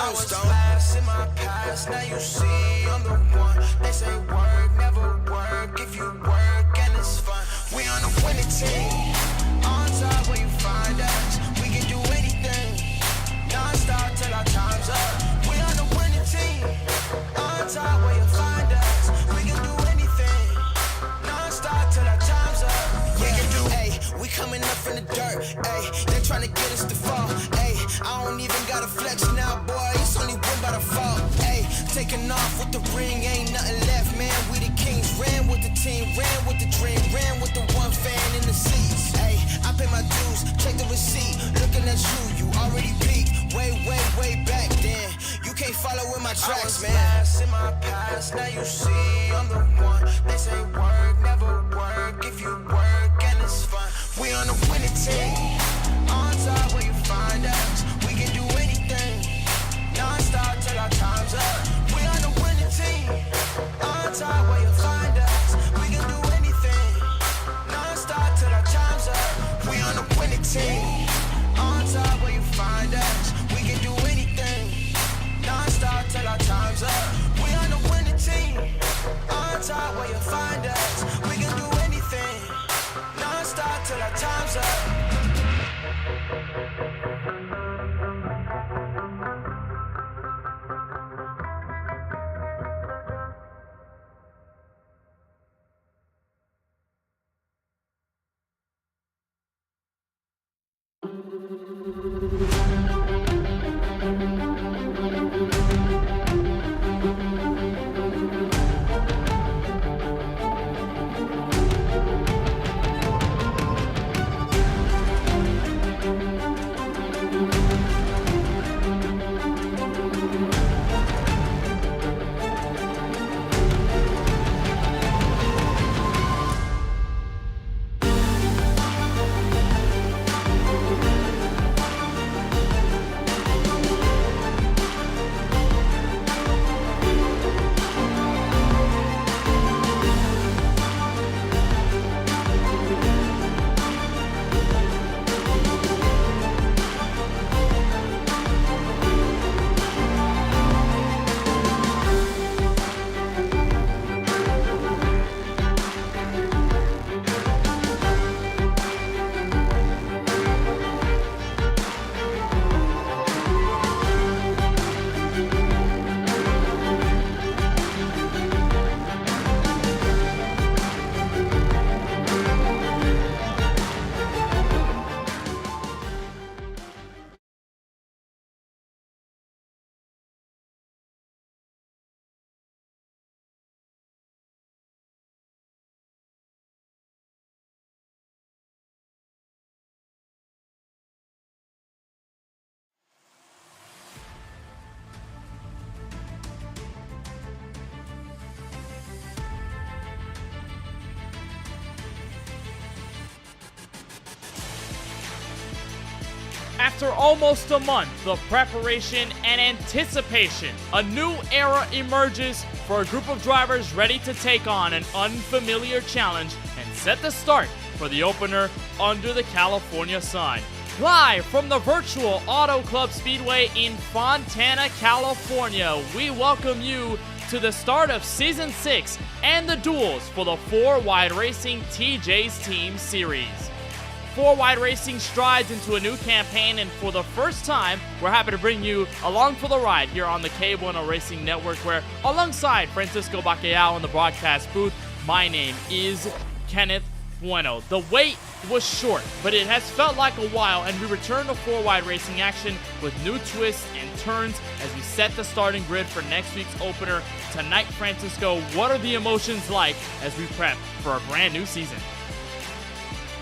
I was last in my past, now you see I'm the one. They say work, never work, if you work and it's fun. We on a winning team, on top where you find us. We can do anything, non-stop till our time's up. We on a winning team, on top where you find us. We can do anything, non-stop till our time's up. We can do, we coming up from the dirt, they trying to get us to fall, I don't even gotta flex now, boy, it's only win by default, taking off with the ring, ain't nothing left, man, we the kings, ran with the team, ran with the dream, ran with the one fan in the seats, I pay my dues, check the receipt, looking at you already peaked, way back then, you can't follow with my tracks, man. I was last in my past, now you see I'm the one, they say work, never work, if you work and it's fun, we on a winning team, on top where you find us, we can do anything, non-stop till our time's up, we on a winning team, on top where you find us, we can do anything, non-stop till our time's up, we on a winning team, on top where you find us, we can do anything, non-stop till our time's up, we on a winning team, on top where you find us, we can do anything, non-stop till our time's up. After almost a month of preparation and anticipation, a new era emerges for a group of drivers ready to take on an unfamiliar challenge and set the start for the opener under the California sun. Live from the virtual Auto Club Speedway in Fontana, California, we welcome you to the start of Season 6 and the Duels for the 4Wide Racing TJ's Team Series. 4Wide Racing strides into a new campaign, and for the first time, we're happy to bring you along for the ride here on the KBueno Racing Network, where alongside Francisco Bacallao in the broadcast booth, my name is Kenneth Bueno. The wait was short, but it has felt like a while, and we return to 4Wide Racing action with new twists and turns as we set the starting grid for next week's opener. Tonight, Francisco, what are the emotions like as we prep for a brand new season?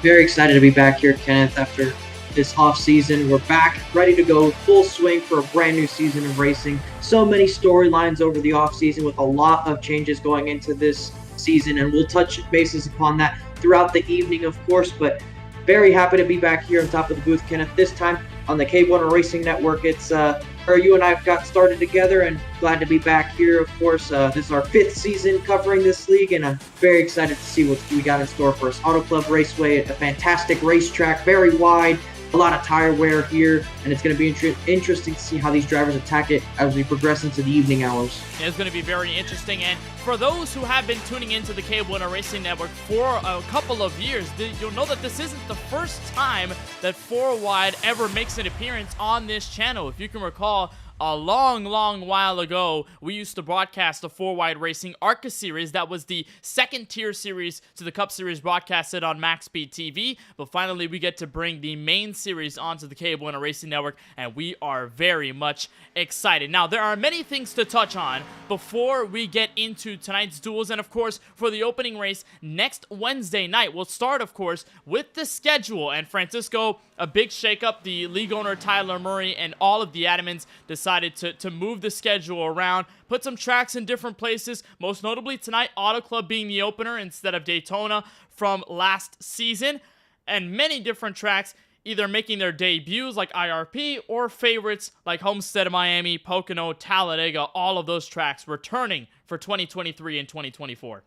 Very excited to be back here, Kenneth, after this off season. We're back, ready to go full swing for a brand new season of racing. So many storylines over the off season with a lot of changes going into this season, and we'll touch bases upon that throughout the evening, of course, but very happy to be back here on top of the booth, Kenneth, this time on the KBueno Racing Network. It's where you and I have got started together, and glad to be back here, of course. This is our 5th season covering this league, and I'm very excited to see what we got in store for us. Auto Club Raceway, a fantastic racetrack, very wide, a lot of tire wear here, and it's going to be interesting to see how these drivers attack it as we progress into the evening hours. It's going to be very interesting, and for those who have been tuning into the KBueno Racing Network for a couple of years, you'll know that this isn't the first time that 4Wide ever makes an appearance on this channel. If you can recall, a long while ago, we used to broadcast the 4Wide Racing ARCA series. That was the second tier series to the Cup Series broadcasted on Max Speed TV. But finally, we get to bring the main series onto the KBueno Racing Network, and we are very much excited. Now, there are many things to touch on before we get into tonight's duels. And of course, for the opening race next Wednesday night, we'll start, of course, with the schedule. And Francisco, a big shakeup. The league owner Tyler Murray and all of the admins decided to move the schedule around, put some tracks in different places, most notably tonight, Auto Club being the opener instead of Daytona from last season, and many different tracks either making their debuts like IRP or favorites like Homestead, Miami, Pocono, Talladega, all of those tracks returning for 2023 and 2024.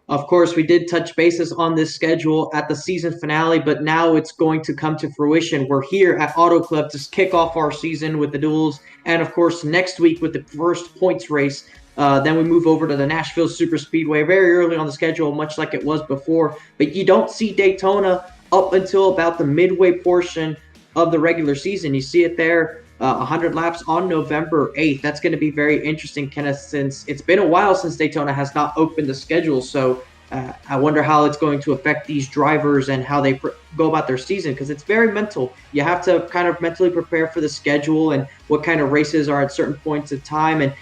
Of course, we did touch bases on this schedule at the season finale, but now it's going to come to fruition. We're here at Auto Club to kick off our season with the duels, and of course, next week with the first points race. Then we move over to the Nashville Superspeedway very early on the schedule, much like it was before. But you don't see Daytona up until about the midway portion of the regular season. You see it there. 100 laps on November 8th. That's going to be very interesting, Kenneth, since it's been a while since Daytona has not opened the schedule. So I wonder how it's going to affect these drivers and how they go about their season, because it's very mental. You have to kind of mentally prepare for the schedule and what kind of races are at certain points of time. And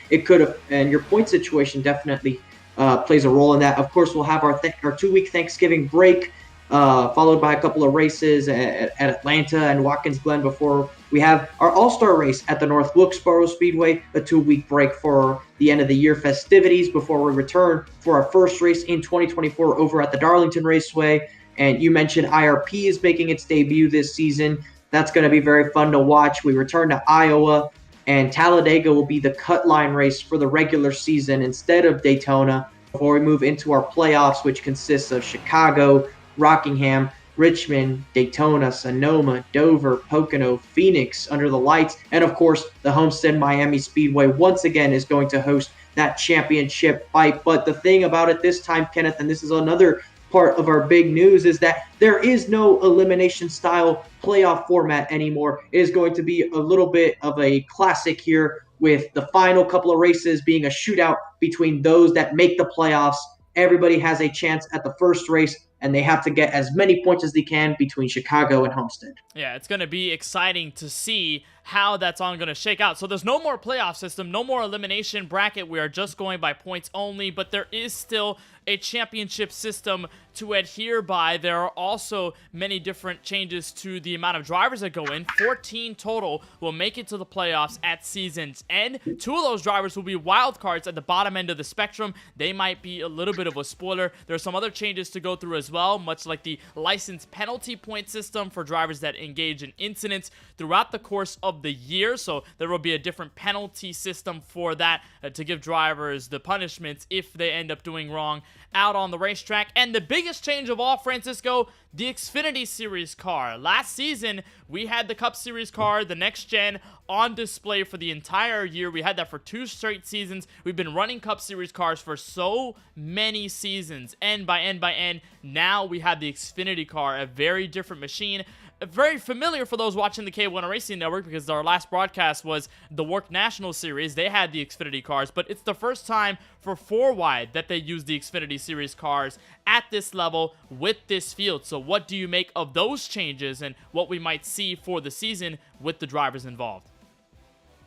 and your point situation definitely plays a role in that. Of course, we'll have our 2-week Thanksgiving break, followed by a couple of races at Atlanta and Watkins Glen before we have our All-Star race at the North Wilkesboro Speedway, a 2-week break for the end of the year festivities before we return for our first race in 2024 over at the Darlington Raceway. And you mentioned IRP is making its debut this season. That's going to be very fun to watch. We return to Iowa, and Talladega will be the cut line race for the regular season instead of Daytona before we move into our playoffs, which consists of Chicago, Rockingham, Richmond, Daytona, Sonoma, Dover, Pocono, Phoenix under the lights, and of course the Homestead Miami Speedway once again is going to host that championship fight. But the thing about it this time, Kenneth, and this is another part of our big news, is that there is no elimination style playoff format anymore. It is going to be a little bit of a classic here, with the final couple of races being a shootout between those that make the playoffs. Everybody has a chance at the first race, and they have to get as many points as they can between Chicago and Homestead. Yeah, it's going to be exciting to see how that's all going to shake out. So there's no more playoff system, no more elimination bracket. We are just going by points only, but there is still a championship system to adhere by. There are also many different changes to the amount of drivers that go in. 14 total will make it to the playoffs at season's end. 2 of those drivers will be wild cards at the bottom end of the spectrum. They might be a little bit of a spoiler. There's some other changes to go through as well, much like the license penalty point system for drivers that engage in incidents throughout the course of the year. So there will be a different penalty system for that to give drivers the punishments if they end up doing wrong out on the racetrack. And the biggest change of all, Francisco, the Xfinity Series car. Last season, we had the Cup Series car, the next gen, on display for the entire year. We had that for 2 straight seasons. We've been running Cup Series cars for so many seasons, end by end by end. Now we have the Xfinity car, a very different machine. Very familiar for those watching the KBueno Racing Network, because our last broadcast was the Work National Series. They had the Xfinity cars, but it's the first time for 4Wide that they use the Xfinity Series cars at this level with this field. So what do you make of those changes and what we might see for the season with the drivers involved?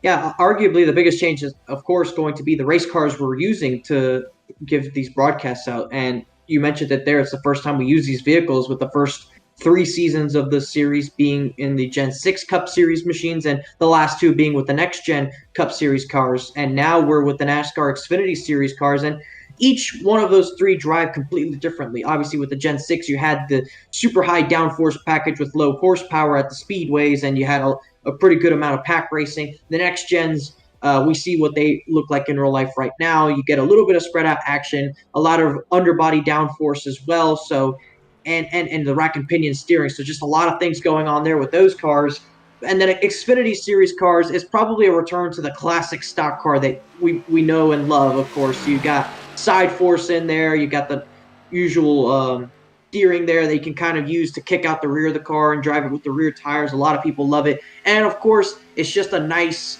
Yeah, arguably the biggest change is, of course, going to be the race cars we're using to give these broadcasts out. And you mentioned that it's the first time we use these vehicles, with the first 3 seasons of the series being in the Gen 6 Cup Series machines, and the last 2 being with the next gen Cup Series cars. And now we're with the NASCAR Xfinity Series cars, and each one of those 3 drive completely differently. Obviously, with the Gen 6, you had the super high downforce package with low horsepower at the speedways, and you had a pretty good amount of pack racing. The next gens, we see what they look like in real life right now. You get a little bit of spread out action, a lot of underbody downforce as well. So and the rack and pinion steering. So just a lot of things going on there with those cars. And then Xfinity Series cars is probably a return to the classic stock car that we know and love, of course. You got side force in there. You got the usual steering there that you can kind of use to kick out the rear of the car and drive it with the rear tires. A lot of people love it. And, of course, it's just a nice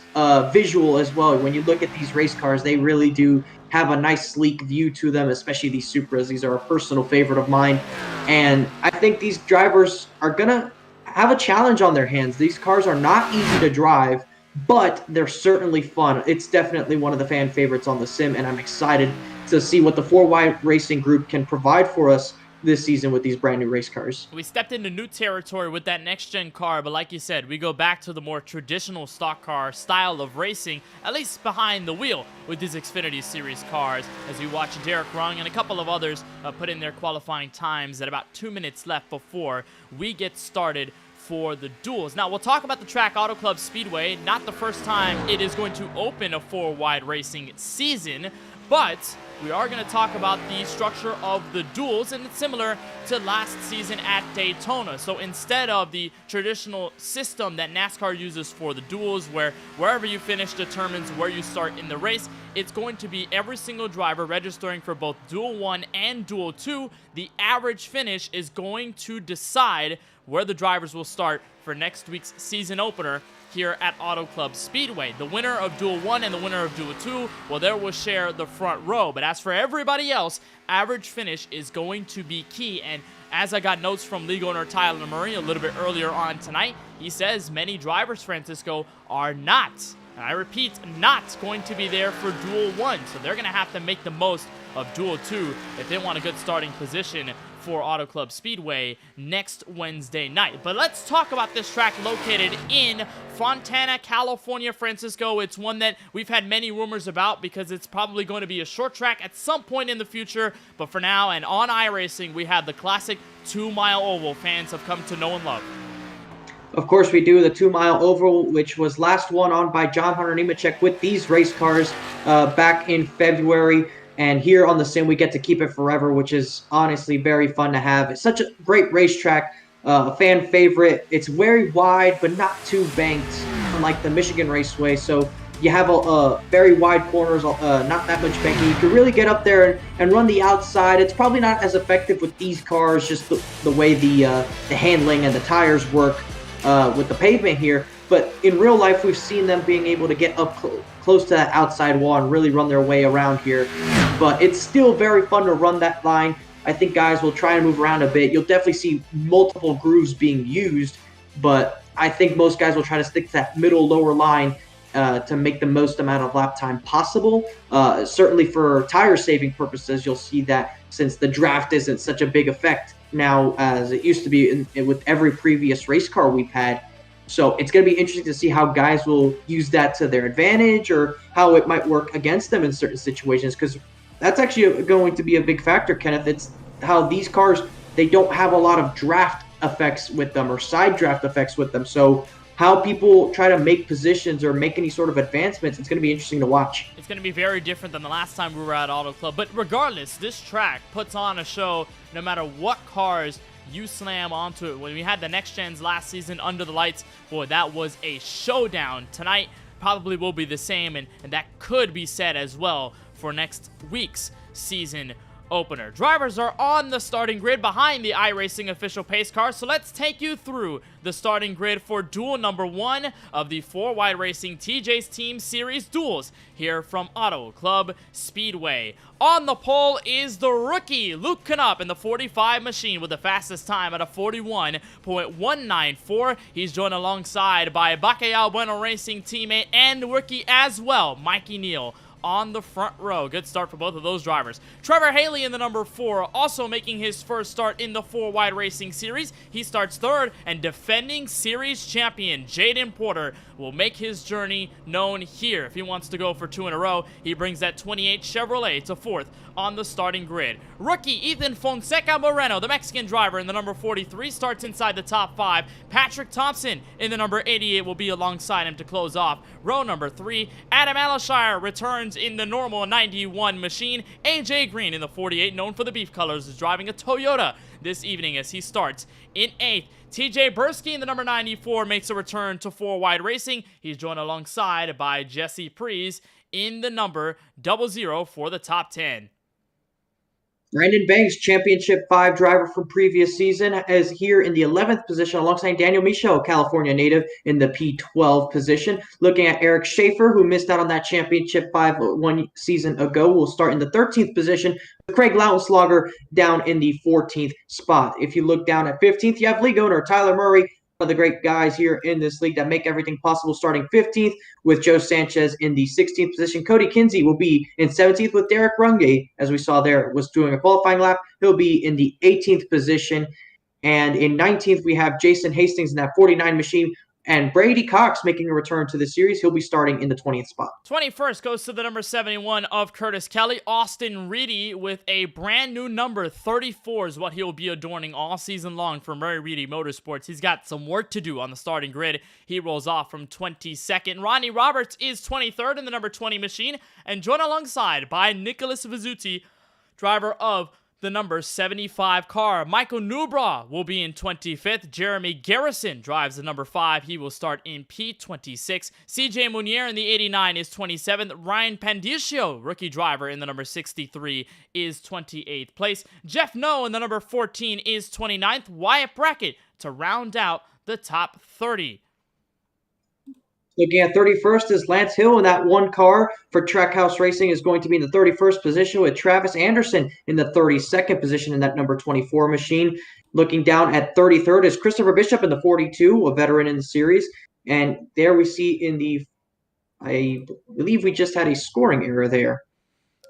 visual as well. When you look at these race cars, they really do have a nice, sleek view to them, especially these Supras. These are a personal favorite of mine. And I think these drivers are going to have a challenge on their hands. These cars are not easy to drive, but they're certainly fun. It's definitely one of the fan favorites on the sim, and I'm excited to see what the 4Y Racing Group can provide for us this season with these brand new race cars. We stepped into new territory with that next-gen car, but like you said, we go back to the more traditional stock car style of racing, at least behind the wheel with these Xfinity Series cars, as we watch Derek Rung and a couple of others put in their qualifying times at about 2 minutes left before we get started for the duels. Now, we'll talk about the track Auto Club Speedway. Not the first time it is going to open a 4-wide racing season, but we are going to talk about the structure of the duels, and it's similar to last season at Daytona. So instead of the traditional system that NASCAR uses for the duels, where wherever you finish determines where you start in the race, it's going to be every single driver registering for both Duel 1 and Duel 2. The average finish is going to decide where the drivers will start for next week's season opener here at Auto Club Speedway. The winner of Duel 1 and the winner of Duel 2, well, they will share the front row. But as for everybody else, average finish is going to be key. And as I got notes from league owner Tyler Murray a little bit earlier on tonight, he says many drivers, Francisco, are not, and I repeat, not going to be there for Duel 1. So they're going to have to make the most of Duel 2 if they want a good starting position for Auto Club Speedway next Wednesday night. But let's talk about this track located in Fontana, California, Francisco. It's one that we've had many rumors about because it's probably going to be a short track at some point in the future. But for now, and on iRacing, we have the classic 2-mile oval fans have come to know and love. Of course, we do the 2-mile oval, which was last won on by John Hunter Nemechek with these race cars back in February. And here on the sim, we get to keep it forever, which is honestly very fun to have. It's such a great racetrack, a fan favorite. It's very wide, but not too banked, unlike the Michigan Raceway. So you have a very wide corners, not that much banking. You can really get up there and run the outside. It's probably not as effective with these cars, just the way the handling and the tires work with the pavement here. But in real life, we've seen them being able to get up close to that outside wall and really run their way around here. But it's still very fun to run that line. I think guys will try and move around a bit. You'll definitely see multiple grooves being used, but I think most guys will try to stick to that middle lower line to make the most amount of lap time possible. Certainly for tire saving purposes, you'll see that since the draft isn't such a big effect now as it used to be with every previous race car we've had. So it's going to be interesting to see how guys will use that to their advantage or how it might work against them in certain situations, because that's actually going to be a big factor, Kenneth. It's how these cars, they don't have a lot of draft effects with them or side draft effects with them. So how people try to make positions or make any sort of advancements, it's going to be interesting to watch. It's going to be very different than the last time we were at Auto Club. But regardless, this track puts on a show no matter what cars you slam onto it. When we had the next gens last season under the lights, boy, that was a showdown. Tonight probably will be the same, and that could be said as well for next week's season opener. Drivers are on the starting grid behind the iRacing official pace car, so let's take you through the starting grid for duel number 1 of the 4-wide racing TJ's Team Series duels here from Auto Club Speedway. On the pole is the rookie Luke Knupp in the 45 machine with the fastest time at a 41.194. He's joined alongside by KBueno Racing teammate and rookie as well, Mikey Neal, on the front row. Good start for both of those drivers. Trevor Haley in the number 4, also making his first start in the 4-wide racing series. He starts third, and defending series champion Jaden Porter will make his journey known here. If he wants to go for 2 in a row, he brings that 28 Chevrolet to 4th on the starting grid. Rookie Ethan Fonseca Moreno, the Mexican driver in the number 43, starts inside the top 5. Patrick Thompson in the number 88 will be alongside him to close off row number 3. Adam Alashire returns turns in the normal 91 machine. AJ Green in the 48, known for the beef colors, is driving a Toyota this evening as he starts in 8th. TJ Bursky in the number 94 makes a return to 4-wide racing. He's joined alongside by Jesse Prees in the number 00 for the top 10. Brandon Banks, Championship 5 driver from previous season, is here in the 11th position alongside Daniel Michaud, California native, in the P12 position. Looking at Eric Schaefer, who missed out on that Championship 5 one season ago, will start in the 13th position, with Craig Lautenslager down in the 14th spot. If you look down at 15th, you have league owner Tyler Murray, one of the great guys here in this league that make everything possible, starting 15th with Joe Sanchez in the 16th position. Cody Kinsey will be in 17th with Derek Runge, as we saw there, was doing a qualifying lap. He'll be in the 18th position. And in 19th, we have Jason Hastings in that 49 machine. And Brady Cox making a return to the series. He'll be starting in the 20th spot. 21st goes to the number 71 of Curtis Kelly. Austin Reedy with a brand new number 34 is what he'll be adorning all season long for Murray Reedy Motorsports. He's got some work to do on the starting grid. He rolls off from 22nd. Ronnie Roberts is 23rd in the number 20 machine and joined alongside by Nicholas Vizzuti, driver of the number 75 car. Michael Newbraw will be in 25th. Jeremy Garrison drives the number 5. He will start in P26. CJ Munier in the 89 is 27th. Ryan Pandiccio, rookie driver in the number 63, is 28th place. Jeff No in the number 14 is 29th. Wyatt Brackett to round out the top 30. Looking at 31st is Lance Hill, and that one car for Trackhouse Racing is going to be in the 31st position, with Travis Anderson in the 32nd position in that number 24 machine. Looking down at 33rd is Christopher Bishop in the 42, a veteran in the series. And there we see in the, I believe we just had a scoring error there.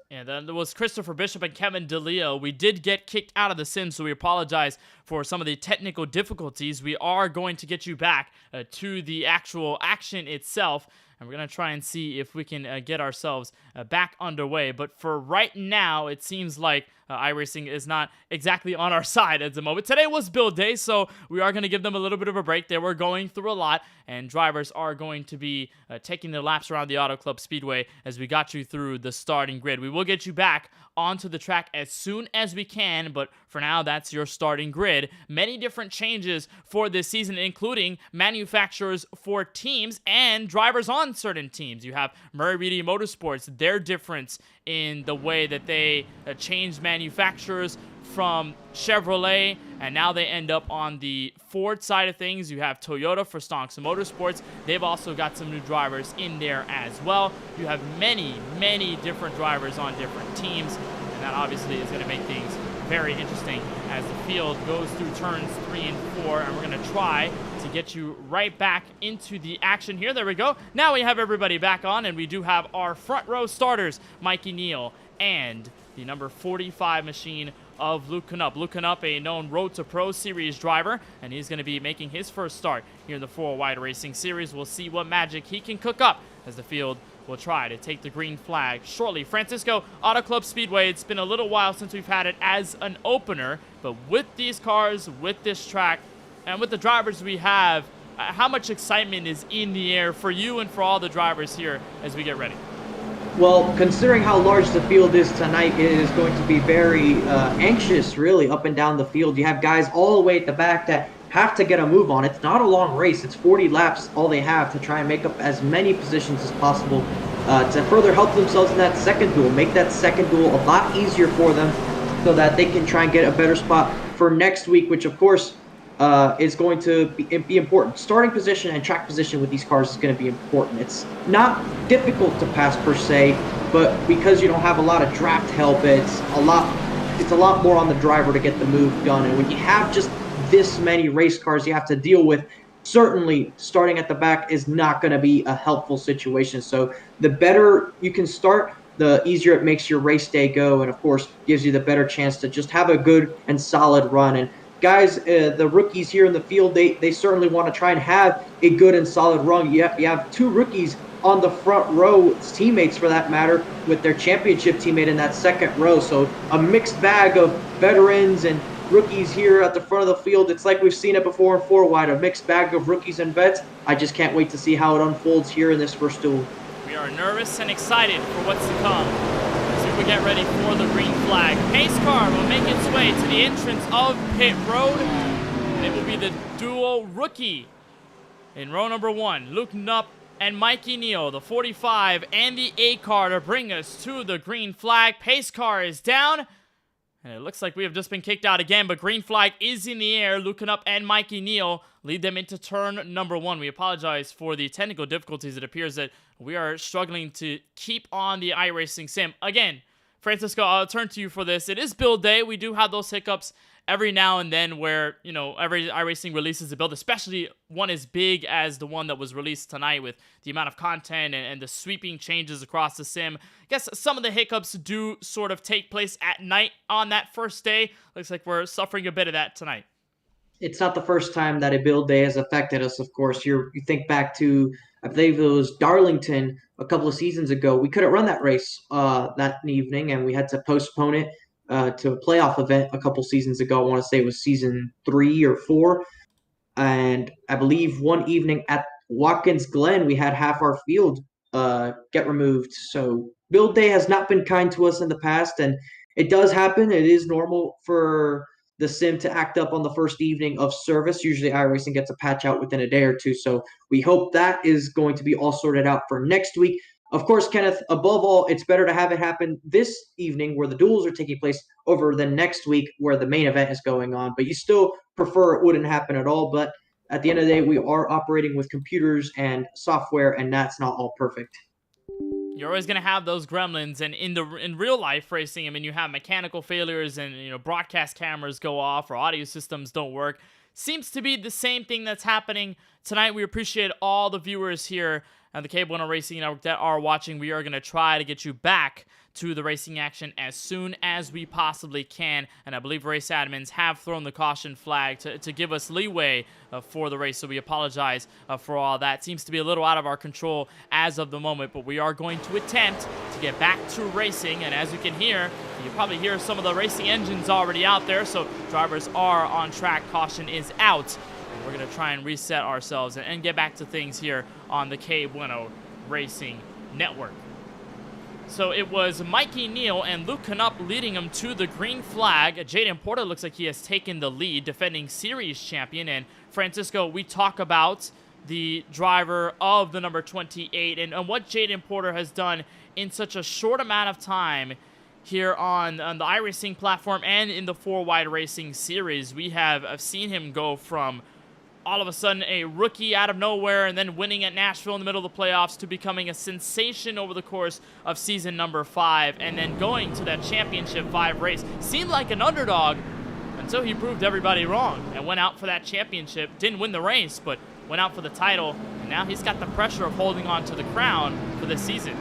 And then there was Christopher Bishop and Kevin DeLeo. We did get kicked out of the sim, so we apologize for some of the technical difficulties. We are going to get you back to the actual action itself, and we're going to try and see if we can get ourselves back underway. But for right now, it seems like iRacing is not exactly on our side at the moment. Today was build day, so we are going to give them a little bit of a break. They were going through a lot, and drivers are going to be taking their laps around the Auto Club Speedway as we got you through the starting grid. We will get you back onto the track as soon as we can, but for now, that's your starting grid. Many different changes for this season, including manufacturers for teams and drivers on certain teams. You have Murray Reedy Motorsports, their difference in the way that they changed manufacturers from Chevrolet, and now they end up on the Ford side of things. You have Toyota for Stonks Motorsports. They've also got some new drivers in there as well. You have many, many different drivers on different teams, and that obviously is going to make things very interesting as the field goes through turns 3 and 4, and we're going to try to get you right back into the action here. There we go. Now we have everybody back on, and we do have our front row starters, Mikey Neal and the number 45 machine of Luke Canup. Luke Canup, a known Road to Pro Series driver, and he's going to be making his first start here in the 4-wide racing series. We'll see what magic he can cook up as the field will try to take the green flag shortly. Francisco Auto Club Speedway, it's been a little while since we've had it as an opener, but with these cars, with this track, and with the drivers we have, how much excitement is in the air for you and for all the drivers here as we get ready? Well, considering how large the field is tonight, it is going to be very anxious, really, up and down the field. You have guys all the way at the back that have to get a move on. It's not a long race. It's 40 laps, all they have to try and make up as many positions as possible to further help themselves in that second duel, make that second duel a lot easier for them so that they can try and get a better spot for next week, which, of course, is going to be important. Starting position and track position with these cars is going to be important. It's not difficult to pass per se, but because you don't have a lot of draft help, it's a lot more on the driver to get the move done. And when you have just this many race cars you have to deal with, certainly starting at the back is not going to be a helpful situation. So the better you can start, the easier it makes your race day go, and of course gives you the better chance to just have a good and solid run. And guys, the rookies here in the field, they certainly want to try and have a good and solid run. You have two rookies on the front row, teammates for that matter, with their championship teammate in that second row. So a mixed bag of veterans and rookies here at the front of the field. It's like we've seen it before in 4-wide, a mixed bag of rookies and vets. I just can't wait to see how it unfolds here in this first duel. We are nervous and excited for what's to come as we get ready for the green flag. Pace car will make its way to the entrance of pit road. And it will be the duo rookie in row number 1, Luke Nupp and Mikey Neal, the 45 and the 8 car, to bring us to the green flag. Pace car is down. And it looks like we have just been kicked out again, but green flag is in the air. Luke Nupp and Mikey Neal lead them into turn number 1. We apologize for the technical difficulties. It appears that we are struggling to keep on the iRacing sim. Again, Francisco, I'll turn to you for this. It is build day. We do have those hiccups every now and then where, you know, every iRacing releases a build, especially one as big as the one that was released tonight with the amount of content and the sweeping changes across the sim. I guess some of the hiccups do sort of take place at night on that first day. Looks like we're suffering a bit of that tonight. It's not the first time that a build day has affected us, of course. You think back to, I believe it was Darlington a couple of seasons ago. We couldn't run that race that evening, and we had to postpone it to a playoff event a couple seasons ago. I want to say it was season 3 or 4. And I believe one evening at Watkins Glen, we had half our field get removed. So build day has not been kind to us in the past, and it does happen. It is normal for the sim to act up on the first evening of service. Usually iRacing gets a patch out within a day or two. So we hope that is going to be all sorted out for next week. Of course, Kenneth, above all, it's better to have it happen this evening where the duels are taking place over than next week where the main event is going on. But you still prefer it wouldn't happen at all. But at the end of the day, we are operating with computers and software, and that's not all perfect. You're always going to have those gremlins, and in real life racing, I mean, you have mechanical failures and, you know, broadcast cameras go off or audio systems don't work. Seems to be the same thing that's happening tonight. We appreciate all the viewers here at the KBueno Racing Network that are watching. We are going to try to get you back to the racing action as soon as we possibly can, and I believe race admins have thrown the caution flag to give us leeway for the race, so we apologize for all that. Seems to be a little out of our control as of the moment, but we are going to attempt to get back to racing, and as you can hear, you probably hear some of the racing engines already out there, so drivers are on track. Caution is out. We're going to try and reset ourselves and get back to things here on the KBueno Racing Network. So it was Mikey Neal and Luke Nupp leading him to the green flag. Jaden Porter looks like he has taken the lead, defending series champion. And Francisco, we talk about the driver of the number 28 and what Jaden Porter has done in such a short amount of time here on the iRacing platform and in the 4-wide racing series. We have seen him go from all of a sudden a rookie out of nowhere and then winning at Nashville in the middle of the playoffs to becoming a sensation over the course of season number 5 and then going to that championship 5 race. Seemed like an underdog until he proved everybody wrong and went out for that championship. Didn't win the race, but went out for the title, and now he's got the pressure of holding on to the crown for this season.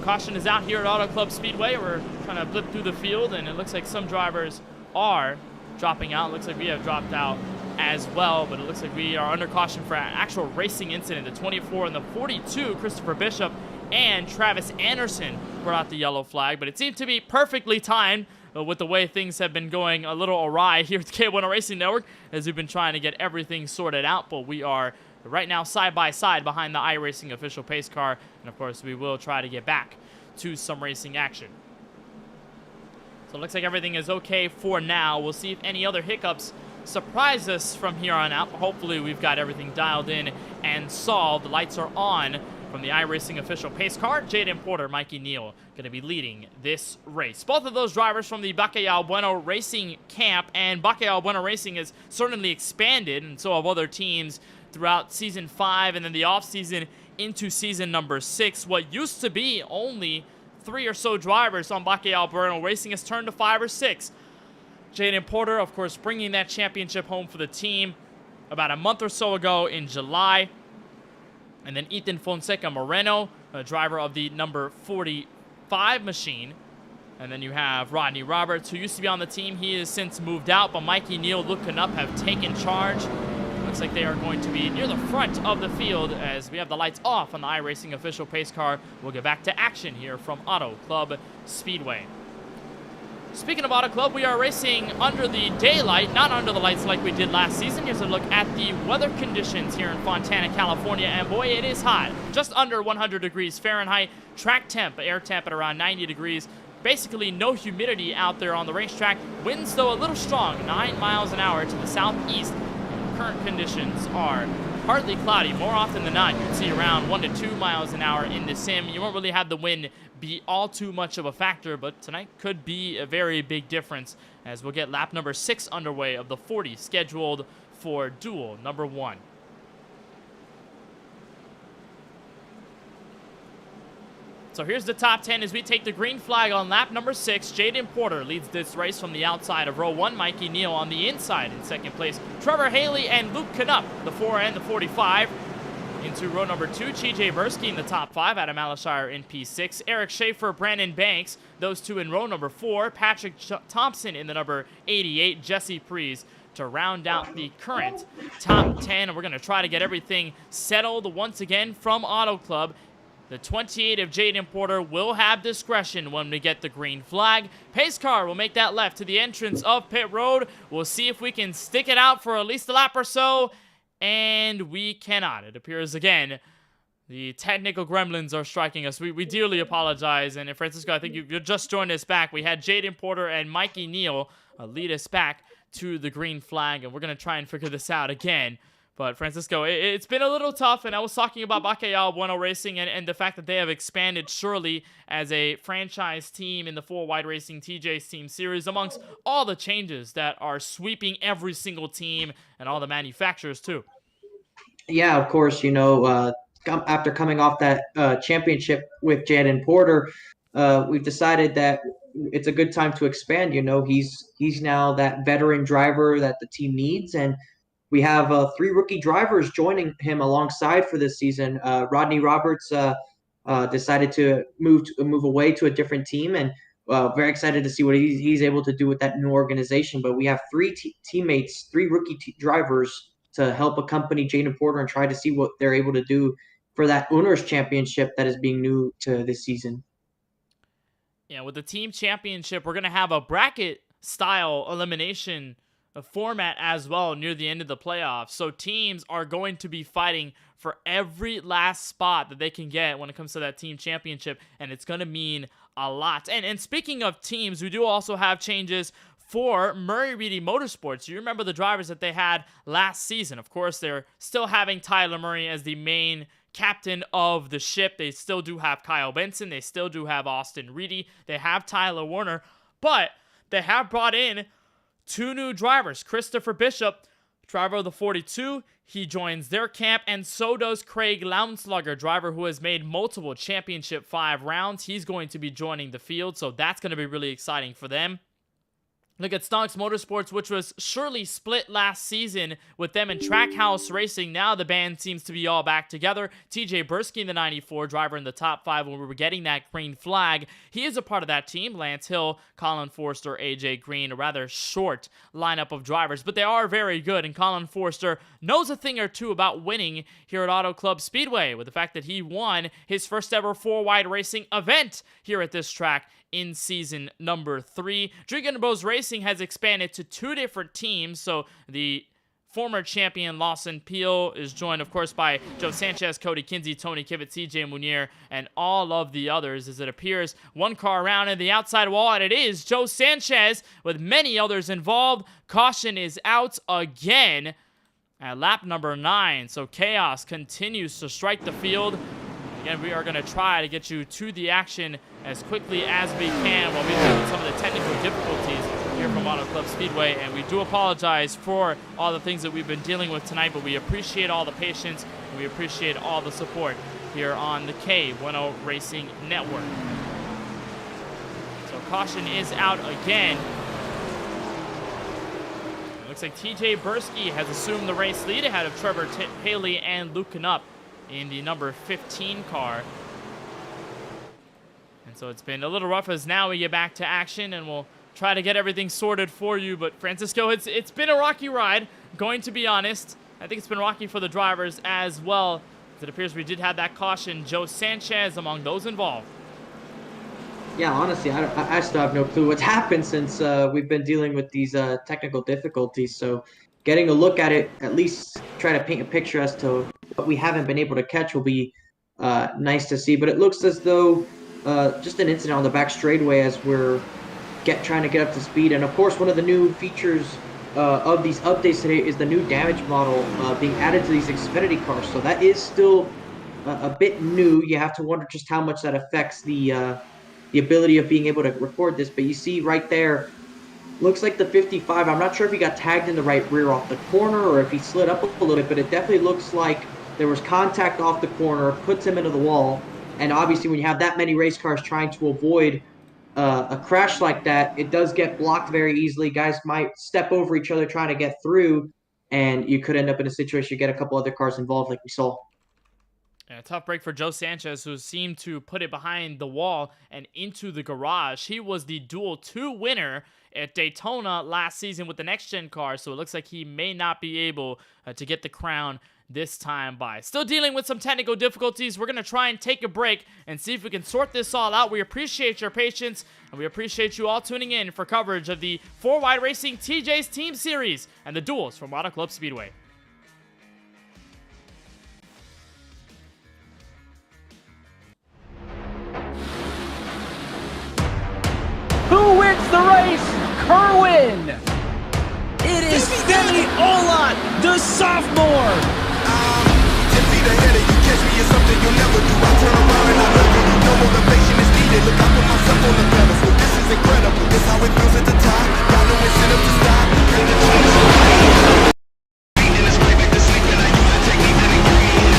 Caution is out here at Auto Club Speedway. We're trying to blip through the field, and it looks like some drivers are dropping out. It looks like we have dropped out as well, but it looks like we are under caution for an actual racing incident. The 24 and the 42, Christopher Bishop and Travis Anderson brought out the yellow flag, but it seemed to be perfectly timed with the way things have been going a little awry here at the KBueno Racing Network as we've been trying to get everything sorted out, but we are right now side by side behind the iRacing official pace car, and of course we will try to get back to some racing action. So it looks like everything is okay for now. We'll see if any other hiccups surprise us from here on out. Hopefully we've got everything dialed in and solved. The lights are on from the iRacing official pace car. Jaden Porter, Mikey Neal going to be leading this race. Both of those drivers from the KBueno Racing camp, and KBueno Racing has certainly expanded, and so have other teams throughout season 5 and then the off season into season number 6. What used to be only 3 or so drivers on KBueno Racing has turned to 5 or 6. Jaden Porter, of course, bringing that championship home for the team about a month or so ago in July. And then Ethan Fonseca Moreno, a driver of the number 45 machine. And then you have Rodney Roberts, who used to be on the team. He has since moved out, but Mikey Neal, Luke Nupp have taken charge. looks like they are going to be near the front of the field as we have the lights off on the iRacing official pace car. We'll get back to action here from Auto Club Speedway. Speaking of Auto Club, we are racing under the daylight, not under the lights like we did last season. Here's a look at the weather conditions here in Fontana, California, and boy, it is hot. Just under 100 degrees Fahrenheit, track temp, air temp at around 90 degrees. Basically no humidity out there on the racetrack. Winds, though, a little strong, 9 miles an hour to the southeast. Current conditions are partly cloudy. More often than not, you'd see around 1 to 2 miles an hour in the sim. You won't really have the wind be all too much of a factor, but tonight could be a very big difference as we'll get lap number 6 underway of the 40 scheduled for duel number 1. So here's the top 10 as we take the green flag on lap number 6. Jaden Porter leads this race from the outside of row 1. Mikey Neal on the inside in second place. Trevor Haley and Luke Knupp, the 4 and the 45. Into row number 2, TJ Bursky in the top 5. Adam Alashire in P6. Eric Schaefer, Brandon Banks, those two in row number 4. Patrick Thompson in the number 88. Jesse Prees to round out the current top 10. And we're going to try to get everything settled once again from Auto Club. The 28 of Jaden Porter will have discretion when we get the green flag. Pace car will make that left to the entrance of pit road. We'll see if we can stick it out for at least a lap or so. And we cannot. It appears again the technical gremlins are striking us. We dearly apologize. And Francisco, I think you just joined us back. We had Jaden Porter and Mikey Neal lead us back to the green flag. And we're going to try and figure this out again. But Francisco, it's been a little tough, and I was talking about KBueno Racing and the fact that they have expanded surely as a franchise team in the 4-Wide Racing TJ's Team Series amongst all the changes that are sweeping every single team and all the manufacturers too. Yeah, of course, after coming off that championship with Jaden Porter, we've decided that it's a good time to expand. He's now that veteran driver that the team needs, and we have 3 rookie drivers joining him alongside for this season. Rodney Roberts decided to move away to a different team, and very excited to see what he's able to do with that new organization. But we have 3 teammates, 3 rookie drivers to help accompany Jaden Porter and try to see what they're able to do for that Owners Championship that is being new to this season. Yeah, with the team championship, we're going to have a bracket-style elimination format as well near the end of the playoffs. So teams are going to be fighting for every last spot that they can get when it comes to that team championship, and it's going to mean a lot. And speaking of teams, we do also have changes for Murray Reedy Motorsports. You remember the drivers that they had last season. Of course, they're still having Tyler Murray as the main captain of the ship. They still do have Kyle Benson. They still do have Austin Reedy. They have Tyler Warner, but they have brought in 2 new drivers. Christopher Bishop, driver of the 42, he joins their camp, and so does Craig Lounslugger, driver who has made multiple Championship 5 rounds. He's going to be joining the field, so that's going to be really exciting for them. Look at Stonks Motorsports, which was surely split last season with them in Trackhouse Racing. Now the band seems to be all back together. TJ Bursky, the 94 driver in the top 5 when we were getting that green flag. He is a part of that team. Lance Hill, Colin Forster, AJ Green, a rather short lineup of drivers, but they are very good. And Colin Forster knows a thing or two about winning here at Auto Club Speedway with the fact that he won his first ever 4-Wide Racing event here at this track in season number 3. Drigan Bros Racing has expanded to 2 different teams, so the former champion Lawson Peel is joined, of course, by Joe Sanchez, Cody Kinsey, Tony Kivett, CJ Munier, and all of the others, as it appears 1 car around in the outside wall, and it is Joe Sanchez with many others involved. Caution is out again at lap number 9, so chaos continues to strike the field. Again, we are going to try to get you to the action as quickly as we can while we deal with some of the technical difficulties here from Auto Club Speedway. And we do apologize for all the things that we've been dealing with tonight, but we appreciate all the patience and we appreciate all the support here on the KBueno Racing Network. So caution is out again. It looks like TJ Bursky has assumed the race lead ahead of Trevor Haley and Luke Knupp in the number 15 car. And so it's been a little rough as now we get back to action, and we'll try to get everything sorted for you. But Francisco, it's been a rocky ride, going to be honest. I think it's been rocky for the drivers as well. It appears we did have that caution. Joe Sanchez among those involved. Yeah, honestly, I still have no clue what's happened since we've been dealing with these technical difficulties. So getting a look at it, at least try to paint a picture as to what we haven't been able to catch will be nice to see. But it looks as though just an incident on the back straightaway as we're trying to get up to speed. And of course, one of the new features of these updates today is the new damage model being added to these Xfinity cars. So that is still a bit new. You have to wonder just how much that affects the ability of being able to record this. But you see right there, looks like the 55. I'm not sure if he got tagged in the right rear off the corner or if he slid up a little bit, but it definitely looks like there was contact off the corner, puts him into the wall. And obviously, when you have that many race cars trying to avoid a crash like that, it does get blocked very easily. Guys might step over each other trying to get through, and you could end up in a situation you get a couple other cars involved like we saw. Yeah, a tough break for Joe Sanchez, who seemed to put it behind the wall and into the garage. He was the Duel 2 winner at Daytona last season with the next-gen car, so it looks like he may not be able to get the crown this time by. Still dealing with some technical difficulties. We're going to try and take a break and see if we can sort this all out. We appreciate your patience, and we appreciate you all tuning in for coverage of the 4Wide Racing TJ's Team Series and the Duels from Auto Club Speedway. Who wins the race? Kerwin! It is Demi Olat, the sophomore! The headache, you catch me in something you'll never do. I turn around and I love you. No motivation is needed. Look, I put myself on the pedestal. This is incredible. This how it feels at the top. Y'all know it's set up to stop. Bring the change. Beating this way back to sleep, and I use the technique that ingredient.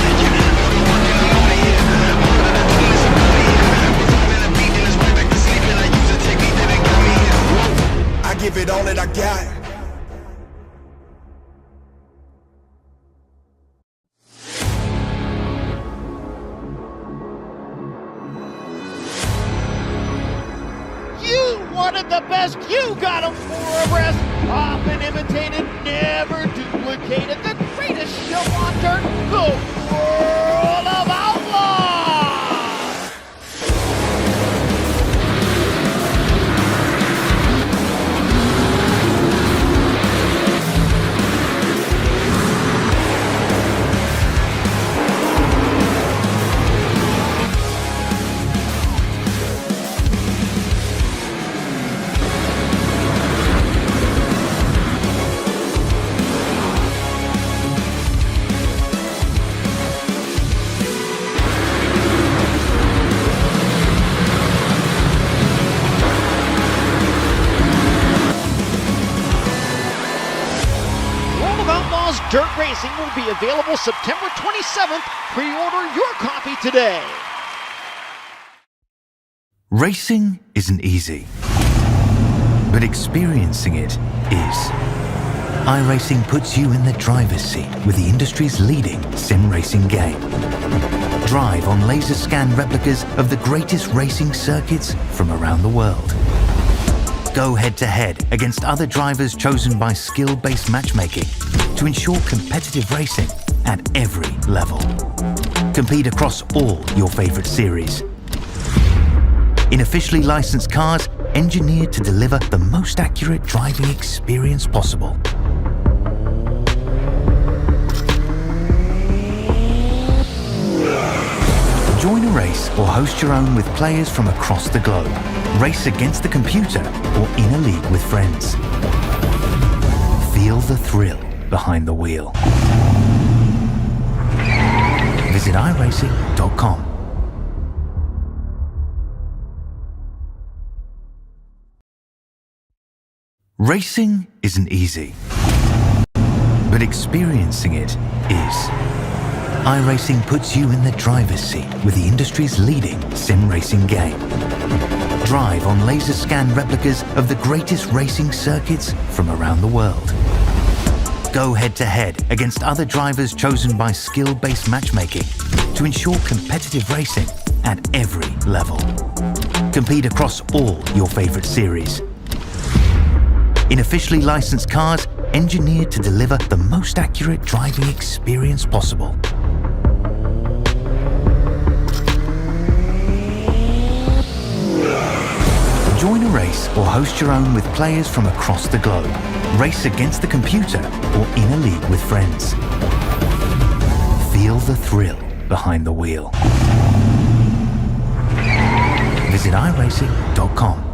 I've been working, I'm on it. All that I do is I'm on it. Beating this way back to sleep, and I use the technique that got me here. I give it all that I got. Wanted the best, you got him for a breast. Often imitated, never duplicated. The greatest show on dirt, the World of Outlaws! Dirt Racing will be available September 27th. Pre-order your copy today. Racing isn't easy, but experiencing it is. iRacing puts you in the driver's seat with the industry's leading sim racing game. Drive on laser scan replicas of the greatest racing circuits from around the world. Go head-to-head against other drivers chosen by skill-based matchmaking to ensure competitive racing at every level. Compete across all your favorite series. In officially licensed cars, engineered to deliver the most accurate driving experience possible. Join a race or host your own with players from across the globe. Race against the computer or in a league with friends. Feel the thrill behind the wheel. Visit iRacing.com. Racing isn't easy, but experiencing it is. iRacing puts you in the driver's seat with the industry's leading sim racing game. Drive on laser scan replicas of the greatest racing circuits from around the world. Go head-to-head against other drivers chosen by skill-based matchmaking to ensure competitive racing at every level. Compete across all your favorite series. In officially licensed cars, engineered to deliver the most accurate driving experience possible. Join a race or host your own with players from across the globe. Race against the computer or in a league with friends. Feel the thrill behind the wheel. Visit iRacing.com.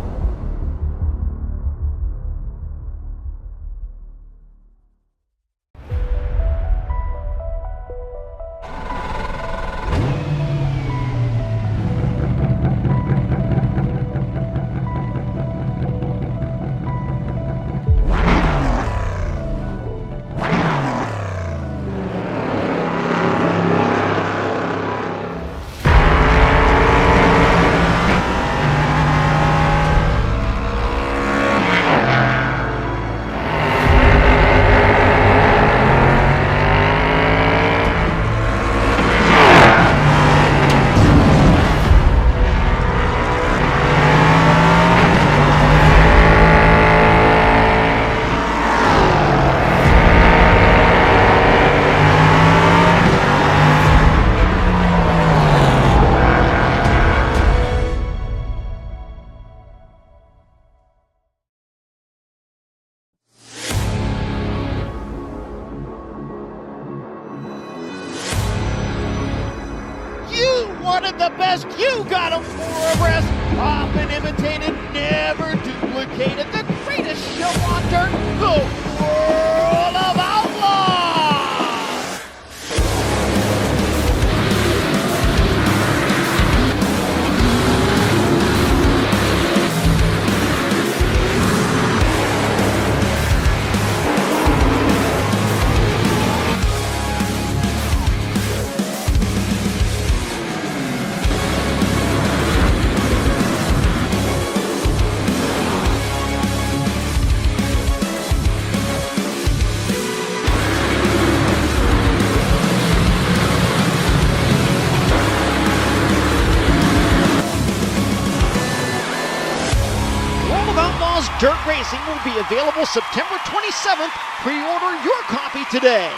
wanted the best, you got them four abreast. Often imitated, never duplicated. The greatest show on dirt, the World of Outlaw! Dirt Racing will be available September 27th. Pre-order your copy today.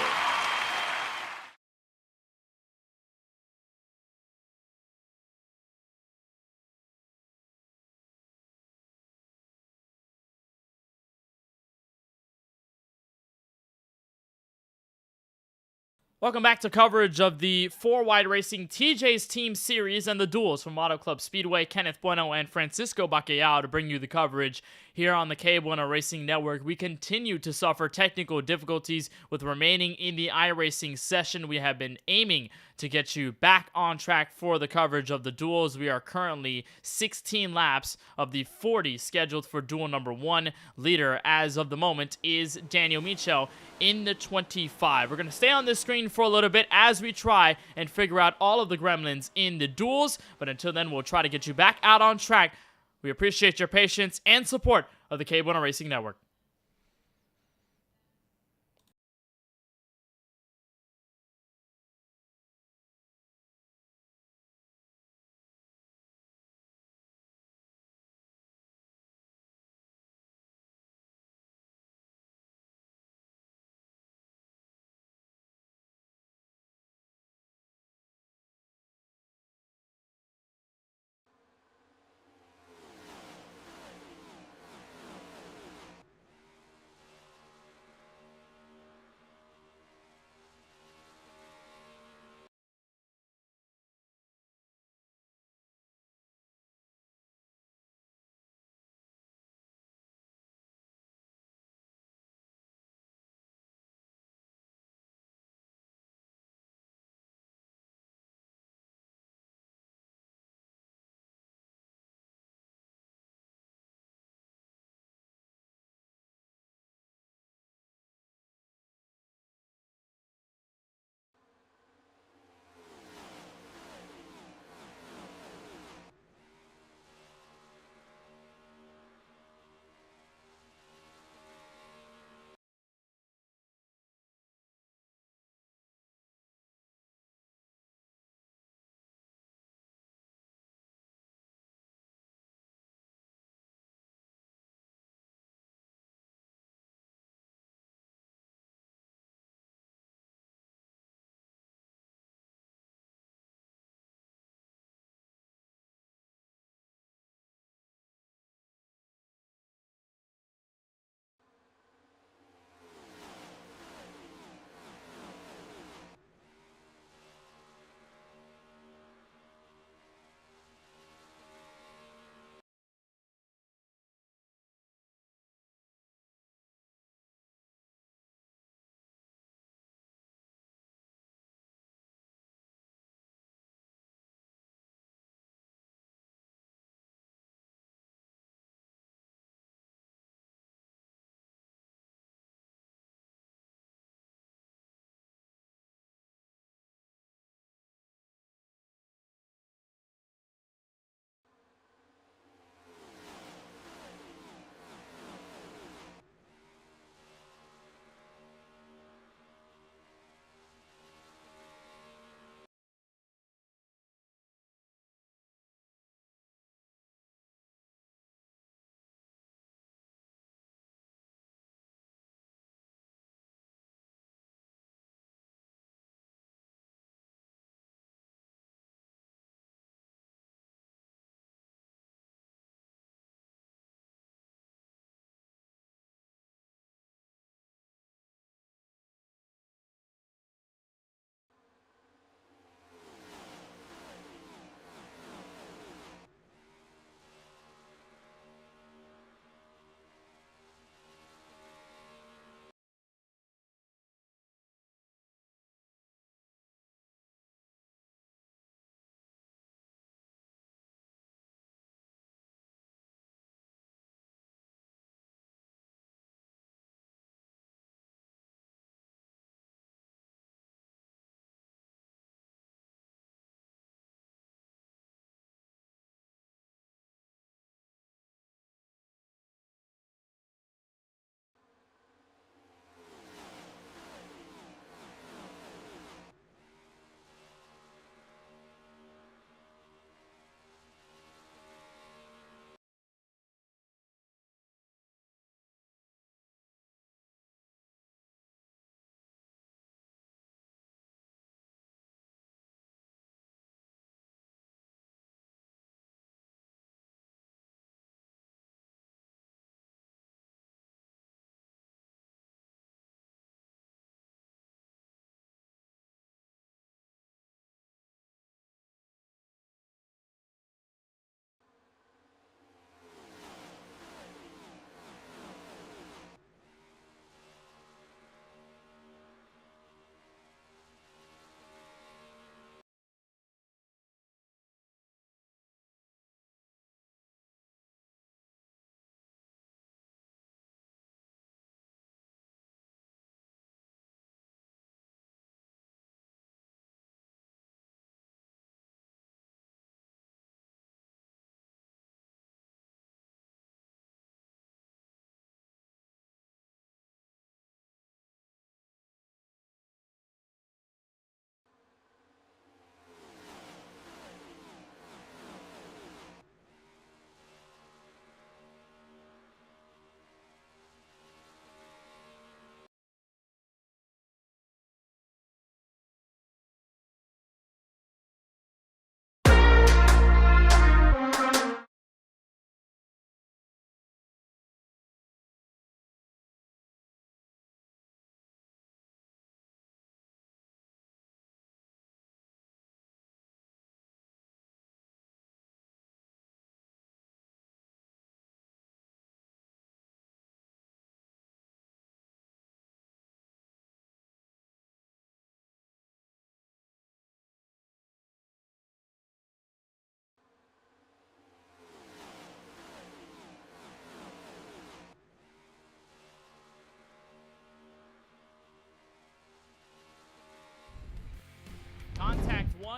Welcome back to coverage of the 4Wide Racing TJ's Team Series and the Duels from Auto Club Speedway. Kenneth Bueno and Francisco Bacallao to bring you the coverage here on the KBueno Racing Network. We continue to suffer technical difficulties with remaining in the iRacing session. We have been aiming to get you back on track for the coverage of the Duels. We are currently 16 laps of the 40 scheduled for Duel number 1. Leader, as of the moment, is Daniel Michel in the 25. We're going to stay on this screen for a little bit as we try and figure out all of the gremlins in the Duels, but until then, we'll try to get you back out on track. We appreciate your patience and support of the KBueno Racing Network.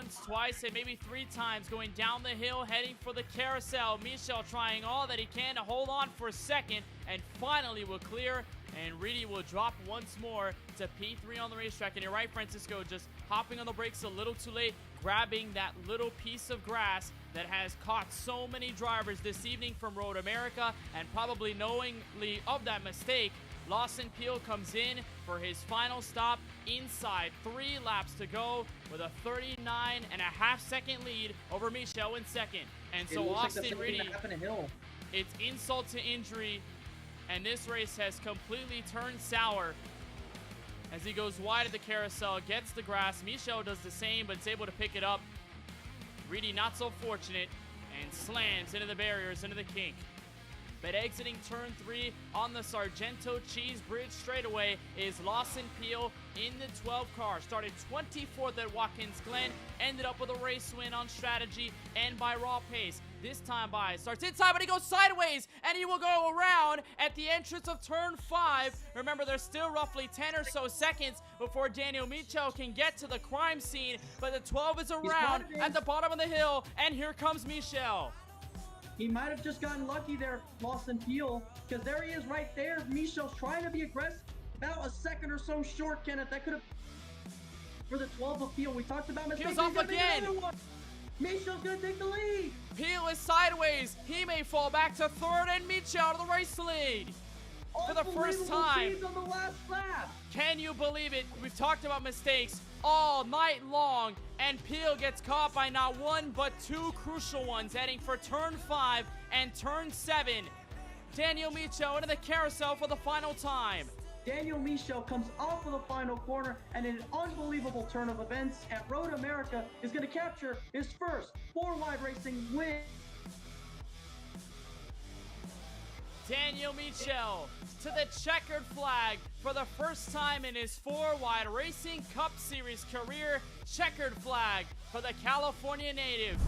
once, twice, and maybe 3 times, going down the hill, heading for the carousel. Michel trying all that he can to hold on for a second, and finally will clear, and Reedy will drop once more to P3 on the racetrack. And you're right, Francisco, just hopping on the brakes a little too late, grabbing that little piece of grass that has caught so many drivers this evening from Road America, and probably knowingly of that mistake, Lawson Peel comes in for his final stop inside 3 laps to go with a 39.5-second lead over Michel in second. And so Austin Reedy, it's insult to injury, and this race has completely turned sour as he goes wide at the carousel, gets the grass. Michel does the same, but is able to pick it up. Reedy not so fortunate and slams into the barriers, into the kink. But exiting turn 3 on the Sargento Cheese Bridge straightaway is Lawson Peel in the 12 car. Started 24th at Watkins Glen, ended up with a race win on strategy and by raw pace. This time by starts inside, but he goes sideways, and he will go around at the entrance of turn 5. Remember, there's still roughly 10 or so seconds before Daniel Michel can get to the crime scene, but the 12 is around at the bottom of the hill, and here comes Michel. He might have just gotten lucky there, Lawson Peel, because there he is right there. Michel's trying to be aggressive. About a second or so short, Kenneth. That could have... For the 12 of Peel, we talked about mistakes. Peel's off again. Michel's going to take the lead. Peel is sideways. He may fall back to third, and Michel out of the race lead. For the first time. On the last lap. Can you believe it? We've talked about mistakes all night long, and Peel gets caught by not one but 2 crucial ones, heading for turn 5 and turn 7. Daniel Michel into the carousel for the final time. Daniel Michel comes off of the final corner, and in an unbelievable turn of events at Road America is going to capture his first 4-wide racing win. Daniel Michel to the checkered flag for the first time in his 4-wide Racing Cup Series career. Checkered flag for the California native.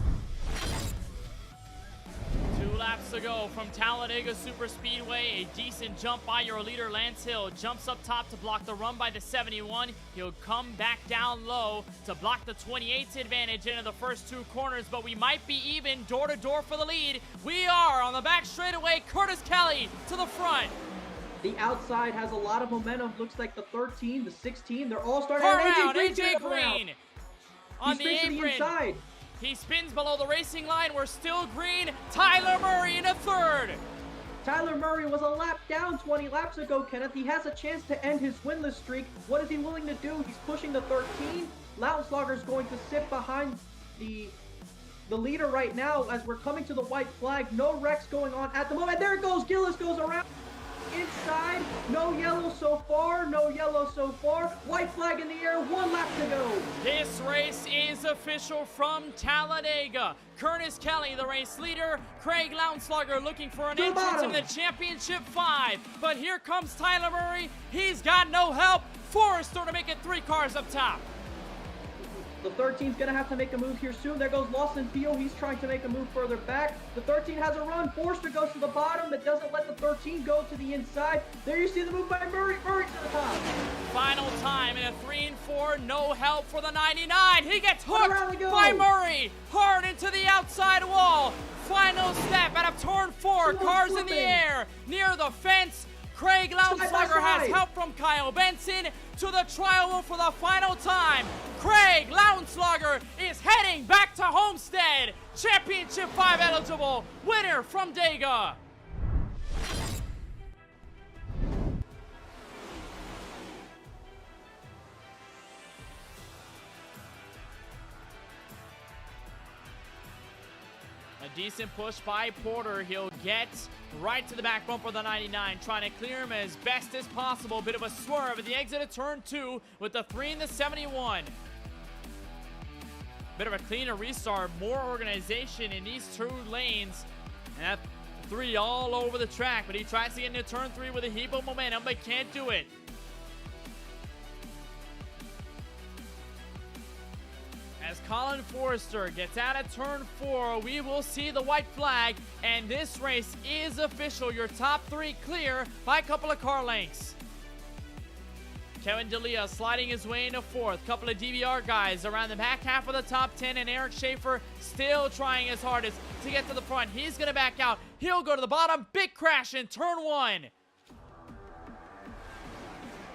2 laps to go from Talladega Superspeedway. A decent jump by your leader, Lance Hill. Jumps up top to block the run by the 71. He'll come back down low to block the 28's advantage into the first 2 corners, but we might be even door-to-door for the lead. We are on the back straightaway. Curtis Kelly to the front. The outside has a lot of momentum. Looks like the 13, the 16, they're all starting. Around AJ Green on the apron. Inside. He spins below the racing line. We're still green. Tyler Murray in a third. Tyler Murray was a lap down 20 laps ago, Kenneth. He has a chance to end his winless streak. What is he willing to do? He's pushing the 13. Lautenschlager's going to sit behind the leader right now as we're coming to the white flag. No wrecks going on at the moment. There it goes. Gillis goes around. Inside, no yellow so far, no yellow so far. White flag in the air, 1 lap to go. This race is official from Talladega. Curtis Kelly, the race leader. Craig Lautenschlager looking for an entrance in the championship 5. But here comes Tyler Murray. He's got no help. Forrester to make it 3 cars up top. The 13's going to have to make a move here soon. There goes Lawson Peel. He's trying to make a move further back. The 13 has a run. Forster goes to the bottom, but doesn't let the 13 go to the inside. There you see the move by Murray. Murray to the top. Final time in a 3 and 4. No help for the 99. He gets hooked by Murray. Hard into the outside wall. Final step out of turn 4. Cars in the air near the fence. Craig Lautenschlager has help from Kyle Benson to the trial wheel for the final time. Craig Lautenschlager is heading back to Homestead. Championship 5 eligible. Winner from Dega. A decent push by Porter. He'll get right to the back bumper of the 99, trying to clear him as best as possible. Bit of a swerve at the exit of turn 2 with the 3 and the 71. Bit of a cleaner restart, more organization in these 2 lanes. And that 3 all over the track, but he tries to get into turn 3 with a heap of momentum, but can't do it. As Colin Forrester gets out of turn 4, we will see the white flag, and this race is official. Your top 3 clear by a couple of car lengths. Kevin D'Elia sliding his way into 4th. Couple of DBR guys around the back half of the top 10, and Eric Schaefer still trying his hardest to get to the front. He's going to back out. He'll go to the bottom. Big crash in turn 1.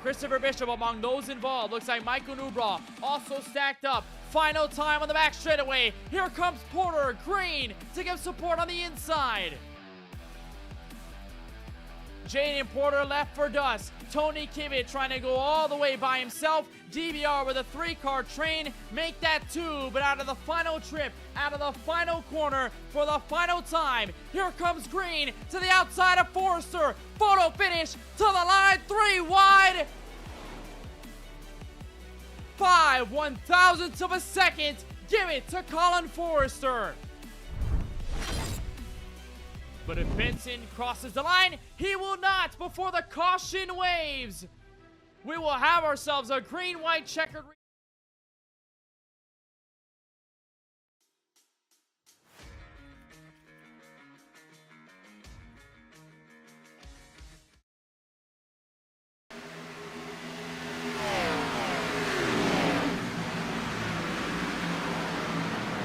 Christopher Bishop among those involved. Looks like Michael Newbraw also stacked up. Final time on the back straightaway. Here comes Porter Green to give support on the inside. Jaden Porter left for dust. Tony Kibbett trying to go all the way by himself. DBR with a 3-car train. Make that 2, but out of the final trip, out of the final corner for the final time. Here comes Green to the outside of Forrester. Photo finish to the line, 3 wide. 5/1000ths of a second. Give it to Colin Forrester. But if Benson crosses the line, he will not before the caution waves. We will have ourselves a green-white checkered.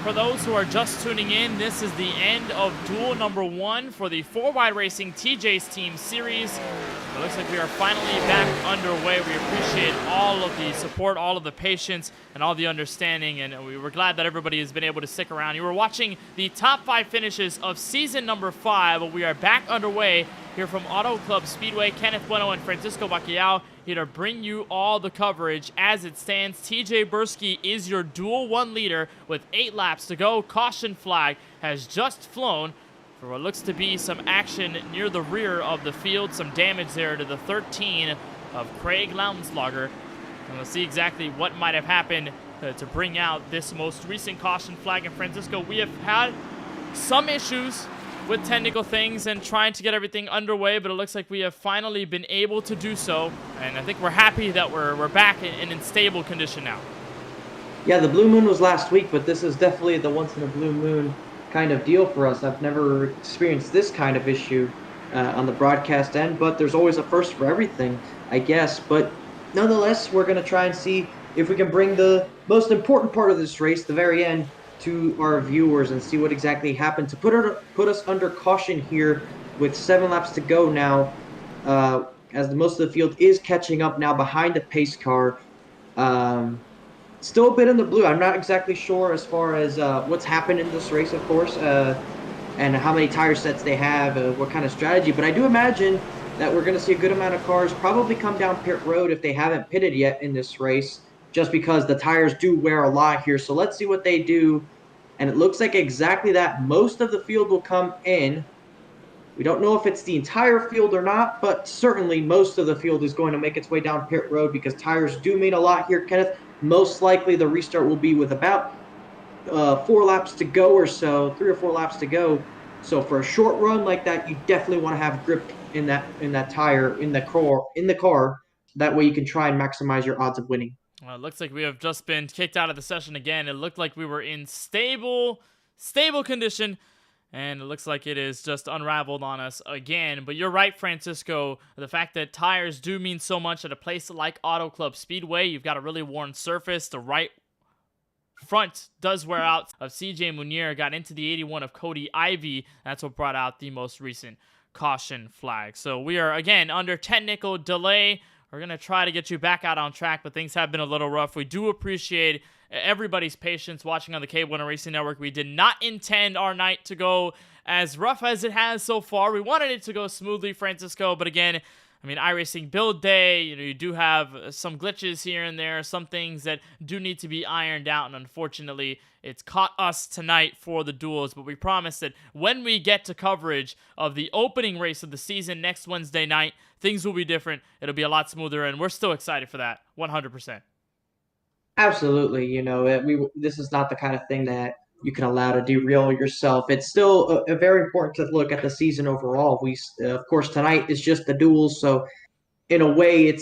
For those who are just tuning in, this is the end of duel number 1 for the 4Wide Racing TJ's Team Series. It looks like we are finally back underway. We appreciate all of the support, all of the patience, and all the understanding, and we were glad that everybody has been able to stick around. You were watching the top 5 finishes of season number 5, but we are back underway here from Auto Club Speedway. Kenneth Bueno and Francisco Bacquiao here to bring you all the coverage as it stands. TJ Bursky is your Duel 1 leader with 8 laps to go. Caution flag has just flown for what looks to be some action near the rear of the field. Some damage there to the 13 of Craig Lautenslager. And we'll see exactly what might have happened to bring out this most recent caution flag. And Francisco, we have had some issues with technical things and trying to get everything underway, but it looks like we have finally been able to do so, and I think we're happy that we're back in stable condition now. Yeah, the blue moon was last week, but this is definitely the once in a blue moon kind of deal for us. I've never experienced this kind of issue on the broadcast end, but there's always a first for everything, I guess. But nonetheless, we're going to try and see if we can bring the most important part of this race, the very end, to our viewers and see what exactly happened to put us under caution here with 7 laps to go now, as most of the field is catching up now behind the pace car. Still a bit in the blue. I'm not exactly sure as far as what's happened in this race, of course, and how many tire sets they have, what kind of strategy, but I do imagine that we're going to see a good amount of cars probably come down pit road if they haven't pitted yet in this race, just because the tires do wear a lot here. So let's see what they do. And it looks like exactly that. Most of the field will come in. We don't know if it's the entire field or not, but certainly most of the field is going to make its way down pit road because tires do mean a lot here, Kenneth. Most likely the restart will be with about 4 laps to go or so, 3 or 4 laps to go. So for a short run like that, you definitely want to have grip in that tire, in the car. That way you can try and maximize your odds of winning. Well, it looks like we have just been kicked out of the session again. It looked like we were in stable condition, and it looks like it is just unraveled on us again. But you're right, Francisco. The fact that tires do mean so much at a place like Auto Club Speedway. You've got a really worn surface. The right front does wear out of CJ Munier. Got into the 81 of Cody Ivey. That's what brought out the most recent caution flag. So we are, again, under technical delay. We're going to try to get you back out on track, but things have been a little rough. We do appreciate everybody's patience watching on the KBueno Racing Network. We did not intend our night to go as rough as it has so far. We wanted it to go smoothly, Francisco, but again, I mean, iRacing build day, you do have some glitches here and there, some things that do need to be ironed out, and unfortunately, it's caught us tonight for the duels, but we promise that when we get to coverage of the opening race of the season next Wednesday night, things will be different. It'll be a lot smoother, and we're still excited for that, 100%. Absolutely. This is not the kind of thing that you can allow to derail yourself. It's still very important to look at the season overall. Of course, tonight is just the duels, so in a way,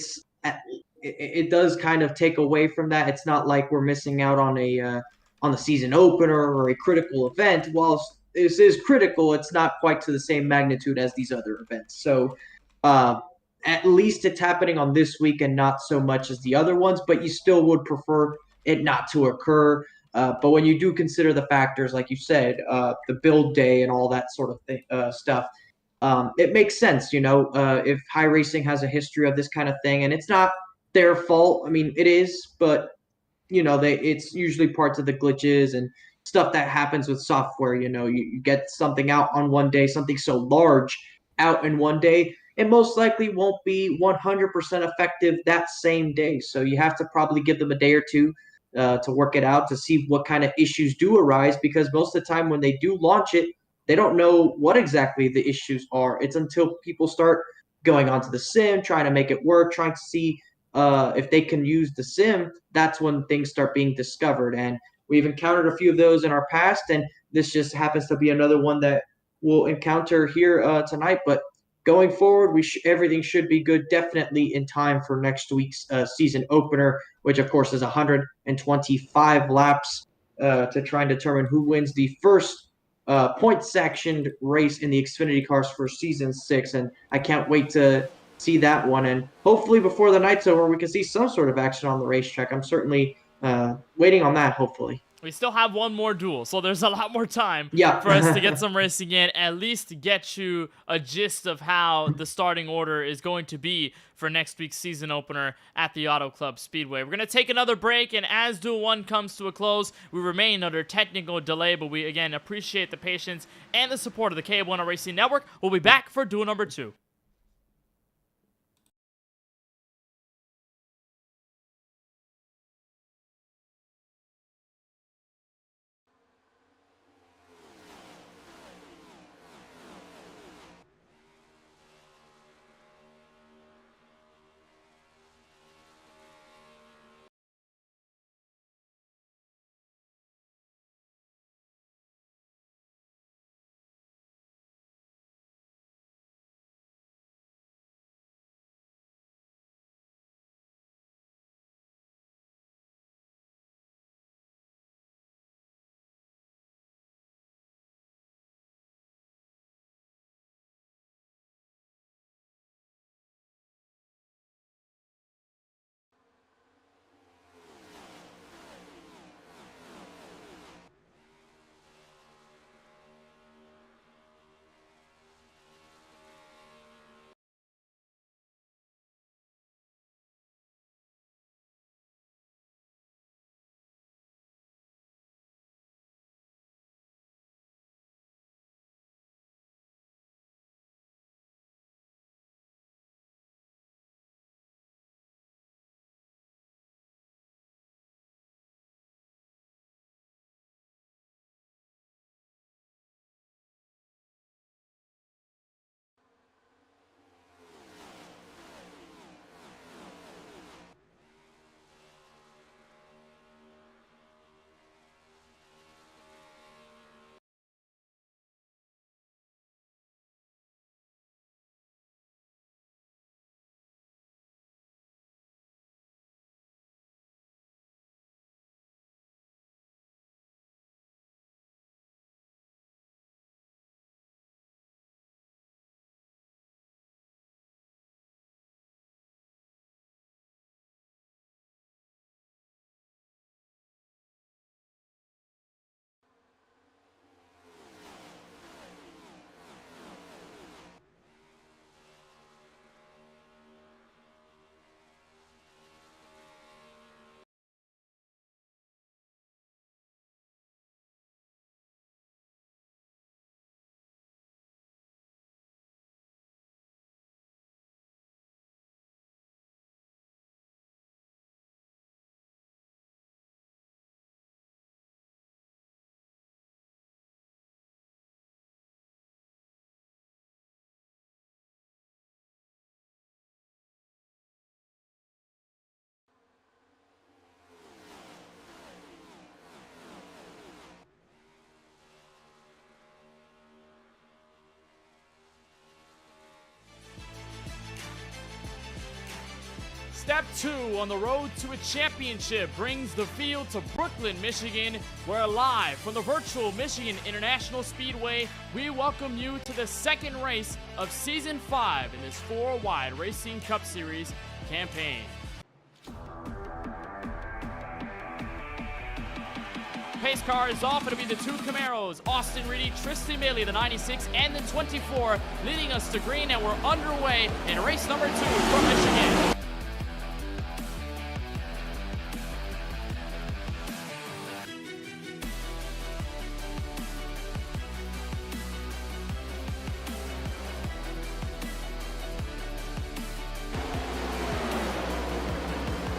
it does kind of take away from that. It's not like we're missing out on the season opener or a critical event. While this is critical, it's not quite to the same magnitude as these other events. So at least it's happening on this weekend, not so much as the other ones, but you still would prefer it not to occur. But when you do consider the factors, like you said, the build day and all that sort of stuff, it makes sense, if High Racing has a history of this kind of thing, and it's not their fault. I mean, it is, but it's usually parts of the glitches and stuff that happens with software. You get something out on one day, something so large out in one day, it most likely won't be 100% effective that same day. So you have to probably give them a day or two to work it out, to see what kind of issues do arise, because most of the time when they do launch it, they don't know what exactly the issues are. It's until people start going onto the sim, trying to make it work, trying to see if they can use the sim, that's when things start being discovered. And we've encountered a few of those in our past, and this just happens to be another one that we'll encounter here tonight. But going forward, everything should be good, definitely in time for next week's season opener, which of course is 125 laps to try and determine who wins the first point-sectioned race in the Xfinity cars for season 6. And I can't wait to see that one. And hopefully before the night's over, we can see some sort of action on the racetrack. I'm certainly waiting on that, hopefully. We still have one more duel, so there's a lot more time Yeah. for us to get some racing in, at least to get you a gist of how the starting order is going to be for next week's season opener at the Auto Club Speedway. We're going to take another break, and as Duel 1 comes to a close, we remain under technical delay, but we, again, appreciate the patience and the support of the KBueno Racing Network. We'll be back for Duel number 2. Step 2 on the road to a championship brings the field to Brooklyn, Michigan, where live from the virtual Michigan International Speedway, we welcome you to the second race of Season 5 in this 4-wide Racing Cup Series campaign. Pace car is off. It'll be the two Camaros, Austin Reedy, Tristan Bailey, the 96 and the 24, leading us to green, and we're underway in race number 2 from Michigan.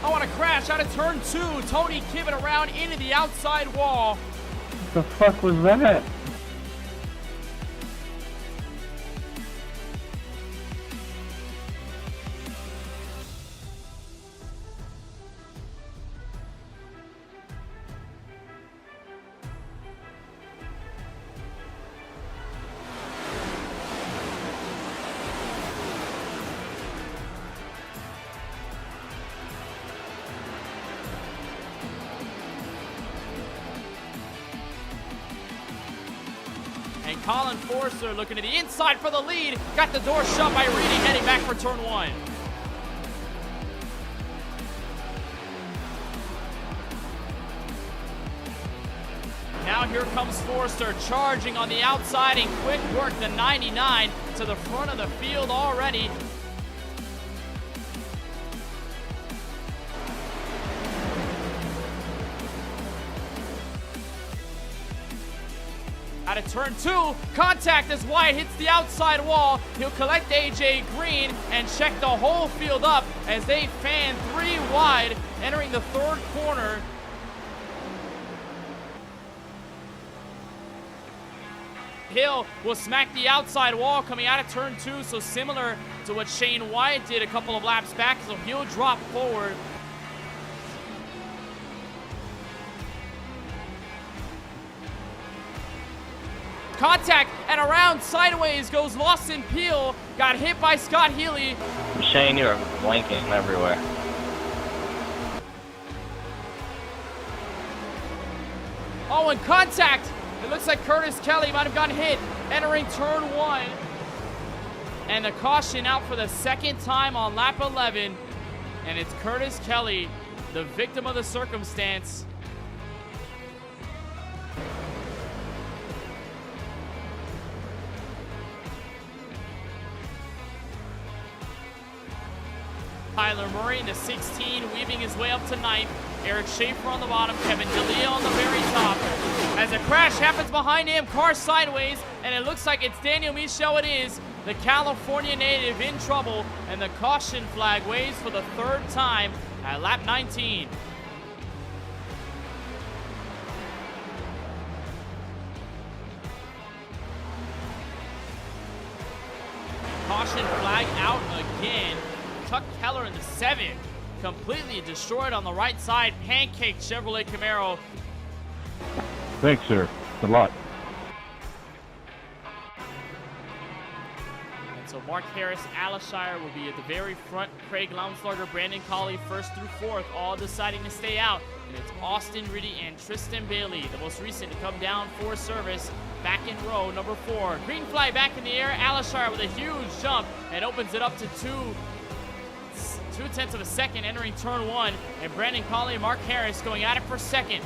I want to crash out of turn 2. Tony Kibbin around into the outside wall. What the fuck was that? And Colin Forster looking to the inside for the lead. Got the door shut by Reedy, heading back for turn 1. Now here comes Forster charging on the outside, and quick work, the 99 to the front of the field already. Out of turn 2, contact as Wyatt hits the outside wall. He'll collect AJ Green and check the whole field up as they fan 3 wide, entering the 3rd corner. Hill will smack the outside wall coming out of turn 2, so similar to what Shane Wyatt did a couple of laps back, so he'll drop forward. Contact, and around sideways goes Lawson Peel. Got hit by Scott Healy. Shane, you're blanking everywhere. Oh, and contact. It looks like Curtis Kelly might have gotten hit entering turn 1. And the caution out for the 2nd time on lap 11. And it's Curtis Kelly, the victim of the circumstance. Tyler Murray in the 16, weaving his way up to 9th. Eric Schaefer on the bottom, Kevin D'Elia on the very top. As a crash happens behind him, car sideways, and it looks like it's Daniel Michaud. It is the California native in trouble, and the caution flag waves for the 3rd time at lap 19. Caution flag out again. Chuck Keller in the 7, completely destroyed on the right side. Pancake Chevrolet Camaro. Thanks, sir. Good luck. And so Mark Harris, Alishire will be at the very front. Craig Launslager, Brandon Colley, 1st through 4th, all deciding to stay out. And it's Austin Riddy and Tristan Bailey, the most recent to come down for service. Back in row number 4. Green flag back in the air. Alishire with a huge jump and opens it up to 2/10 of a second entering turn 1, and Brandon Colley and Mark Harris going at it for 2nd.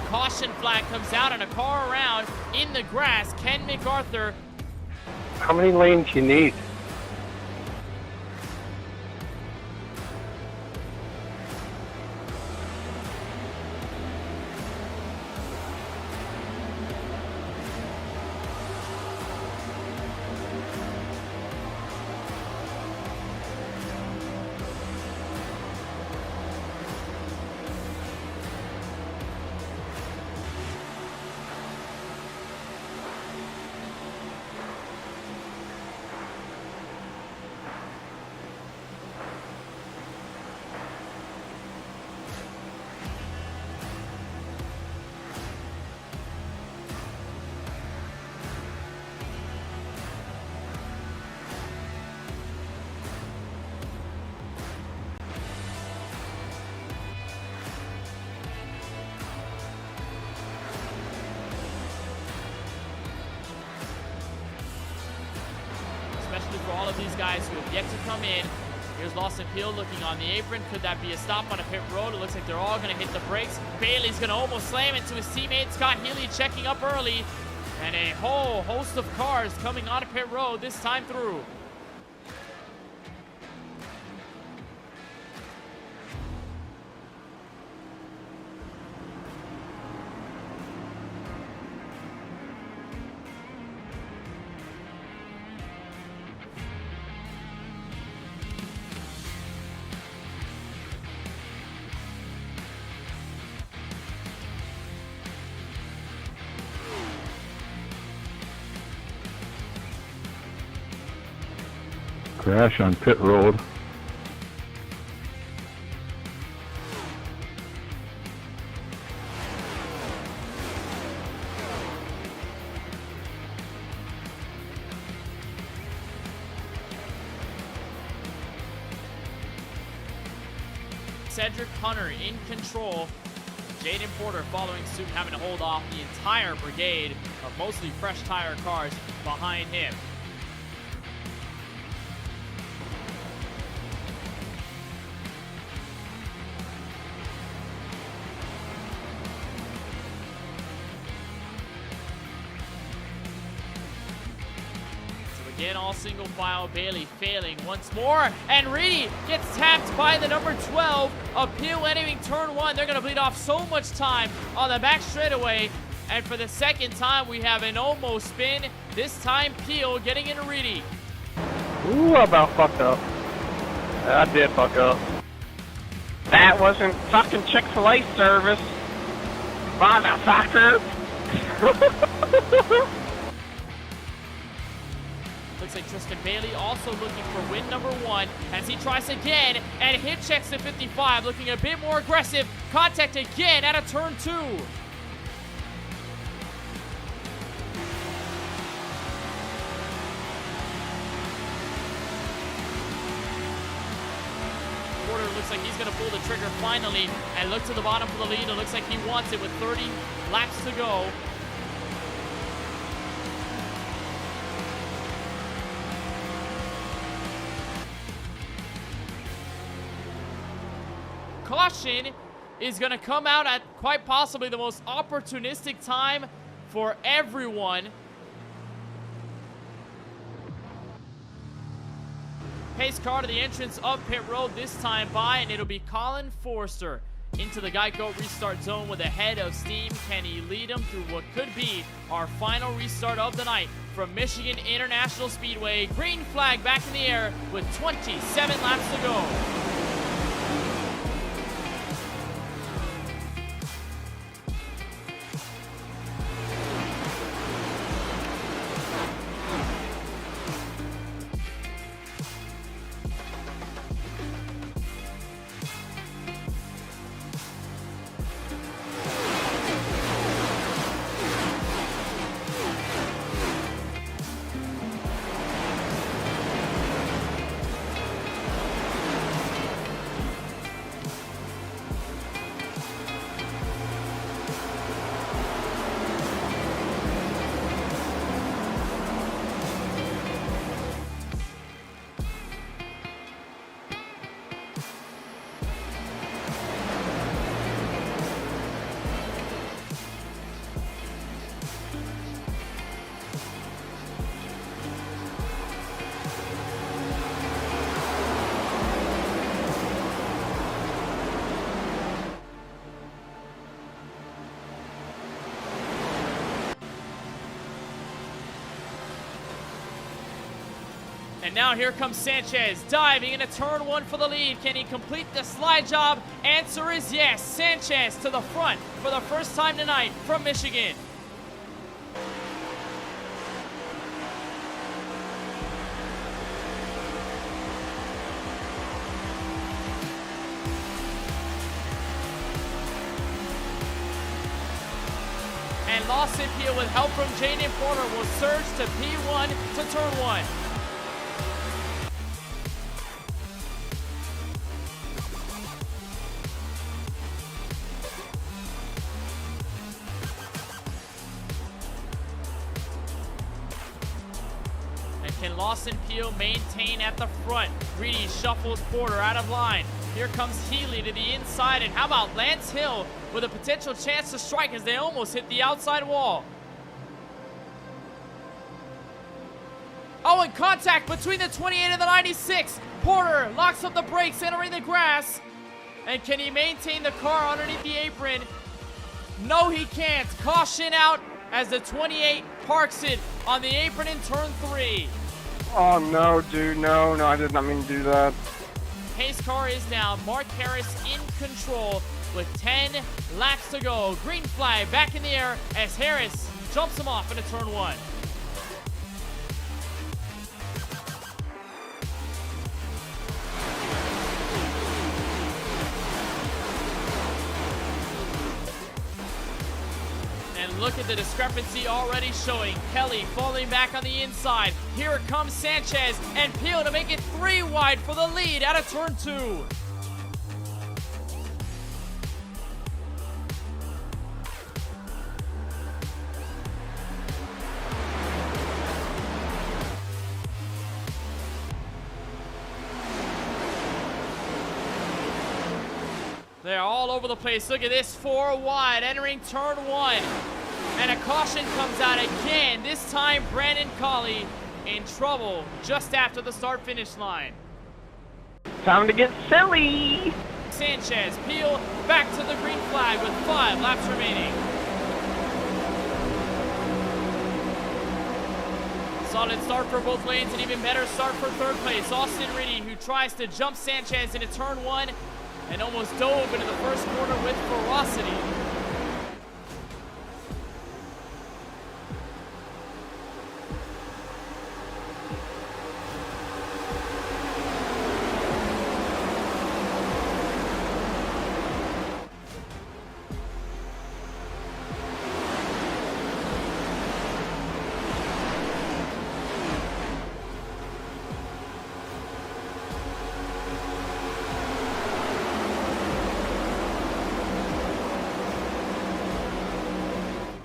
caution flag comes out and a car around in the grass. Ken MacArthur. How many lanes you need? Especially for all of these guys who have yet to come in. Here's Lawson Peel looking on the apron. Could that be a stop on a pit road? It looks like they're all going to hit the brakes. Bailey's going to almost slam into his teammate. Scott Healy checking up early. And a whole host of cars coming on a pit road this time through. Crash on pit road. Cedric Hunter in control. Jaden Porter following suit, having to hold off the entire brigade of mostly fresh tire cars behind him. Again, all single file. Bailey failing once more. And Reedy gets tapped by the number 12 of Peel entering turn 1. They're going to bleed off so much time on the back straightaway. And for the second time, we have an almost spin. This time, Peel getting into Reedy. Ooh, I about fucked up. I did fuck up. That wasn't fucking Chick-fil-A service. Motherfucker. Looks like Tristan Bailey also looking for win number 1 as he tries again and hit checks the 55, looking a bit more aggressive. Contact again out of turn 2. Porter looks like he's going to pull the trigger finally and look to the bottom for the lead. It looks like he wants it with 30 laps to go. Caution is going to come out at quite possibly the most opportunistic time for everyone. Pace car to the entrance of pit road this time by, and it'll be Colin Forster into the Geico restart zone with a head of steam. Can he lead him through what could be our final restart of the night from Michigan International Speedway? Green flag back in the air with 27 laps to go. And now here comes Sanchez, diving into turn 1 for the lead. Can he complete the slide job? Answer is yes. Sanchez to the front for the first time tonight from Michigan. And Lawson Peel, with help from Jaden Porter, will surge to P1 to turn 1. Can Lawson Peel maintain at the front? Reedy shuffles Porter out of line. Here comes Healy to the inside, and how about Lance Hill with a potential chance to strike as they almost hit the outside wall. Oh, and contact between the 28 and the 96. Porter locks up the brakes, entering the grass. And can he maintain the car underneath the apron? No, he can't. Caution out as the 28 parks it on the apron in turn 3. Oh no, dude, no, I did not mean to do that. Pace car is down. Mark Harris in control with 10 laps to go. Green flag back in the air as Harris jumps him off into turn 1. And look at the discrepancy already showing. Kelly falling back on the inside. Here comes Sanchez and Peel to make it 3 wide for the lead out of turn 2. They're all over the place. Look at this, 4 wide, entering turn 1. And a caution comes out again. This time, Brandon Colley in trouble just after the start-finish line. Time to get silly. Sanchez, Peel back to the green flag with 5 laps remaining. Solid start for both lanes, and even better start for third place. Austin Reedy, who tries to jump Sanchez into turn 1 and almost dove into the first corner with ferocity.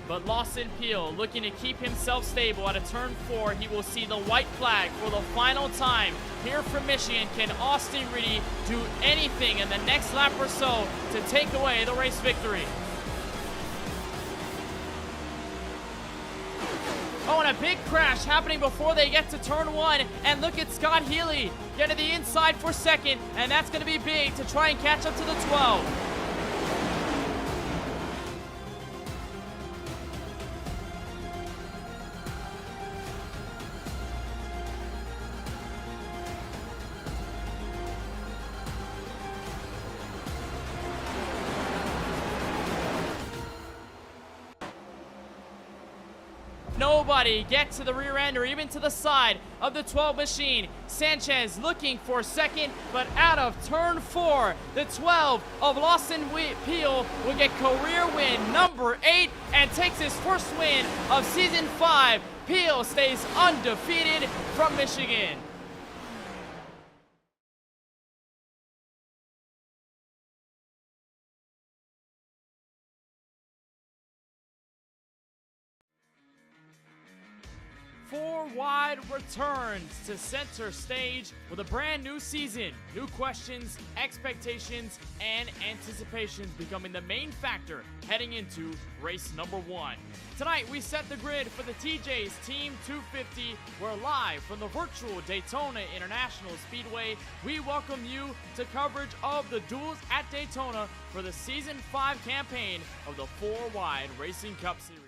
But Lawson Peel looking to keep himself stable out of turn 4. He will see the white flag for the final time. Here from Michigan, can Austin Reedy do anything in the next lap or so to take away the race victory? Oh, and a big crash happening before they get to turn 1. And look at Scott Healy get to the inside for second. And that's going to be big to try and catch up to the 12. Nobody gets to the rear end or even to the side of the 12 machine. Sanchez looking for second, but out of turn 4, the 12 of Lawson Peel will get career win number 8 and takes his first win of season 5. Peel stays undefeated from Michigan. Four wide returns to center stage with a brand new season. New questions, expectations, and anticipations becoming the main factor heading into race number 1. Tonight, we set the grid for the TJ's Team 250. We're live from the virtual Daytona International Speedway. We welcome you to coverage of the Duels at Daytona for the Season 5 campaign of the 4 Wide Racing Cup Series.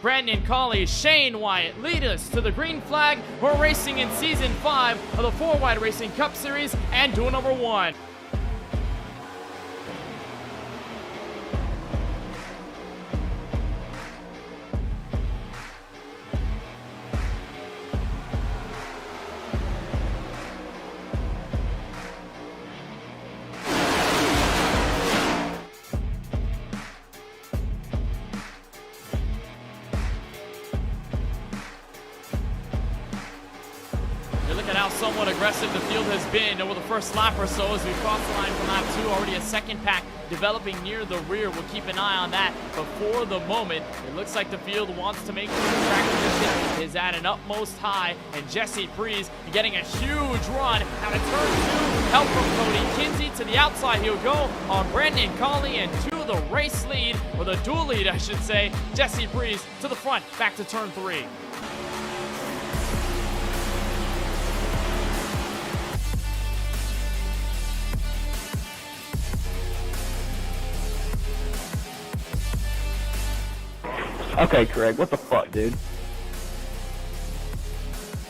Brandon Colley, Shane Wyatt lead us to the green flag. We're racing in Season 5 of the 4-Wide Racing Cup Series and duel number 1. Look at how somewhat aggressive the field has been over the first lap or so as we cross the line from lap 2. Already a second pack developing near the rear. We'll keep an eye on that. But for the moment, it looks like the field wants to make sure the track position is at an utmost high. And Jesse Breeze getting a huge run out of turn 2. Help from Cody Kinsey to the outside. He'll go on Brandon Colley and to the race lead, or the dual lead, I should say. Jesse Breeze to the front, back to turn 3. Okay, Craig, what the fuck, dude?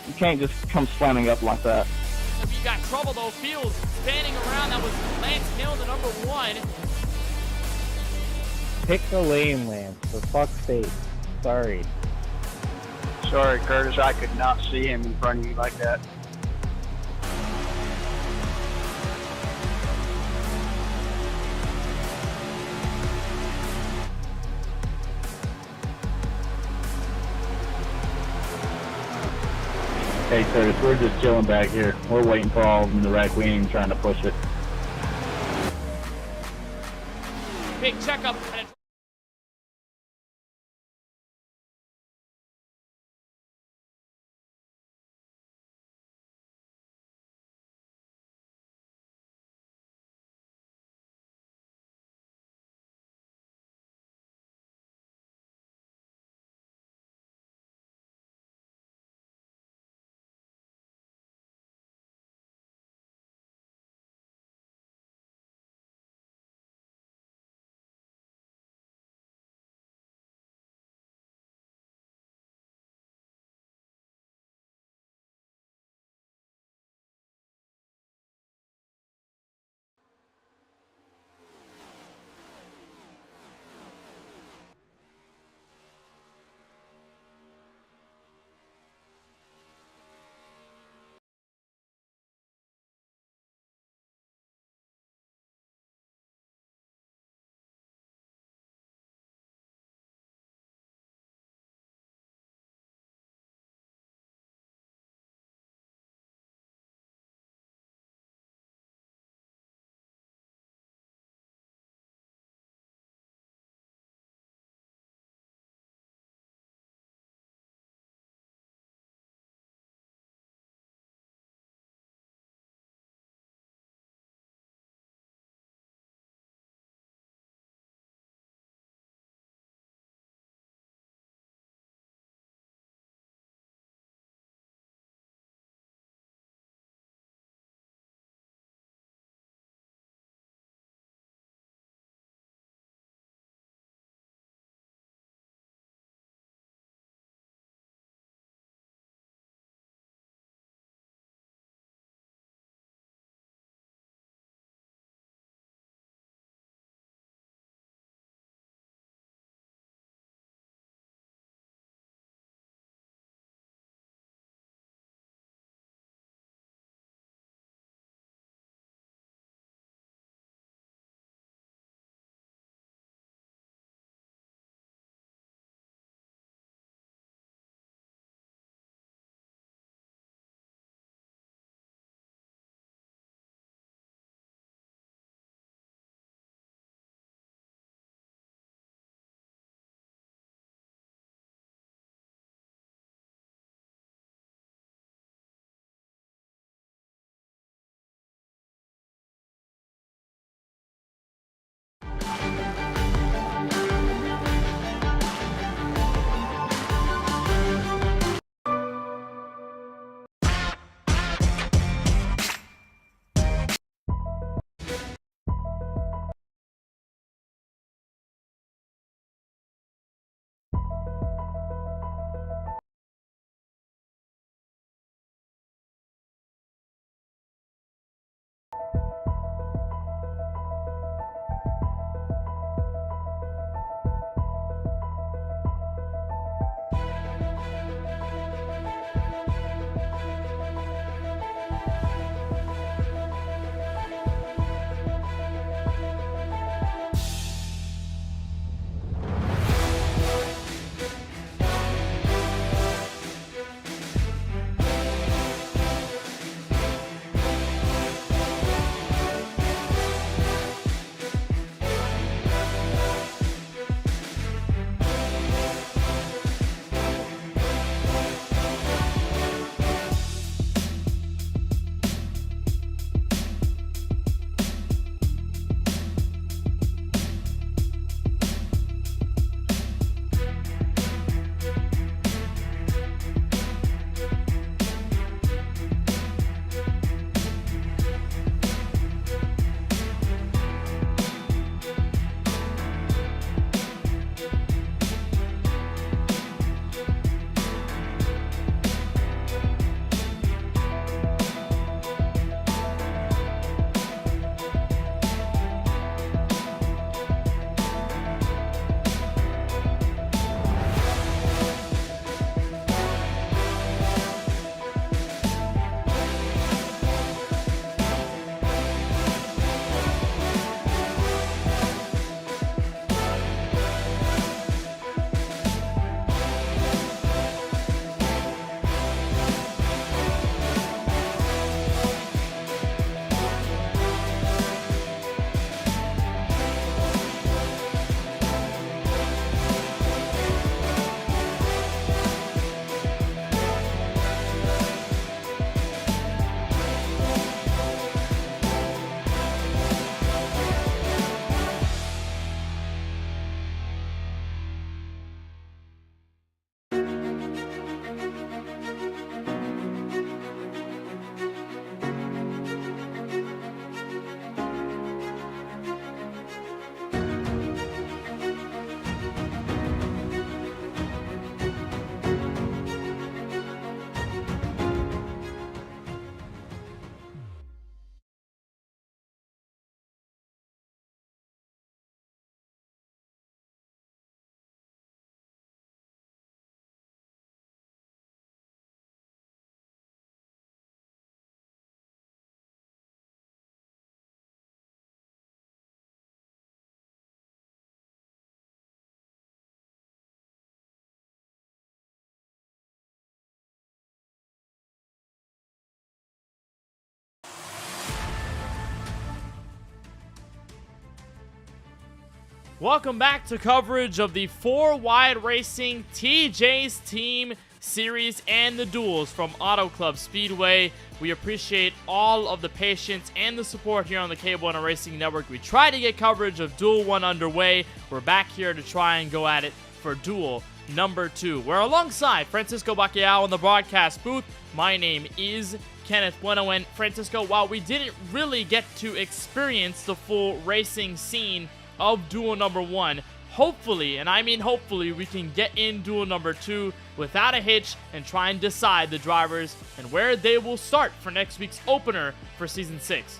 You can't just come slamming up like that. If you got trouble though, Fields standing around. That was Lance Hill, the number 1. Pick the lane, Lance, for fuck's sake. Sorry. Sorry, Curtis, I could not see him in front of you like that. Hey, Curtis, we're just chilling back here. We're waiting for all of them to wreck. We ain't trying to push it. Big checkup and Welcome back to coverage of the 4Wide Racing TJ's Team Series and the Duels from Auto Club Speedway. We appreciate all of the patience and the support here on the KBueno Racing Network. We try to get coverage of Duel 1 underway. We're back here to try and go at it for Duel number 2. We're alongside Francisco Bacalhau in the broadcast booth. My name is Kenneth Bueno, and Francisco, while we didn't really get to experience the full racing scene of Duel number 1, hopefully, and I mean hopefully, we can get in Duel number 2 without a hitch and try and decide the drivers and where they will start for next week's opener for Season 6.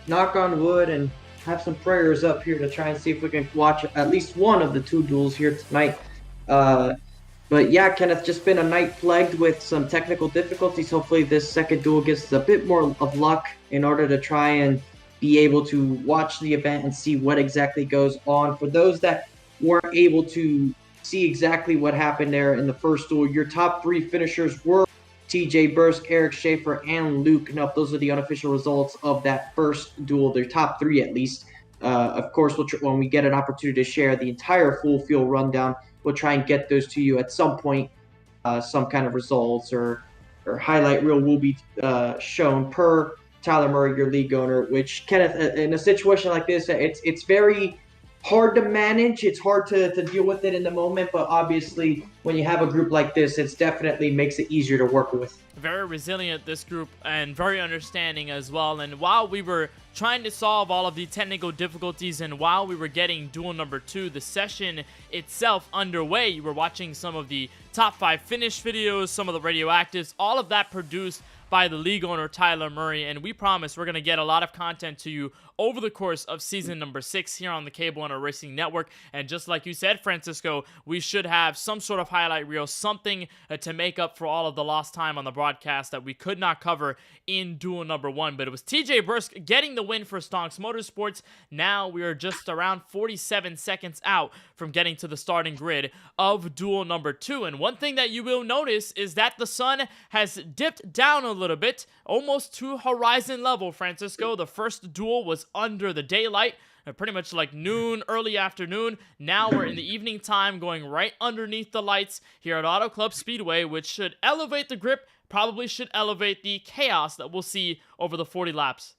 Knock on wood and have some prayers up here to try and see if we can watch at least one of the 2 duels here tonight. But yeah, Kenneth, just been a night plagued with some technical difficulties. Hopefully this second duel gives us a bit more of luck in order to try and be able to watch the event and see what exactly goes on. For those that weren't able to see exactly what happened there in the first duel, your top 3 finishers were TJ Bursk, Eric Schaefer, and Luke Knupp. Those are the unofficial results of that first duel, their top 3 at least. Of course, when we get an opportunity to share the entire full field rundown, we'll try and get those to you at some point. Some kind of results or highlight reel will be shown per Tyler Murray, your league owner, which, Kenneth, in a situation like this, it's very hard to manage. It's hard to deal with it in the moment, but obviously when you have a group like this, it definitely makes it easier to work with. Very resilient, this group, and very understanding as well. And while we were trying to solve all of the technical difficulties and while we were getting Duel number 2, the session itself underway, you were watching some of the top 5 finish videos, some of the radioactives, all of that produced by the league owner Tyler Murray, and we promise we're going to get a lot of content to you over the course of season number 6 here on the KBueno Racing Network. And just like you said, Francisco, we should have some sort of highlight reel, something to make up for all of the lost time on the broadcast that we could not cover in Duel number 1. But it was TJ Bursk getting the win for Stonks Motorsports. Now we are just around 47 seconds out from getting to the starting grid of Duel number 2. And one thing that you will notice is that the sun has dipped down a little bit, almost to horizon level, Francisco. The first duel was under the daylight, pretty much like noon, early afternoon. Now we're in the evening time, going right underneath the lights here at Auto Club Speedway, which should elevate the grip, probably should elevate the chaos that we'll see over the 40 laps.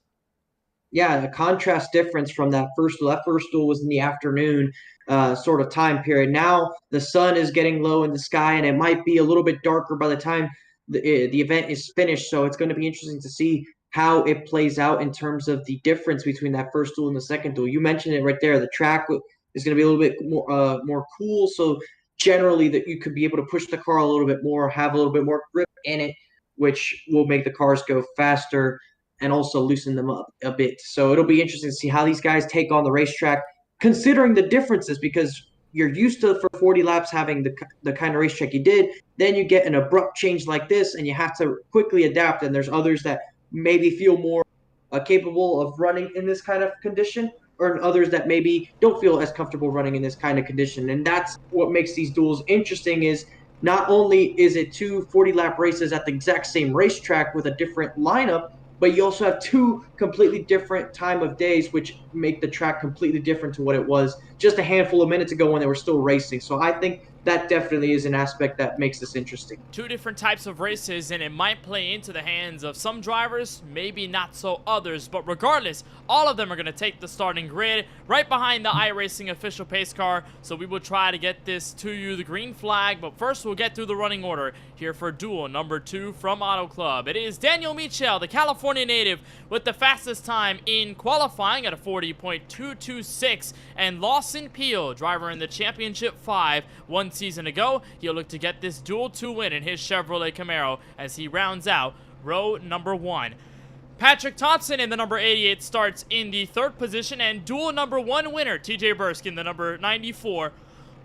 Yeah, the contrast difference from that first duel. That first duel was in the afternoon sort of time period. Now the sun is getting low in the sky, and it might be a little bit darker by the time the event is finished. So it's going to be interesting to see how it plays out in terms of the difference between that first duel and the second duel. You mentioned it right there. The track is going to be a little bit more cool, so generally that you could be able to push the car a little bit more, have a little bit more grip in it, which will make the cars go faster and also loosen them up a bit. So it'll be interesting to see how these guys take on the racetrack, considering the differences, because you're used to, for 40 laps, having the kind of racetrack you did. Then you get an abrupt change like this, and you have to quickly adapt. And there's others that maybe feel more capable of running in this kind of condition, or others that maybe don't feel as comfortable running in this kind of condition. And that's what makes these duels interesting, is not only is it 2 40-lap races at the exact same racetrack with a different lineup, but you also have 2 completely different time of days, which make the track completely different to what it was just a handful of minutes ago when they were still racing. So I think that definitely is an aspect that makes this interesting. 2 different types of races, and it might play into the hands of some drivers, maybe not so others. But regardless, all of them are going to take the starting grid right behind the iRacing official pace car. So we will try to get this to you, the green flag. But first, we'll get through the running order here for Duel number 2 from Auto Club. It is Daniel Michel, the California native, with the fastest time in qualifying at a 40.226, and Lawson Peel, driver in the Championship 5 1 season ago. He'll look to get this Duel 2 win in his Chevrolet Camaro as he rounds out row number 1. Patrick Thompson in the number 88 starts in the 3rd position, and Duel number 1 winner TJ Bursk in the number 94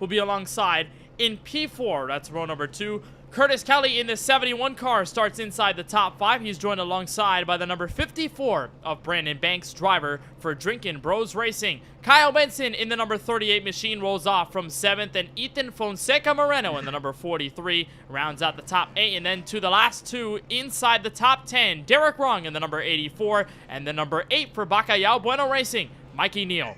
will be alongside in P4. That's row number 2. Curtis Kelly in the 71 car starts inside the top 5. He's joined alongside by the number 54 of Brandon Banks, driver for Drinkin' Bros Racing. Kyle Benson in the number 38 machine rolls off from 7th, and Ethan Fonseca Moreno in the number 43 rounds out the top 8. And then to the last 2 inside the top 10, Derek Rung in the number 84 and the number 8 for Bacalhau Bueno Racing, Mikey Neal.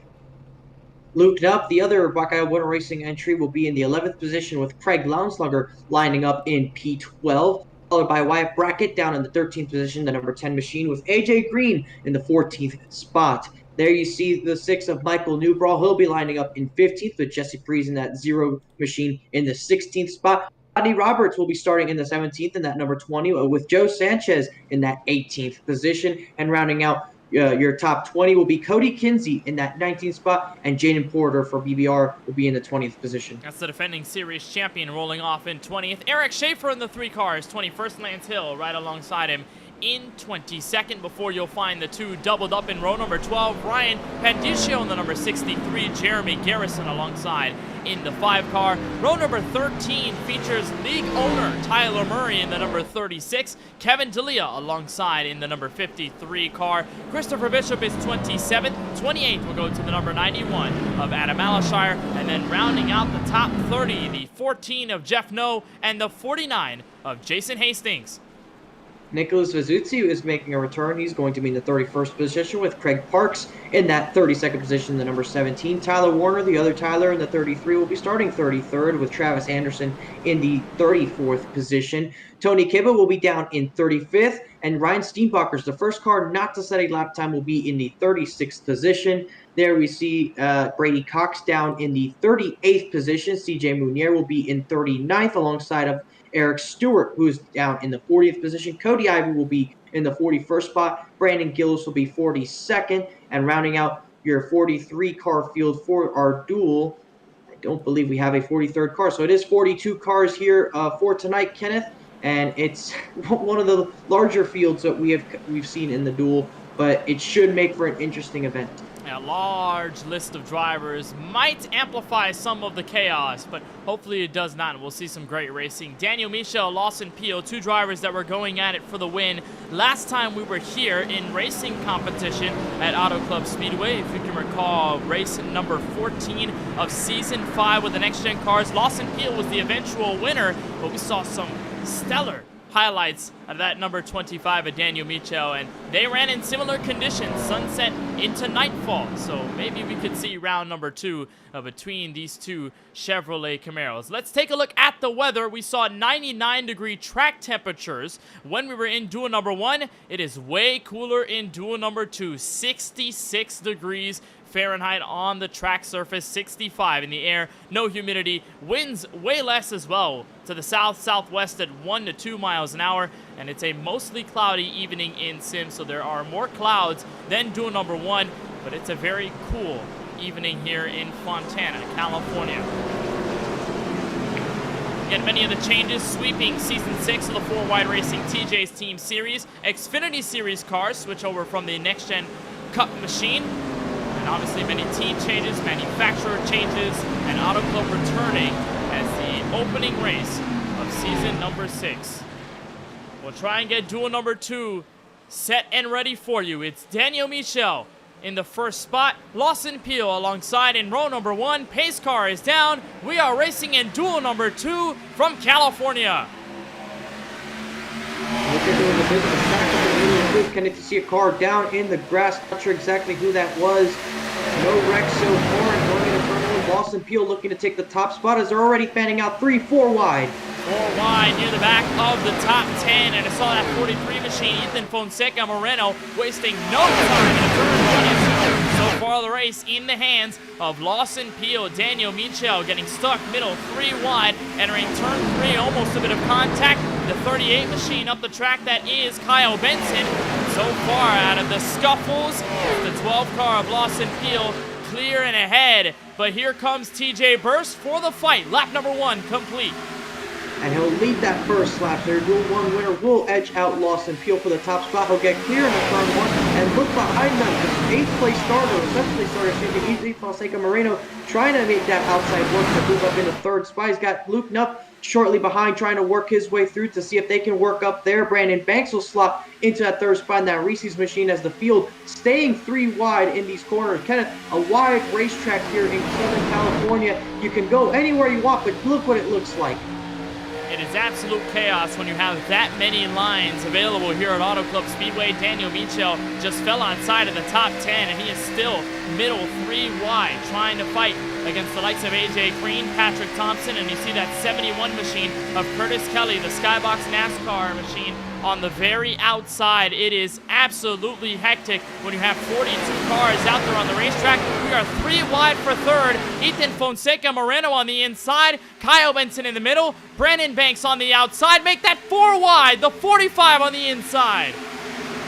Luke Knupp, the other KBueno Racing entry, will be in the 11th position with Craig Lounslugger lining up in P12, followed by Wyatt Brackett down in the 13th position, the number 10 machine, with AJ Green in the 14th spot. There you see the 6 of Michael Newbrawl. He'll be lining up in 15th with Jesse Prees in that 0 machine in the 16th spot. Rodney Roberts will be starting in the 17th in that number 20 with Joe Sanchez in that 18th position. And rounding out your top 20 will be Cody Kinsey in that 19th spot, and Jaden Porter for BBR will be in the 20th position. That's the defending series champion rolling off in 20th. Eric Schaefer in the 3 cars, 21st Lance Hill right alongside him in 22nd, before you'll find the 2 doubled up in row number 12. Ryan Pandicio in the number 63, Jeremy Garrison alongside in the 5 car. Row number 13 features league owner Tyler Murray in the number 36, Kevin D'Elia alongside in the number 53 car. Christopher Bishop is 27th. 28th will go to the number 91 of Adam Alashire, and then rounding out the top 30, the 14 of Jeff No and the 49 of Jason Hastings. Nicholas Vazuzzi is making a return. He's going to be in the 31st position with Craig Parks in that 32nd position, the number 17. Tyler Warner, the other Tyler, in the 33, will be starting 33rd with Travis Anderson in the 34th position. Tony Kibba will be down in 35th, and Ryan Steenbacher's the first car not to set a lap time will be in the 36th position. There we see Brady Cox down in the 38th position. CJ Munier will be in 39th alongside of Eric Stewart, who's down in the 40th position. Cody Ivey will be in the 41st spot. Brandon Gillis will be 42nd. And rounding out your 43 car field for our duel, I don't believe we have a 43rd car. So it is 42 cars here for tonight, Kenneth. And it's one of the larger fields that we've seen in the duel, but it should make for an interesting event. A large list of drivers might amplify some of the chaos, but hopefully it does not. We'll see some great racing. Daniel Michel, Lawson Pio, 2 drivers that were going at it for the win. Last time we were here in racing competition at Auto Club Speedway, if you can recall, race number 14 of Season 5 with the next-gen cars. Lawson Pio was the eventual winner, but we saw some stellar highlights of that number 25 of Daniel Michel, and they ran in similar conditions, sunset into nightfall, so maybe we could see round number 2 between these 2 Chevrolet Camaros. Let's take a look at the weather. We saw 99-degree track temperatures when we were in duel number 1. It is way cooler in duel number 2, 66 degrees Fahrenheit on the track surface, 65 in the air, no humidity, winds way less as well to the south-southwest at 1 to 2 miles an hour, and it's a mostly cloudy evening in Sim, so there are more clouds than duel number 1, but it's a very cool evening here in Fontana, California. Again, many of the changes sweeping Season 6 of the 4-Wide Racing TJ's Team Series. Xfinity Series cars switch over from the Next Gen Cup machine. And obviously many team changes, manufacturer changes, and Auto Club returning as the opening race of season number 6. We'll try and get duel number 2 set and ready for you. It's Daniel Michel in the first spot, Lawson Pio alongside in row number 1. Pace car is down. We are racing in duel number 2 from California. They're doing a bit of a stack up in the middle of the loop. Can you see a car down in the grass? Not sure exactly who that was. No wreck so far, and going into turn 1. Lawson Pio looking to take the top spot as they're already fanning out 3-4 wide. 4 wide near the back of the top 10, and I saw that 43 machine, Ethan Fonseca Moreno, wasting no time in turn 22. So far the race in the hands of Lawson Pio. Daniel Michel getting stuck middle, 3 wide, entering turn 3, almost a bit of contact. The 38 machine up the track, that is Kyle Benson. So far out of the scuffles, the 12 car of Lawson Pio clear and ahead. But here comes TJ Burst for the fight. Lap number 1 complete. And he'll lead that first lap there. Duel 1 winner will edge out Lawson Pio for the top spot. He'll get clear in the turn 1 and look behind them. The 8th place starter, or 7th place starter, excuse me, Fonseca Moreno, trying to make that outside work to move up into 3rd spot. He's got Luke Knupp shortly behind, trying to work his way through to see if they can work up there. Brandon Banks will slot into that 3rd spot in that Reese's machine as the field staying 3 wide in these corners. Kenneth, a wide racetrack here in Southern California. You can go anywhere you want, but look what it looks like. It is absolute chaos when you have that many lines available here at Auto Club Speedway. Daniel Michel just fell outside of the top 10, and he is still middle 3 wide, trying to fight against the likes of AJ Green, Patrick Thompson, and you see that 71 machine of Curtis Kelly, the Skybox NASCAR machine, on the very outside. It is absolutely hectic when you have 42 cars out there on the racetrack. We are 3 wide for third. Ethan Fonseca Moreno on the inside. Kyle Benson in the middle. Brandon Banks on the outside. Make that 4 wide. The 45 on the inside.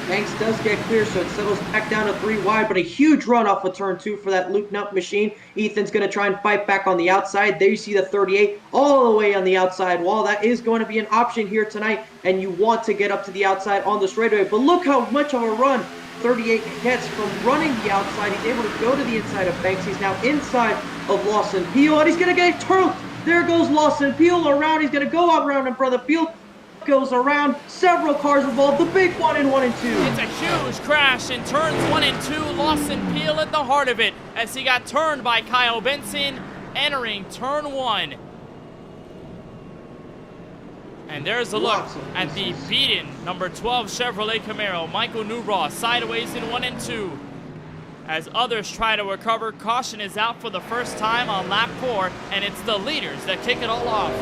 Banks does get clear, so it settles back down to 3 wide, but a huge run off of turn 2 for that Luke Nutt machine. Ethan's going to try and fight back on the outside. There you see the 38 all the way on the outside wall. That is going to be an option here tonight, and you want to get up to the outside on the straightaway. But look how much of a run 38 gets from running the outside. He's able to go to the inside of Banks. He's now inside of Lawson Peel, and he's going to get turfed. There goes Lawson Peel around. He's going to go out around in front of the field. Goes around, several cars involved, the big one in 1 and 2. It's a huge crash in turns 1 and 2. Lawson Peel at the heart of it as he got turned by Kyle Benson entering turn 1. And there's a look at the beaten number 12 Chevrolet Camaro. Michael Newbraw sideways in 1 and 2. As others try to recover, caution is out for the first time on lap 4, and it's the leaders that kick it all off.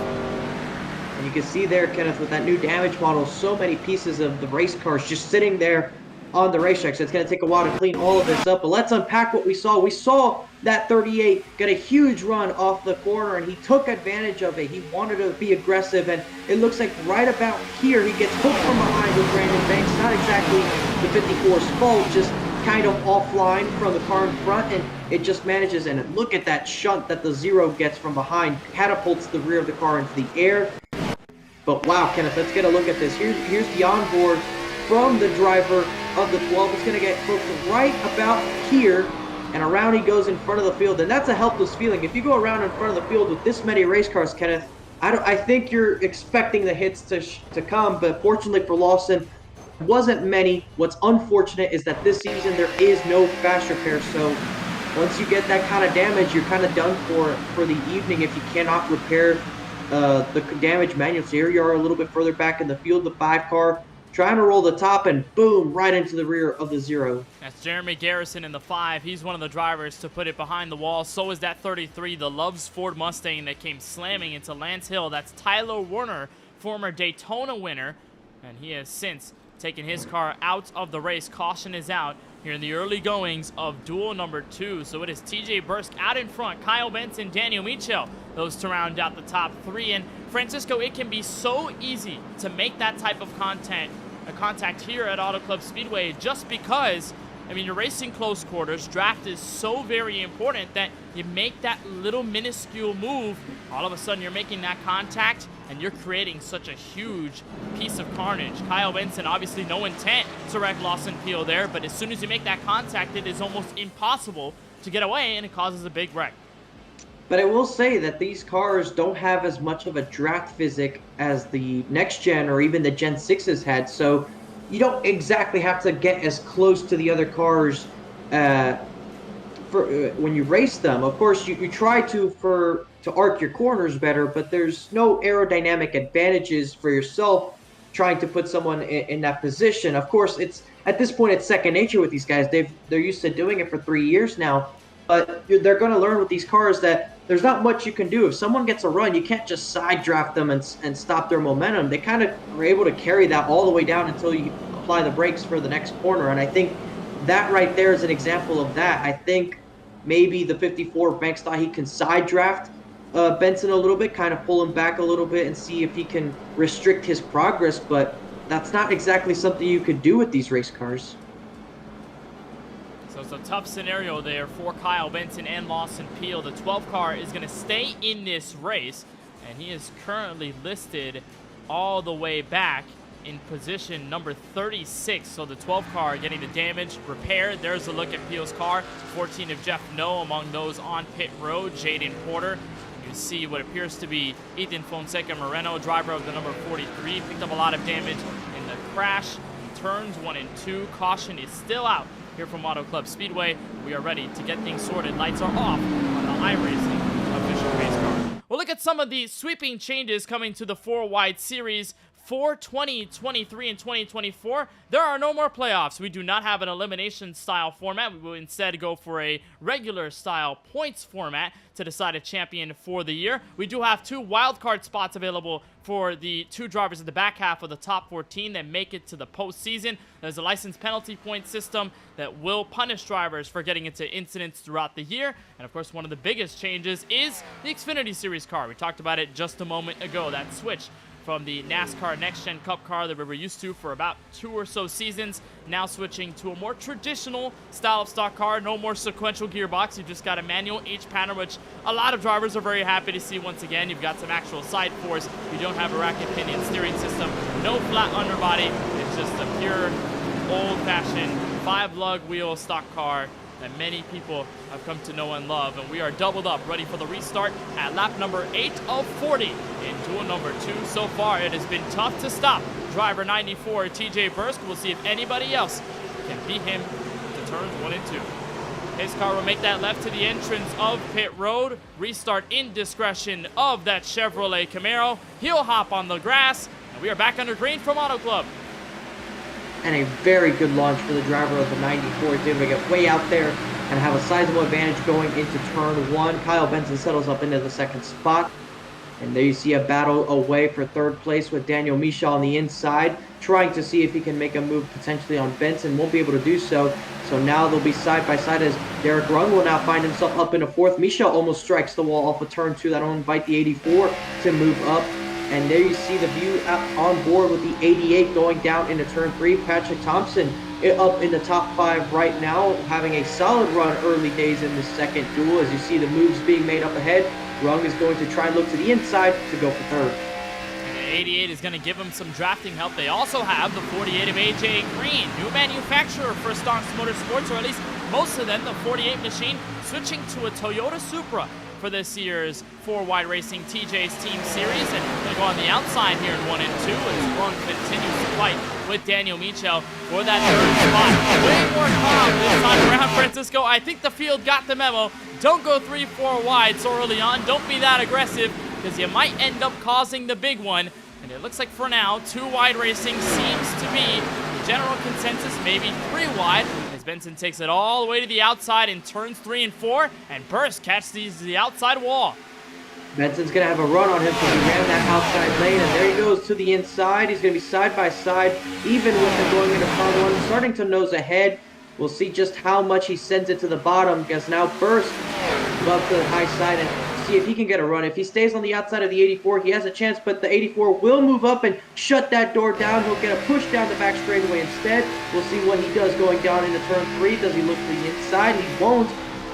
And you can see there, Kenneth, with that new damage model, so many pieces of the race cars just sitting there on the racetrack. So it's going to take a while to clean all of this up. But let's unpack what we saw. We saw that 38 get a huge run off the corner, and he took advantage of it. He wanted to be aggressive, and it looks like right about here, he gets hooked from behind with Brandon Banks. Not exactly the 54's fault, just kind of offline from the car in front, and it just manages. And look at that shunt that the 0 gets from behind, catapults the rear of the car into the air. But wow, Kenneth, let's get a look at this. Here's the onboard from the driver of the 12. It's going to get hooked right about here, and around he goes in front of the field. And that's a helpless feeling. If you go around in front of the field with this many race cars, Kenneth, I think you're expecting the hits to come, but fortunately for Lawson, wasn't many. What's unfortunate is that this season there is no fast repair, so once you get that kind of damage, you're kind of done for the evening if you cannot repair the damage manual. So here you are a little bit further back in the field, the 5 car trying to roll the top, and boom, right into the rear of the 0. That's Jeremy Garrison in the 5. He's one of the drivers to put it behind the wall. So is that 33, the Loves Ford Mustang that came slamming into Lance Hill. That's Tyler Werner, former Daytona winner, and he has since taken his car out of the race. Caution is out here in the early goings of duel number 2. So it is TJ Bursk out in front, Kyle Benson, Daniel Michel, those to round out the top 3. And Francisco, it can be so easy to make that type of contact here at Auto Club Speedway, just because, I mean, you're racing close quarters. Draft is so very important that you make that little minuscule move. All of a sudden, you're making that contact, and you're creating such a huge piece of carnage. Kyle Benson, obviously no intent to wreck Lawson Peel there, but as soon as you make that contact, it is almost impossible to get away, and it causes a big wreck. But I will say that these cars don't have as much of a draft physic as the next gen or even the Gen 6s had, so you don't exactly have to get as close to the other cars when you race them. Of course, you try to arc your corners better, but there's no aerodynamic advantages for yourself trying to put someone in that position. Of course, at this point it's second nature with these guys. They're used to doing it for 3 years now, but they're going to learn with these cars that there's not much you can do. If someone gets a run, you can't just side draft them and stop their momentum. They kind of are able to carry that all the way down until you apply the brakes for the next corner. And I think that right there is an example of that. I think maybe the 54 Banks thought he can side draft Benson a little bit, kind of pull him back a little bit and see if he can restrict his progress, but that's not exactly something you could do with these race cars. So it's a tough scenario there for Kyle Benson and Lawson Peel. The 12 car is going to stay in this race, and he is currently listed all the way back in position number 36. So the 12 car getting the damage repaired. There's a look at Peel's car. 14 of Jeff No among those on pit road. Jaden Porter. You see what appears to be Ethan Fonseca Moreno, driver of the number 43. Picked up a lot of damage in the crash. In turns 1 and 2. Caution is still out here from Auto Club Speedway. We are ready to get things sorted. Lights are off on the iRacing official race car. We'll look at some of the sweeping changes coming to the 4-wide series for 2023 and 2024. There are no more playoffs. We do not have an elimination style format. We will instead go for a regular style points format to decide a champion for the year. We do have 2 wildcard spots available for the 2 drivers in the back half of the top 14 that make it to the postseason. There's a license penalty point system that will punish drivers for getting into incidents throughout the year. And of course, one of the biggest changes is the Xfinity Series car. We talked about it just a moment ago, that switch from the NASCAR Next Gen Cup car that we were used to for about 2 or so seasons, now switching to a more traditional style of stock car. No more sequential gearbox. You just got a manual H-pattern, which a lot of drivers are very happy to see once again. You've got some actual side force. You don't have a racket pinion steering system. No flat underbody. It's just a pure, old-fashioned 5-lug wheel stock car that many people have come to know and love. And we are doubled up, ready for the restart at lap number 8 of 40 in duel number 2. So far, it has been tough to stop driver 94, TJ Bursk. We'll see if anybody else can beat him to turns 1 and 2. His car will make that left to the entrance of pit road. Restart indiscretion of that Chevrolet Camaro. He'll hop on the grass, and we are back under green from Auto Club. And a very good launch for the driver of the 94. He's able to get way out there and have a sizable advantage going into turn 1. Kyle Benson settles up into the 2nd spot. And there you see a battle away for 3rd place with Daniel Michel on the inside, trying to see if he can make a move potentially on Benson. Won't be able to do so. So now they'll be side by side as Derek Rung will now find himself up into 4th. Michel almost strikes the wall off of turn 2. That'll invite the 84 to move up. And there you see the view on board with the 88 going down into turn 3. Patrick Thompson up in the top 5 right now, having a solid run early days in the 2nd duel. As you see the moves being made up ahead, Rung is going to try and look to the inside to go for 3rd. And the 88 is going to give him some drafting help. They also have the 48 of AJ Green, new manufacturer for Stonks Motorsports, or at least most of them, the 48 machine, switching to a Toyota Supra for this year's 4-wide racing TJ's Team Series. And we're going to go on the outside here in 1 and 2 as Rung continues to fight with Daniel Michel for that 3rd spot. Way more calm this time around, Francisco. I think the field got the memo. Don't go 3-4 wide so early on. Don't be that aggressive, because you might end up causing the big one. And it looks like for now, 2-wide racing seems to be the general consensus, maybe 3 wide. Benson takes it all the way to the outside in turns 3 and 4, and Burst catches the outside wall. Benson's going to have a run on him because he ran that outside lane, and there he goes to the inside. He's going to be side by side, even with him going into turn 1, starting to nose ahead. We'll see just how much he sends it to the bottom, because now Burst up to the high side and see if he can get a run. If he stays on the outside of the 84, he has a chance, but the 84 will move up and shut that door down. He'll get a push down the back straightaway instead. We'll see what he does going down into turn 3. Does he look to the inside? He won't.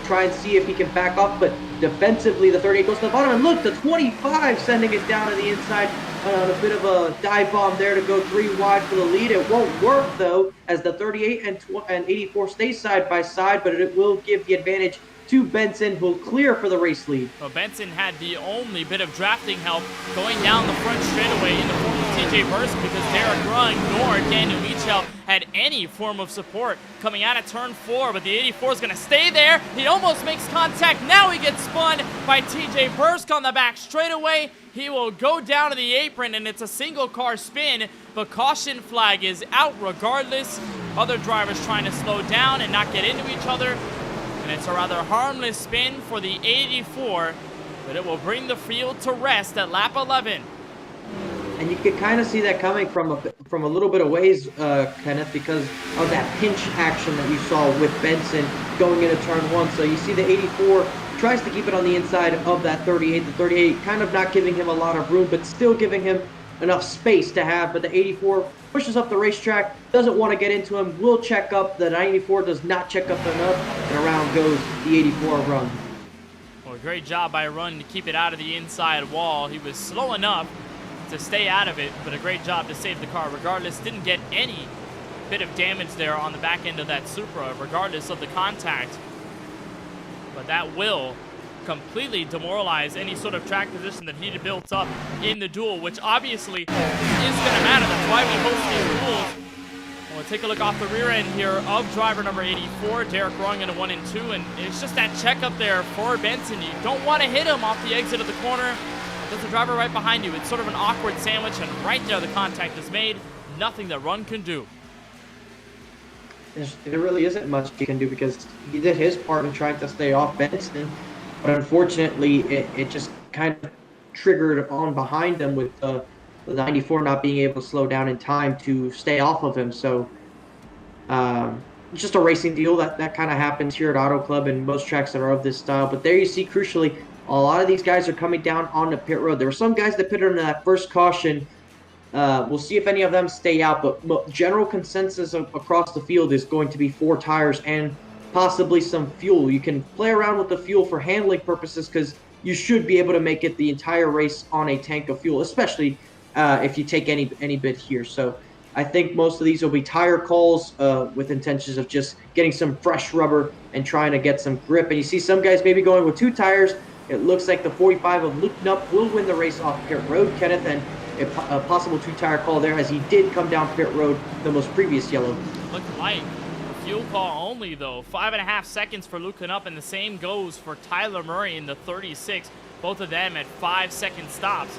Try and see if he can back off, but defensively the 38 goes to the bottom, and look, the 25 sending it down to the inside on a bit of a dive bomb there to go 3 wide for the lead. It won't work though, as the 38 and 84 stay side by side, but it will give the advantage to Benson, who'll clear for the race lead. Well, Benson had the only bit of drafting help going down the front straightaway in the form of TJ Burst, because Derek Rung nor Daniel Michel had any form of support coming out of turn 4, but the 84 is going to stay there. He almost makes contact. Now he gets spun by TJ Burst on the back straightaway. He will go down to the apron, and it's a single car spin, but caution flag is out regardless. Other drivers trying to slow down and not get into each other. And it's a rather harmless spin for the 84, but it will bring the field to rest at lap 11. And you can kind of see that coming from a little bit of ways, Kenneth, because of that pinch action that you saw with Benson going into turn 1. So you see the 84 tries to keep it on the inside of that 38. The 38 kind of not giving him a lot of room, but still giving him enough space to have. But the 84 pushes up the racetrack, doesn't want to get into him, will check up. The 94 does not check up enough, and around goes the 84 run. Well, great job by Run to keep it out of the inside wall. He was slow enough to stay out of it, but a great job to save the car regardless. Didn't get any bit of damage there on the back end of that Supra, regardless of the contact. But that will completely demoralize any sort of track position that he had built up in the duel, which obviously is going to matter. That's why we host these duels. We'll take a look off the rear end here of driver number 84, Derek Rowan into 1 and 2, and it's just that checkup there for Benson. You don't want to hit him off the exit of the corner. There's a driver right behind you. It's sort of an awkward sandwich, and right there the contact is made. Nothing that Run can do. There really isn't much he can do because he did his part in trying to stay off Benson, but unfortunately it just kind of triggered on behind him with the 94 not being able to slow down in time to stay off of him. So it's just a racing deal that kind of happens here at Auto Club and most tracks that are of this style. But there you see, crucially, a lot of these guys are coming down on the pit road. There were some guys that pitted in that first caution. We'll see if any of them stay out, but general consensus across the field is going to be 4 tires and possibly some fuel. You can play around with the fuel for handling purposes because you should be able to make it the entire race on a tank of fuel, especially if you take any bit here. So I think most of these will be tire calls with intentions of just getting some fresh rubber and trying to get some grip. And you see some guys maybe going with 2 tires. It looks like the 45 of Luke Knupp will win the race off pit road, Kenneth, and a possible 2-tire call there as he did come down pit road the most previous yellow. Looked like a fuel call only, though. 5.5 seconds for Luke Knupp, and the same goes for Tyler Murray in the 36. Both of them at 5-second stops.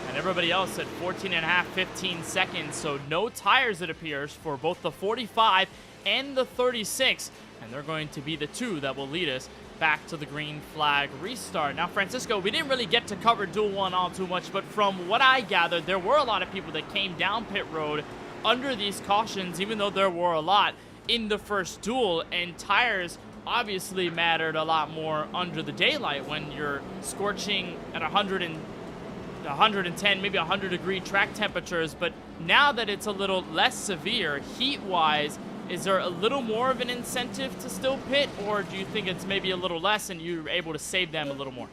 And everybody else at 14.5, 15 seconds. So no tires, it appears, for both the 45 and the 36. And they're going to be the 2 that will lead us back to the green flag restart. Now, Francisco, we didn't really get to cover Duel 1 all too much, but from what I gathered, there were a lot of people that came down pit road under these cautions, even though there were a lot in the first duel, and tires obviously mattered a lot more under the daylight when you're scorching at 110, maybe 100-degree track temperatures. But now that it's a little less severe heat-wise, is there a little more of an incentive to still pit, or do you think it's maybe a little less and you're able to save them a little more?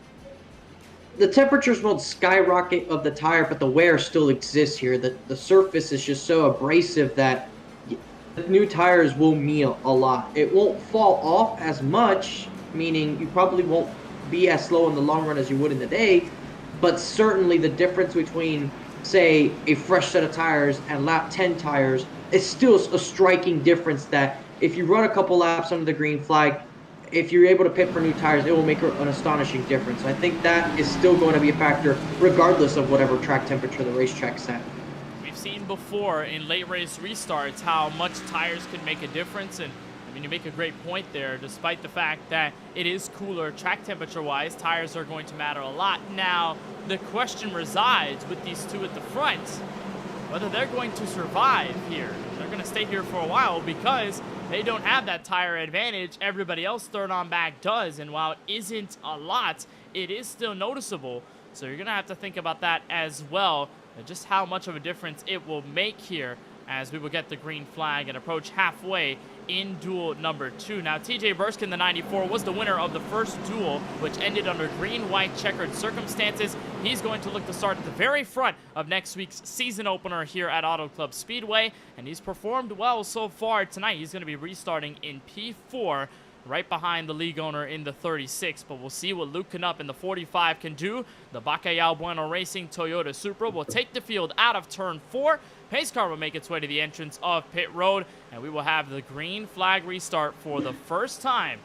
The temperatures won't skyrocket of the tire, but the wear still exists here. The surface is just so abrasive that the new tires will mean a lot. It won't fall off as much, meaning you probably won't be as slow in the long run as you would in the day, but certainly the difference between, say, a fresh set of tires and lap 10 tires is still a striking difference that if you run a couple laps under the green flag, if you're able to pit for new tires, it will make an astonishing difference. I think that is still going to be a factor regardless of whatever track temperature the racetrack's at. We've seen before in late race restarts how much tires can make a difference, and I mean, you make a great point there. Despite the fact that it is cooler track temperature-wise, tires are going to matter a lot. Now, the question resides with these 2 at the front, whether they're going to survive here. They're going to stay here for a while because they don't have that tire advantage. Everybody else third on back does, and while it isn't a lot, it is still noticeable. So you're going to have to think about that as well, and just how much of a difference it will make here as we will get the green flag and approach halfway in duel number 2. Now, TJ Burskin, the 94, was the winner of the first duel, which ended under green-white checkered circumstances. He's going to look to start at the very front of next week's season opener here at Auto Club Speedway, and he's performed well so far tonight. He's going to be restarting in P4, right behind the league owner in the 36, but we'll see what Luke Knupp in the 45 can do. The KBueno Racing Toyota Supra will take the field out of turn 4. Pace car will make its way to the entrance of pit road, and we will have the green flag restart for the first time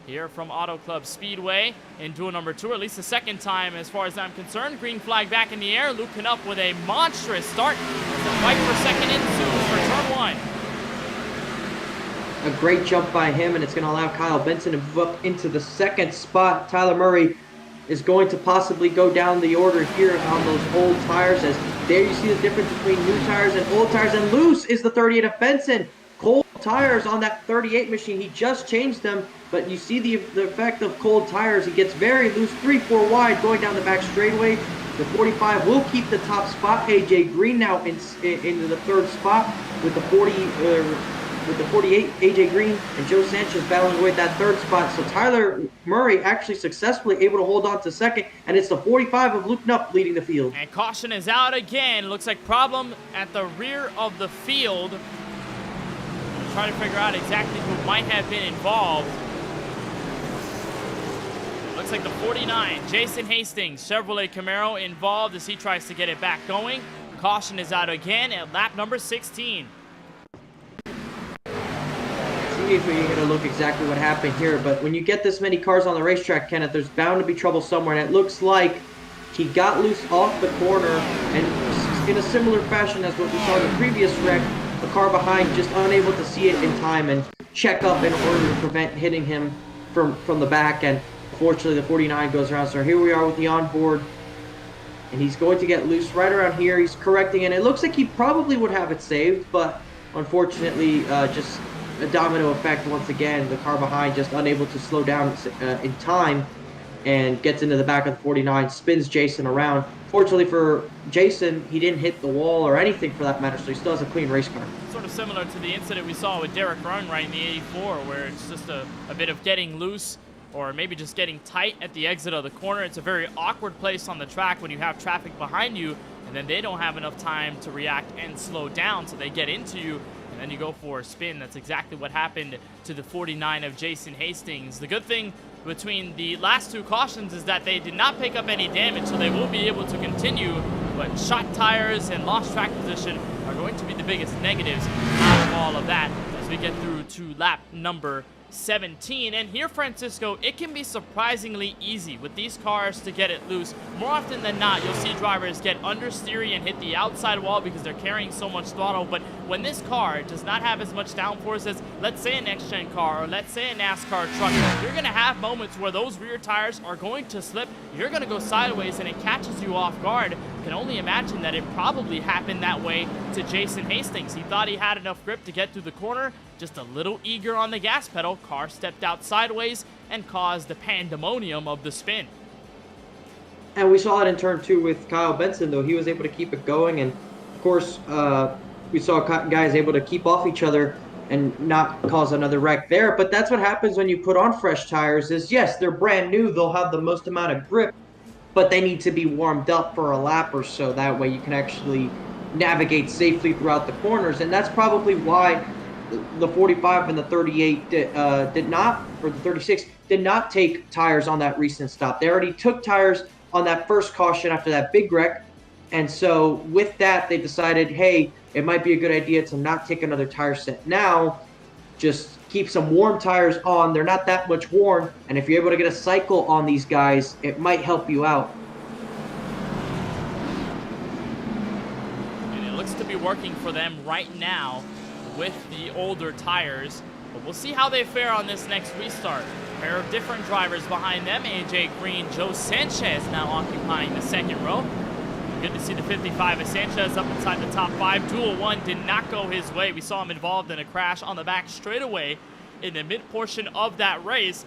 here from Auto Club Speedway in duel number 2, or at least the second time as far as I'm concerned. Green flag back in the air. Luke Knupp with a monstrous start. The fight for second and 2 for turn 1. A great jump by him, and it's going to allow Kyle Benson to move up into the second spot. Tyler Murray is going to possibly go down the order here on those old tires, as there you see the difference between new tires and old tires, and loose is the 38 of Benson. Cold tires on that 38 machine. He just changed them, but you see the effect of cold tires. He gets very loose, 3-4 wide going down the back straightaway. The 45 will keep the top spot. AJ Green now into the third spot with the 48, AJ Green and Joe Sanchez battling away that third spot. So Tyler Murray actually successfully able to hold on to second, and it's the 45 of Luke Knupp leading the field. And caution is out again. Looks like problem at the rear of the field. I'm trying to figure out exactly who might have been involved. Looks like the 49, Jason Hastings, Chevrolet Camaro, involved as he tries to get it back going. Caution is out again at lap number 16. me if you're going to look exactly what happened here, but when you get this many cars on the racetrack, Kenneth, there's bound to be trouble somewhere, and it looks like he got loose off the corner, and in a similar fashion as what we saw in the previous wreck, the car behind just unable to see it in time and check up in order to prevent hitting him from the back, and fortunately the 49 goes around. So here we are with the onboard, and he's going to get loose right around here. He's correcting, and it looks like he probably would have it saved, but unfortunately just a domino effect once again. The car behind just unable to slow down in time and gets into the back of the 49, spins Jason around. Fortunately for Jason, he didn't hit the wall or anything for that matter, so he still has a clean race car. Sort of similar to the incident we saw with Derek Run in the 84, where it's just a bit of getting loose or maybe just getting tight at the exit of the corner. It's a very awkward place on the track when you have traffic behind you, and then they don't have enough time to react and slow down, so they get into you, and then you go for a spin. That's exactly what happened to the 49 of Jason Hastings. The good thing between the last two cautions is that they did not pick up any damage, so they will be able to continue, but shot tires and lost track position are going to be the biggest negatives out of all of that as we get through to lap number 17. And here, Francisco, it can be surprisingly easy with these cars to get it loose. More often than not, you'll see drivers get understeery and hit the outside wall because they're carrying so much throttle. But when this car does not have as much downforce as, let's say, a next-gen car or let's say a NASCAR truck, you're going to have moments where those rear tires are going to slip. You're going to go sideways and it catches you off guard. I can only imagine that it probably happened that way to Jason Hastings. He thought he had enough grip to get through the corner, just a little eager on the gas pedal. Car stepped out sideways and caused the pandemonium of the spin. And we saw it in turn 2 with Kyle Benson, though. He was able to keep it going, and of course we saw guys able to keep off each other and not cause another wreck there. But that's what happens when you put on fresh tires. Is yes, they're brand new, they'll have the most amount of grip, but they need to be warmed up for a lap or so. That way you can actually navigate safely throughout the corners, and that's probably why the 45 and the 38 did not, or the 36 did not take tires on that recent stop. They already took tires on that first caution after that big wreck, and so with that they decided, hey, it might be a good idea to not take another tire set now, just keep some warm tires on. They're not that much worn, and if you're able to get a cycle on these guys, it might help you out. And it looks to be working for them right now with the older tires, but we'll see how they fare on this next restart. A pair of different drivers behind them. AJ Green, Joe Sanchez now occupying the second row. Good to see the 55 of Sanchez up inside the top 5. Duel 1 did not go his way. We saw him involved in a crash on the back straightaway in the mid portion of that race.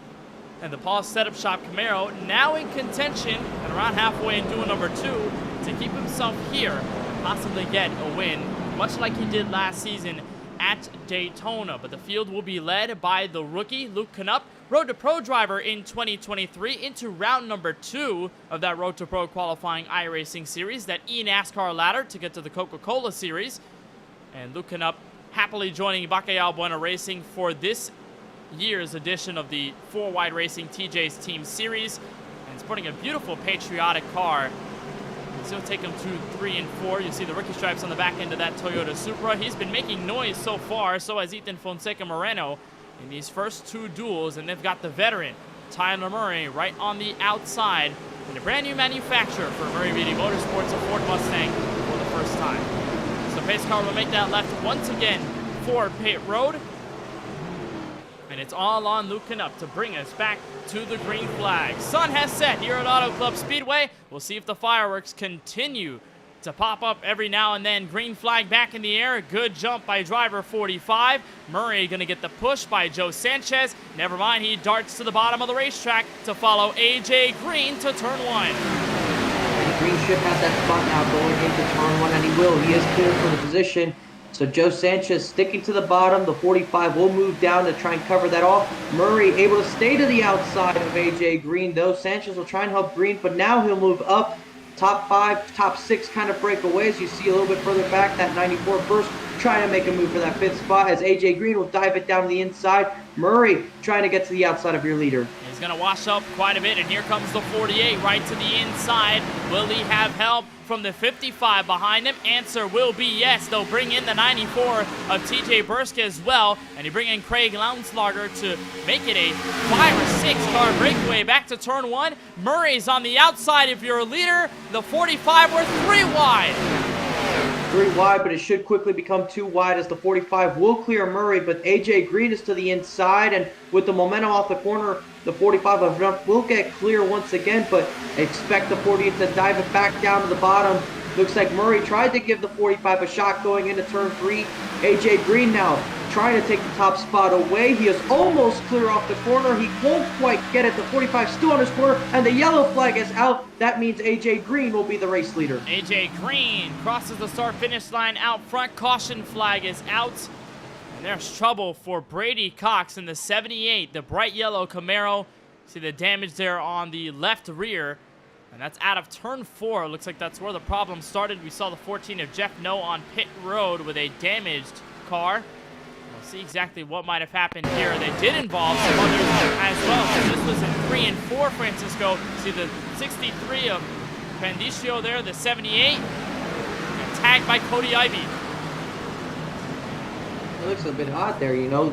And the Paul Setup Shop Camaro now in contention and around halfway in duel number 2 to keep himself here and possibly get a win, much like he did last season at Daytona. But the field will be led by the rookie Luke Knupp, Road to Pro driver in 2023, into round number 2 of that Road to Pro qualifying iRacing series, that eNASCAR ladder to get to the Coca-Cola series. And Luke Knupp happily joining KBueno Racing for this year's edition of the 4Wide Racing TJ's Team Series, and sporting a beautiful patriotic car. So he'll take him to 3 and 4. You see the rookie stripes on the back end of that Toyota Supra. He's been making noise so far, so has Ethan Fonseca Moreno in these first 2 duels, and they've got the veteran Tyler Murray right on the outside in a brand new manufacturer for Murray Beatty Motorsports, a Ford Mustang for the first time. So pace car will make that left once again for pit road, and it's all on Luke Knupp to bring us back to the green flag. Sun has set here at Auto Club Speedway. We'll see if the fireworks continue to pop up every now and then. Green flag back in the air. Good jump by driver 45. Murray going to get the push by Joe Sanchez. Never mind, he darts to the bottom of the racetrack to follow AJ Green to turn 1. Green should have that spot now going into turn 1, and he will. He is clear for the position. So Joe Sanchez sticking to the bottom. The 45 will move down to try and cover that off. Murray able to stay to the outside of AJ Green, though. Sanchez will try and help Green, but now he'll move up. Top 5, top 6 kind of breakaways. You see a little bit further back, that 94 first, trying to make a move for that 5th spot as AJ Green will dive it down the inside. Murray trying to get to the outside of your leader. He's going to wash up quite a bit, and here comes the 48 right to the inside. Will he have help from the 55 behind him? Answer will be yes. They'll bring in the 94 of TJ Burska as well, and you bring in Craig Launslager to make it a 5 or 6 car breakaway back to turn 1. Murray's on the outside if you're a leader. The 45 were 3 wide. 3 wide, but it should quickly become 2 wide as the 45 will clear Murray, but AJ Green is to the inside, and with the momentum off the corner, the 45 will get clear once again, but expect the 40 to dive it back down to the bottom. Looks like Murray tried to give the 45 a shot going into turn 3. AJ Green now trying to take the top spot away. He is almost clear off the corner. He won't quite get it. The 45 still on his corner, and the yellow flag is out. That means AJ Green will be the race leader. AJ Green crosses the start-finish line out front. Caution flag is out. And there's trouble for Brady Cox in the 78, the bright yellow Camaro. See the damage there on the left rear. And that's out of turn 4. Looks like that's where the problem started. We saw the 14 of Jeff No on pit road with a damaged car. We'll see exactly what might have happened here. They did involve some others as well. So this was in 3 and 4, Francisco. See the 63 of Pandicio there, the 78. And tagged by Cody Ivey. It looks a bit odd there, you know,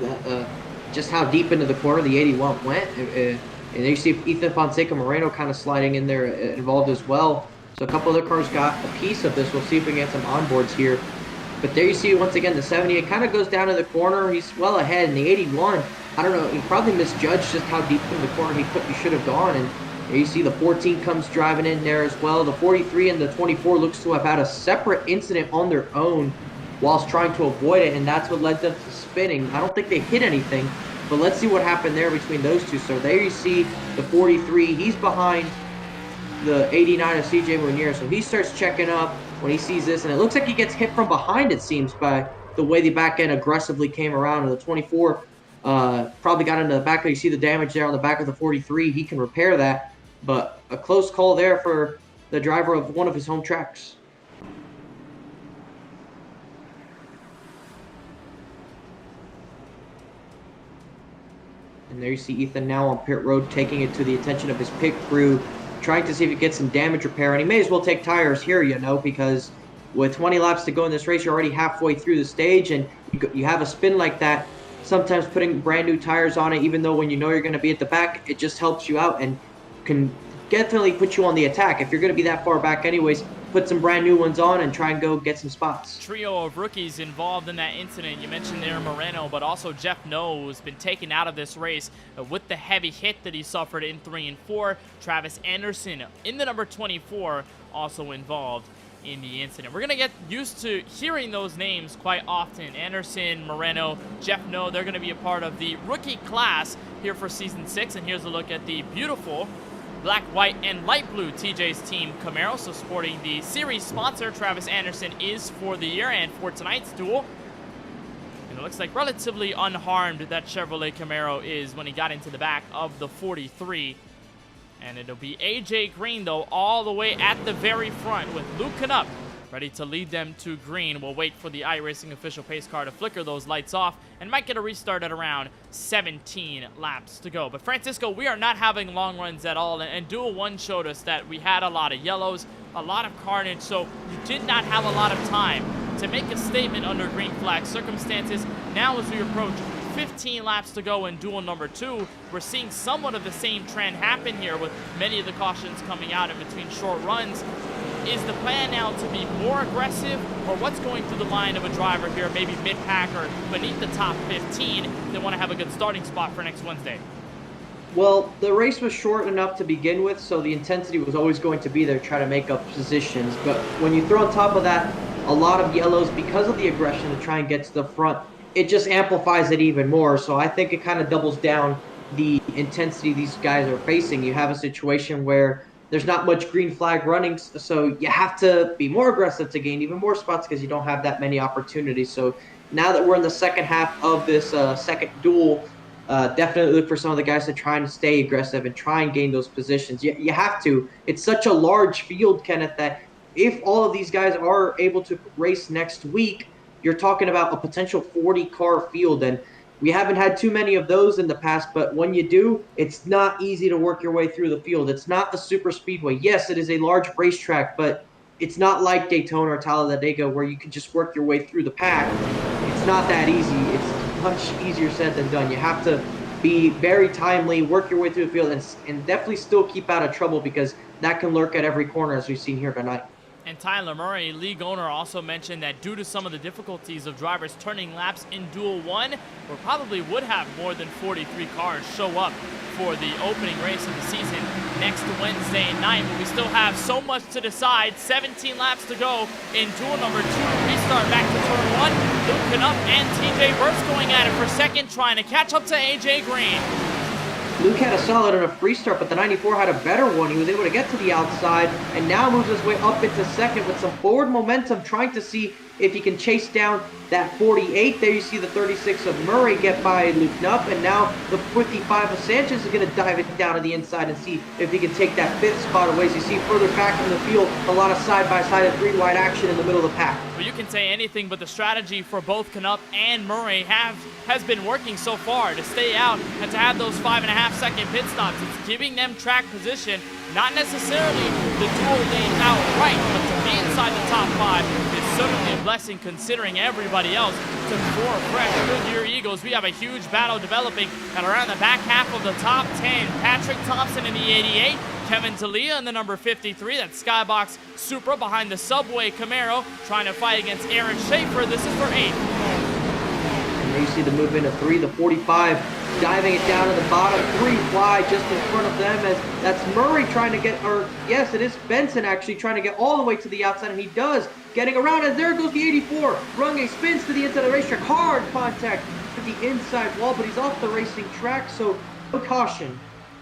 just how deep into the corner the 81 went. And there you see Ethan Fonseca Moreno kind of sliding in there, involved as well. So a couple other cars got a piece of this. We'll see if we can get some onboards here. But there you see, once again, the 78 kind of goes down to the corner. He's well ahead. And the 81, I don't know, he probably misjudged just how deep in the corner he should have gone. And there you see the 14 comes driving in there as well. The 43 and the 24 looks to have had a separate incident on their own whilst trying to avoid it. And that's what led them to spinning. I don't think they hit anything. But let's see what happened there between those two. So there you see the 43. He's behind the 89 of CJ Munier. So he starts checking up when he sees this. And it looks like he gets hit from behind, it seems, by the way the back end aggressively came around. And the 24 probably got into the back. You see the damage there on the back of the 43. He can repair that. But a close call there for the driver of one of his home tracks. And there you see Ethan now on pit road, taking it to the attention of his pit crew, trying to see if he gets some damage repair. And he may as well take tires here, you know, because with 20 laps to go in this race, you're already halfway through the stage, and you have a spin like that. Sometimes putting brand new tires on it, even though when you know you're going to be at the back, it just helps you out and can definitely put you on the attack. If you're going to be that far back anyways, put some brand new ones on and try and go get some spots. Trio of rookies involved in that incident. You mentioned there Moreno, but also Jeff No has been taken out of this race with the heavy hit that he suffered in 3 and 4. Travis Anderson in the number 24 also involved in the incident. We're going to get used to hearing those names quite often. Anderson, Moreno, Jeff No, they're going to be a part of the rookie class here for Season 6. And here's a look at the beautiful black, white, and light blue TJ's team Camaro. So sporting the series sponsor, Travis Anderson is for the year and for tonight's duel. And it looks like relatively unharmed that Chevrolet Camaro is when he got into the back of the 43. And it'll be AJ Green, though, all the way at the very front with Luke Canup ready to lead them to green. We'll wait for the iRacing official pace car to flicker those lights off and might get a restart at around 17 laps to go. But Francisco, we are not having long runs at all, and Duel 1 showed us that we had a lot of yellows, a lot of carnage, so you did not have a lot of time to make a statement under green flag circumstances. Now as we approach 15 laps to go in duel number 2, we're seeing somewhat of the same trend happen here with many of the cautions coming out in between short runs. Is the plan now to be more aggressive, or what's going through the mind of a driver here, maybe mid-pack or beneath the top 15, they want to have a good starting spot for next Wednesday? Well, the race was short enough to begin with, so the intensity was always going to be there, try to make up positions. But when you throw on top of that a lot of yellows because of the aggression to try and get to the front, it just amplifies it even more. So I think it kind of doubles down the intensity these guys are facing. You have a situation where there's not much green flag running, so you have to be more aggressive to gain even more spots because you don't have that many opportunities. So now that we're in the second half of this second duel, definitely look for some of the guys to try and stay aggressive and try and gain those positions. You have to. It's such a large field, Kenneth, that if all of these guys are able to race next week, you're talking about a potential 40-car field, and We haven't had too many of those in the past, but when you do, it's not easy to work your way through the field. It's not a super speedway. Yes, it is a large racetrack, but it's not like Daytona or Talladega where you can just work your way through the pack. It's not that easy. It's much easier said than done. You have to be very timely, work your way through the field, and definitely still keep out of trouble because that can lurk at every corner as we've seen here tonight. And Tyler Murray, league owner, also mentioned that due to some of the difficulties of drivers turning laps in Duel 1, we probably would have more than 43 cars show up for the opening race of the season next Wednesday night. But we still have so much to decide. 17 laps to go in Duel number 2. Restart back to turn 1. Luke Knupp and TJ Burst going at it for second, trying to catch up to AJ Green. Luke had a solid enough restart, but the 94 had a better one. He was able to get to the outside and now moves his way up into second with some forward momentum, trying to see if he can chase down that 48. There you see the 36 of Murray get by Luke Knupp, and now the 55 of Sanchez is going to dive it down to the inside and see if he can take that 5th spot away. As you see further back in the field, a lot of side-by-side and 3-wide action in the middle of the pack. Well, you can say anything, but the strategy for both Knupp and Murray has been working so far to stay out and to have those 5.5-second pit stops. It's giving them track position, not necessarily the dual lead outright, but to be inside the top 5 is certainly a blessing considering everybody else took 4 fresh Goodyear Eagles. We have a huge battle developing and around the back half of the top 10. Patrick Thompson in the 88, Kevin Talia in the number 53, that's Skybox Supra behind the Subway Camaro, trying to fight against Eric Schaefer. This is for 8th. And there you see the movement of 3, the 45, diving it down to the bottom, 3 fly just in front of them as that's Murray trying to get, or yes, it is Benson actually trying to get all the way to the outside, and he does, getting around, and there goes the 84. Runge spins to the inside of the racetrack, hard contact to the inside wall, but he's off the racing track, so no caution.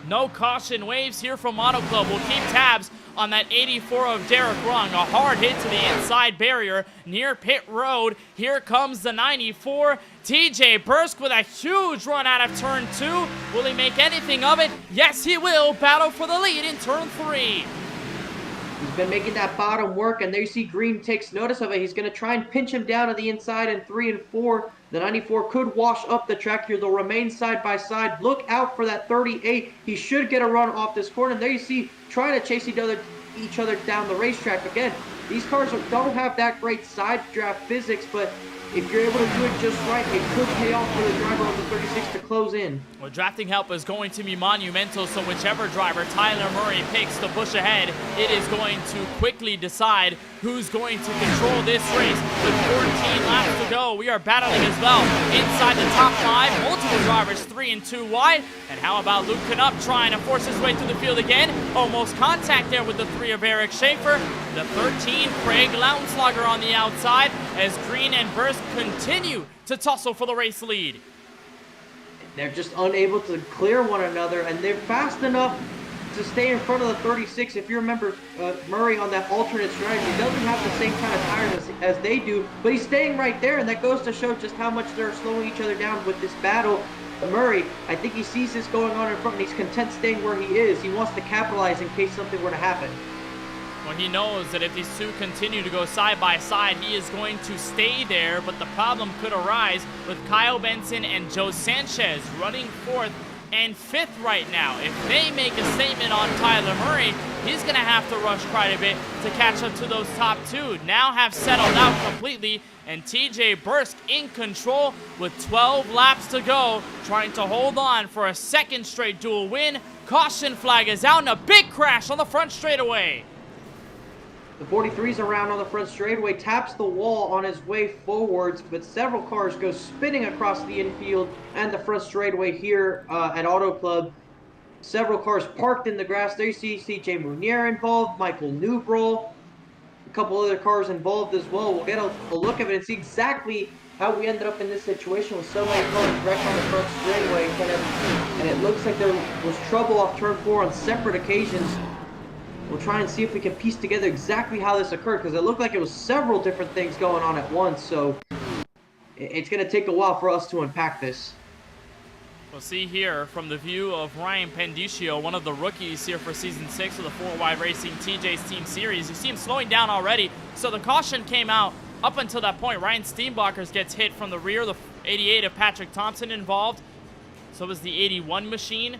No caution waves here from Auto Club. We'll keep tabs on that 84 of Derek Rung. A hard hit to the inside barrier near pit road. Here comes the 94. TJ Bursk with a huge run out of turn 2. Will he make anything of it? Yes, he will. Battle for the lead in turn 3. He's been making that bottom work, and there you see Green takes notice of it. He's going to try and pinch him down to the inside in 3 and 4. The 94 could wash up the track here. They'll remain side by side. Look out for that 38. He should get a run off this corner. And there you see trying to chase each other down the racetrack. Again, these cars don't have that great side draft physics, but if you're able to do it just right, it could pay off for the driver on the 36 to close in. Well, drafting help is going to be monumental, so whichever driver Tyler Murray picks to push ahead, it is going to quickly decide who's going to control this race. With 14 laps to go, we are battling as well inside the top 5. Multiple drivers 3 and 2 wide. And how about Luke Knupp trying to force his way through the field again? Almost contact there with the 3 of Eric Schaefer. The 13, Craig Lauenslager on the outside as Green and Burst continue to tussle for the race lead. They're just unable to clear one another, and they're fast enough to stay in front of the 36. If you remember Murray on that alternate strategy, he doesn't have the same kind of tires as they do, but he's staying right there, and that goes to show just how much they're slowing each other down with this battle. Murray, I think he sees this going on in front, and he's content staying where he is. He wants to capitalize in case something were to happen. Well, he knows that if these two continue to go side by side, he is going to stay there, but the problem could arise with Kyle Benson and Joe Sanchez running 4th and 5th right now. If they make a statement on Tyler Murray, he's going to have to rush quite a bit to catch up to those top 2. Now have settled out completely, and TJ Bursk in control with 12 laps to go, trying to hold on for a 2nd straight dual win. Caution flag is out, and a big crash on the front straightaway. The 43's around on the front straightaway, taps the wall on his way forwards, but several cars go spinning across the infield and the front straightaway here at Auto Club. Several cars parked in the grass. There you see CJ Munier involved, Michael Newbroll, a couple other cars involved as well. We'll get a look at it and see exactly how we ended up in this situation with so many cars wrecked on the front straightaway. And it looks like there was trouble off turn 4 on separate occasions. We'll try and see if we can piece together exactly how this occurred, because it looked like it was several different things going on at once, so it's going to take a while for us to unpack this. We'll see here from the view of Ryan Pendicio, one of the rookies here for Season 6 of the 4Wide Racing TJ's Team Series. You see him slowing down already, so the caution came out. Up until that point, Ryan Steenbachers gets hit from the rear 88 of Patrick Thompson involved. So was the 81 machine.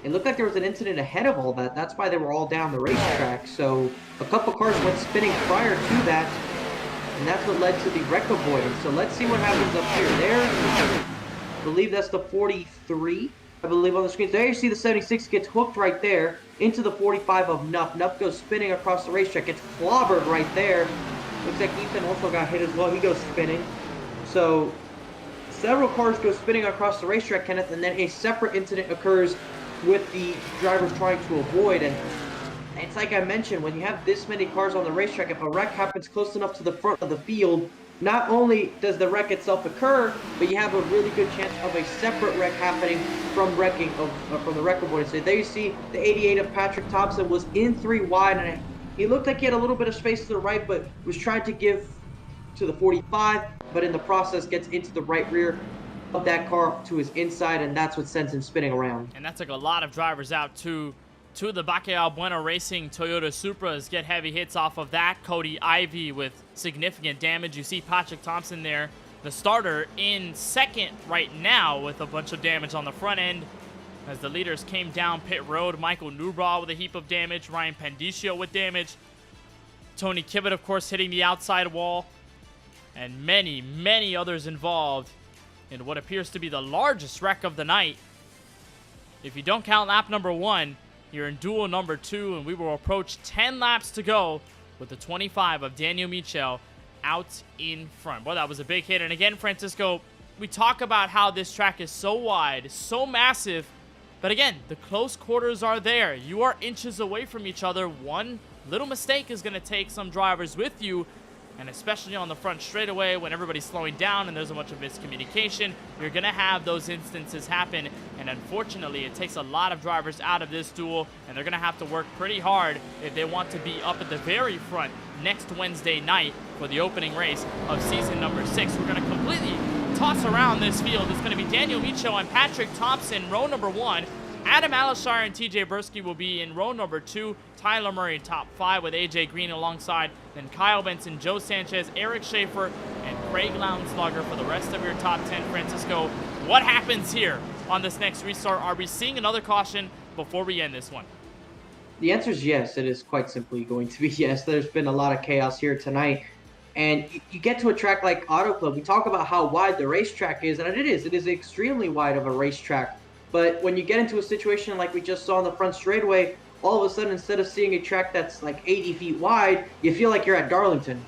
It looked like there was an incident ahead of all that. That's why they were all down the racetrack. So a couple cars went spinning prior to that, and that's what led to the wreck avoidance. So let's see what happens up here. There, I believe that's the 43. I believe on the screen. There you see the 76 gets hooked right there into the 45 of Nuff. Nuff goes spinning across the racetrack, gets clobbered right there. Looks like Ethan also got hit as well. He goes spinning. So several cars go spinning across the racetrack, Kenneth, and then a separate incident occurs with the drivers trying to avoid. And it's like I mentioned, when you have this many cars on the racetrack, if a wreck happens close enough to the front of the field, not only does the wreck itself occur, but you have a really good chance of a separate wreck happening from the wreck avoidance. So there you see the 88 of Patrick Thompson was in 3 wide, and he looked like he had a little bit of space to the right, but was trying to give to the 45, but in the process gets into the right rear of that car to his inside, and that's what sends him spinning around. And that took a lot of drivers out too. Two of the KBueno Racing Toyota Supras get heavy hits off of that. Cody Ivy with significant damage. You see Patrick Thompson there, the starter, in second right now with a bunch of damage on the front end. As the leaders came down pit road, Michael Newbraw with a heap of damage, Ryan Pendicio with damage, Tony Kibbett, of course, hitting the outside wall, and many, many others involved in what appears to be the largest wreck of the night. If you don't count lap number 1, you're in duel number 2, and we will approach 10 laps to go with the 25 of Daniel Michel out in front. Well, that was a big hit. And again, Francisco, we talk about how this track is so wide, so massive, but again, the close quarters are there. You are inches away from each other. One little mistake is going to take some drivers with you, and especially on the front straightaway when everybody's slowing down and there's a bunch of miscommunication, you're going to have those instances happen. And unfortunately, it takes a lot of drivers out of this duel, and they're going to have to work pretty hard if they want to be up at the very front next Wednesday night for the opening race of season number 6. We're going to completely toss around this field. It's going to be Daniel Michel and Patrick Thompson, row number 1. Adam Alishire and TJ Bursky will be in row number 2. Tyler Murray top 5 with AJ Green alongside. Then Kyle Benson, Joe Sanchez, Eric Schaefer, and Craig Lownslugger for the rest of your top 10. Francisco, what happens here on this next restart? Are we seeing another caution before we end this one? The answer is yes. It is quite simply going to be yes. There's been a lot of chaos here tonight. And you get to a track like Auto Club, we talk about how wide the racetrack is, and it is extremely wide of a racetrack. But when you get into a situation like we just saw on the front straightaway, all of a sudden, instead of seeing a track that's like 80 feet wide, you feel like you're at Darlington.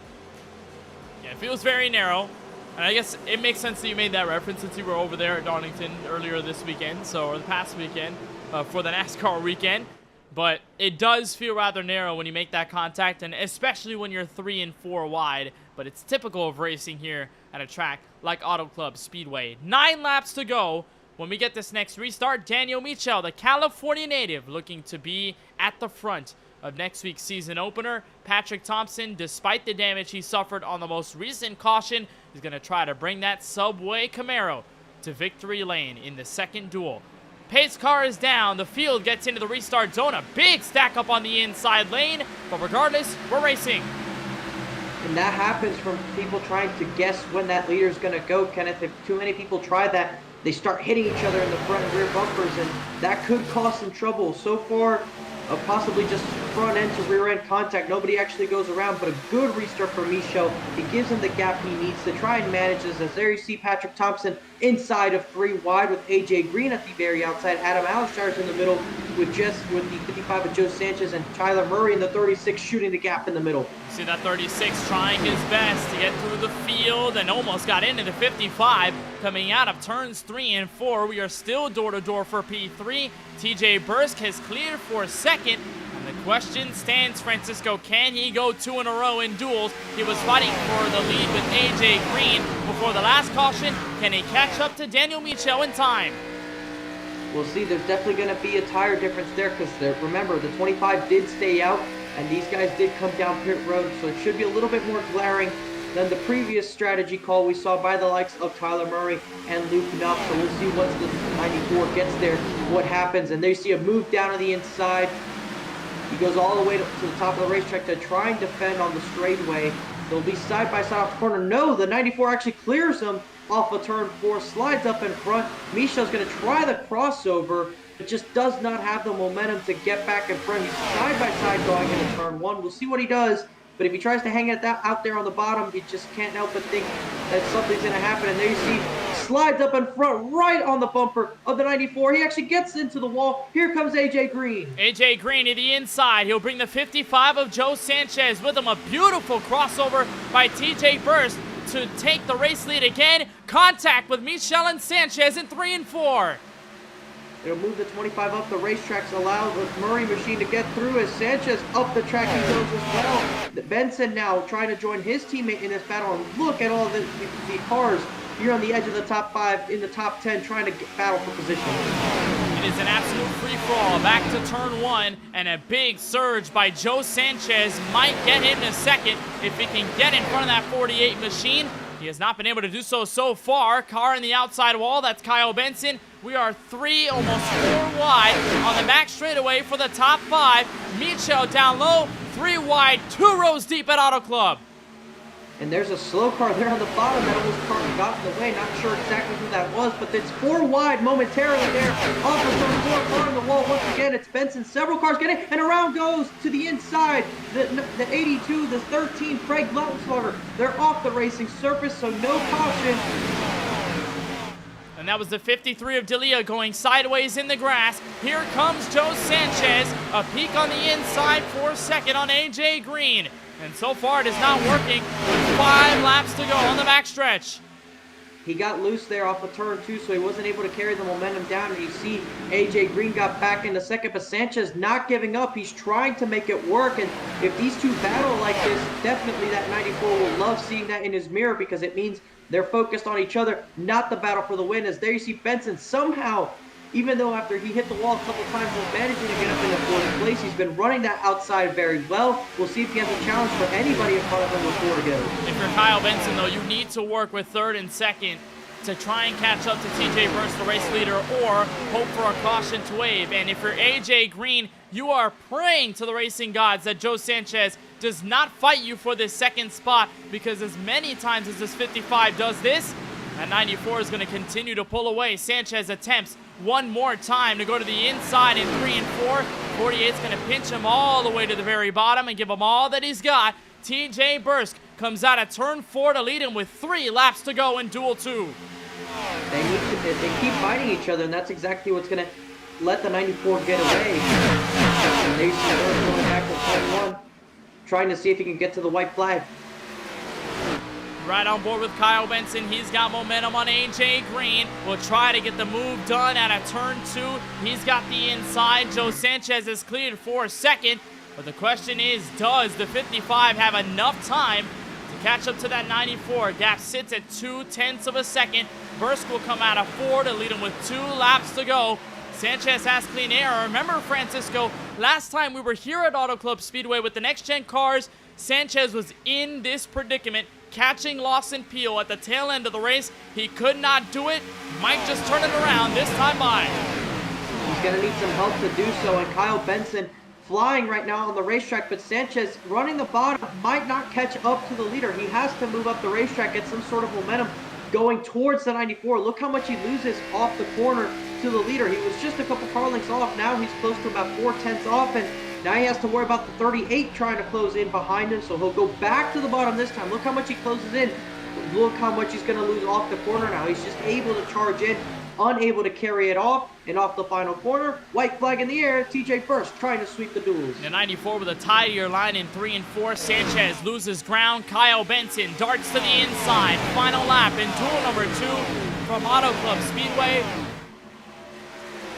Yeah, it feels very narrow. And I guess it makes sense that you made that reference since you were over there at Darlington earlier this weekend, or the past weekend, for the NASCAR weekend. But it does feel rather narrow when you make that contact, and especially when you're 3 and 4 wide. But it's typical of racing here at a track like Auto Club Speedway. 9 laps to go when we get this next restart. Daniel Michel, the California native, looking to be at the front of next week's season opener. Patrick Thompson, despite the damage he suffered on the most recent caution, is going to try to bring that Subway Camaro to victory lane in the second duel. Pace car is down. The field gets into the restart zone. A big stack up on the inside lane. But regardless, we're racing. And that happens from people trying to guess when that leader is going to go, Kenneth. If too many people try that, they start hitting each other in the front and rear bumpers, and that could cause some trouble. So far, possibly just front end to rear end contact. Nobody actually goes around, but a good restart for Michel. It gives him the gap he needs to try and manage this. As there you see Patrick Thompson inside of 3 wide with AJ Green at the very outside. Adam Alishire's in the middle with the 55 of Joe Sanchez, and Tyler Murray in the 36 shooting the gap in the middle. You see that 36 trying his best to get through the field and almost got into the 55 coming out of turns 3 and 4. We are still door-to-door for P3. TJ Bursk has cleared for second. And the question stands, Francisco, can he go 2 in a row in duels? He was fighting for the lead with AJ Green before the last caution. Can he catch up to Daniel Michel in time? We'll see. There's definitely going to be a tire difference there because, remember, the 25 did stay out, and these guys did come down pit road, so it should be a little bit more glaring than the previous strategy call we saw by the likes of Tyler Murray and Luke Nuff. So we'll see once the 94 gets there what happens. And there you see a move down on the inside. He goes all the way to the top of the racetrack to try and defend on the straightaway. They'll be side by side off the corner. No, the 94 actually clears him off of turn 4, slides up in front. Michel's going to try the crossover, but just does not have the momentum to get back in front. He's side by side going into turn 1. We'll see what he does, but if he tries to hang it out there on the bottom, you just can't help but think that something's going to happen. And there you see, slides up in front right on the bumper of the 94. He actually gets into the wall. Here comes AJ Green. AJ Green to the inside. He'll bring the 55 of Joe Sanchez with him. A beautiful crossover by TJ Burst to take the race lead again. Contact with Michel and Sanchez in 3 and 4. It'll move the 25 up the racetracks, allow the Murray machine to get through as Sanchez up the track he goes as well. Benson now trying to join his teammate in this battle. And look at all the cars here on the edge of the top 5, in the top 10, trying to battle for position. It is an absolute free-for-all. Back to turn 1, and a big surge by Joe Sanchez might get him to second if he can get in front of that 48 machine. He has not been able to do so far. Car in the outside wall, that's Kyle Benson. We are 3, almost 4 wide on the back straightaway for the top 5. Michel down low, 3 wide, 2 rows deep at Auto Club. And there's a slow car there on the bottom that almost got in the way. Not sure exactly who that was, but it's 4 wide momentarily there. Off of turn 4, car in the wall once again. It's Benson. Several cars get in, and around goes to the inside. The 82, the 13, Craig Lautenschlager. They're off the racing surface, so no caution. And that was the 53 of D'Elia going sideways in the grass. Here comes Joe Sanchez. A peek on the inside for second on AJ Green. And so far it is not working with 5 laps to go on the backstretch. He got loose there off of turn 2, so he wasn't able to carry the momentum down. And you see AJ Green got back into second, but Sanchez not giving up. He's trying to make it work. And if these two battle like this, definitely that 94 will love seeing that in his mirror, because it means they're focused on each other, not the battle for the win. As there you see Benson somehow, even though after he hit the wall a couple times, was managing to get up into 4th place. He's been running that outside very well. We'll see if he has a challenge for anybody in front of him with 4 to go. If you're Kyle Benson, though, you need to work with 3rd and 2nd to try and catch up to TJ Burst, the race leader, or hope for a caution to wave. And if you're AJ Green, you are praying to the racing gods that Joe Sanchez does not fight you for this 2nd spot, because as many times as this 55 does this, that 94 is going to continue to pull away. Sanchez attempts one more time to go to the inside in 3 and 4. 48's going to pinch him all the way to the very bottom and give him all that he's got. TJ Burst comes out of turn 4 to lead him with 3 laps to go in Duel 2. They keep fighting each other, and that's exactly what's going to let the 94 get away. And they see Burst going back to turn 1, trying to see if he can get to the white flag. Right on board with Kyle Benson. He's got momentum on AJ Green. Will try to get the move done out of turn 2. He's got the inside. Joe Sanchez is cleared for 2nd. But the question is, does the 55 have enough time to catch up to that 94? Gap sits at 0.2 of a second. Burst will come out of 4 to lead him with 2 laps to go. Sanchez has clean air. Remember, Francisco, last time we were here at Auto Club Speedway with the next-gen cars, Sanchez was in this predicament, catching Lawson Peel at the tail end of the race. He could not do it. Might just turn it around this time by. He's going to need some help to do so, and Kyle Benson flying right now on the racetrack, but Sanchez running the bottom might not catch up to the leader. He has to move up the racetrack, get some sort of momentum going towards the 94. Look how much he loses off the corner to the leader. He was just a couple car lengths off. Now he's close to about 4/10 off, and now he has to worry about the 38 trying to close in behind him, so he'll go back to the bottom this time. Look how much he closes in. Look how much he's going to lose off the corner now. He's just able to charge in, unable to carry it off, and off the final corner, white flag in the air, TJ Burst trying to sweep the Duels. The 94 with a tidier line in 3 and 4. Sanchez loses ground. Kyle Benson darts to the inside. Final lap in Duel number 2 from Auto Club Speedway.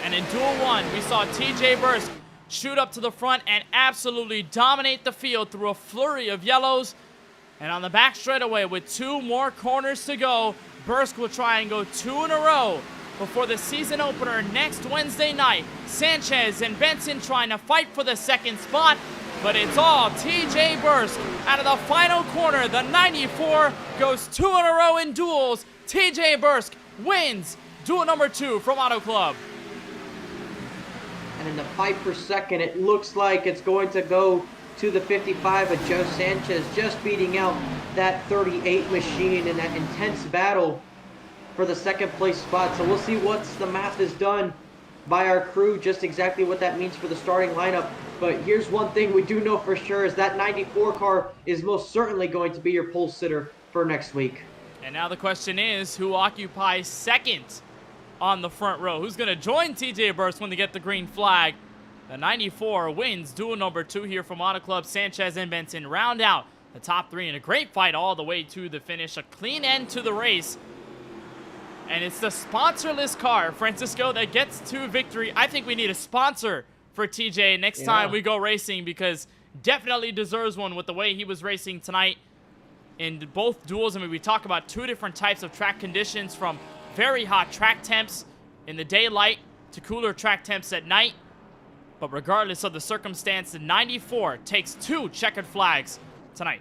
And in Duel 1, we saw TJ Burst shoot up to the front and absolutely dominate the field through a flurry of yellows. And on the back straightaway with 2 more corners to go, Burst will try and go 2 in a row before the season opener next Wednesday night. Sanchez and Benson trying to fight for the 2nd spot, but it's all TJ Burst. Out of the final corner, the 94 goes 2 in a row in Duels. TJ Burst wins Duel number 2 from Auto Club. And in the fight for second, it looks like it's going to go to the 55 of Joe Sanchez, just beating out that 38 machine in that intense battle for the second place spot. So we'll see once the math is done by our crew, just exactly what that means for the starting lineup. But here's one thing we do know for sure is that 94 car is most certainly going to be your pole sitter for next week. And now the question is, who occupies second on the front row? Who's going to join TJ Burst when they get the green flag? The 94 wins duel number 2 here from Auto Club. Sanchez and Benson round out the top 3 in a great fight all the way to the finish. A clean end to the race. And it's the sponsorless car, Francisco, that gets to victory. I think we need a sponsor for TJ next time we go racing, because definitely deserves one with the way he was racing tonight in both duels. I mean, we talk about 2 different types of track conditions, from very hot track temps in the daylight to cooler track temps at night. But regardless of the circumstance, the 94 takes 2 checkered flags tonight.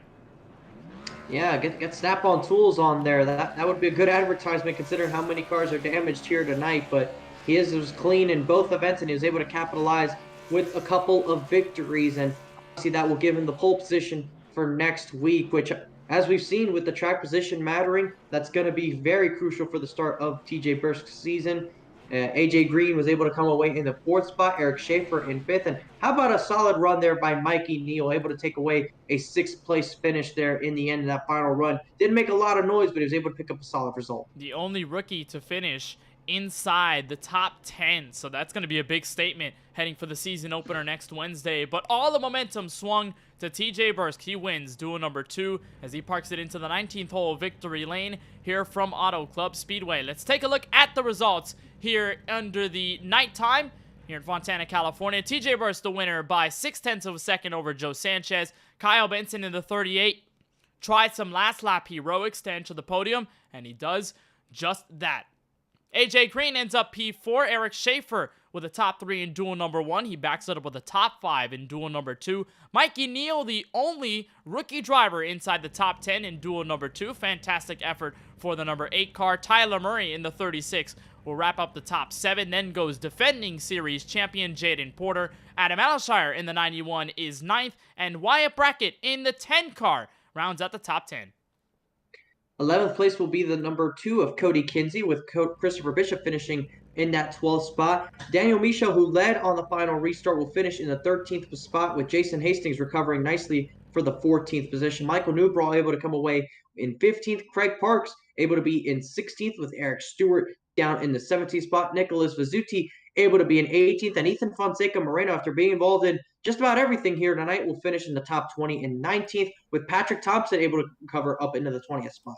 Yeah, get Snap-on Tools on there. That would be a good advertisement considering how many cars are damaged here tonight. But he was clean in both events, and he was able to capitalize with a couple of victories. And obviously that will give him the pole position for next week, which, as we've seen with the track position mattering, that's going to be very crucial for the start of TJ Bursk's season. AJ Green was able to come away in the 4th spot, Eric Schaefer in 5th, and how about a solid run there by Mikey Neal, able to take away a 6th place finish there in the end of that final run. Didn't make a lot of noise, but he was able to pick up a solid result. The only rookie to finish inside the top 10, so that's going to be a big statement heading for the season opener next Wednesday. But all the momentum swung to TJ Bursk. He wins duel number 2 as he parks it into the 19th hole victory lane here from Auto Club Speedway. Let's take a look at the results here under the nighttime here in Fontana, California. TJ Bursk the winner by 0.6 of a second over Joe Sanchez. Kyle Benson in the 38 tried some last lap heroics to enter the podium, and he does just that. AJ Green ends up P4. Eric Schaefer with a top 3 in duel number 1. He backs it up with a top 5 in duel number 2. Mikey Neal, the only rookie driver inside the top 10 in duel number 2. Fantastic effort for the number 8 car. Tyler Murray in the 36 will wrap up the top 7. Then goes defending series champion Jaden Porter. Adam Alshire in the 91 is 9th. And Wyatt Brackett in the 10 car rounds out the top 10. 11th place will be the number 2 of Cody Kinsey, with Christopher Bishop finishing in that 12th spot. Daniel Michaud, who led on the final restart, will finish in the 13th spot, with Jason Hastings recovering nicely for the 14th position. Michael Newbraw able to come away in 15th. Craig Parks able to be in 16th, with Eric Stewart down in the 17th spot. Nicholas Vizzuti able to be in 18th. And Ethan Fonseca Moreno, after being involved in just about everything here tonight, will finish in the top 20 in 19th, with Patrick Thompson able to cover up into the 20th spot.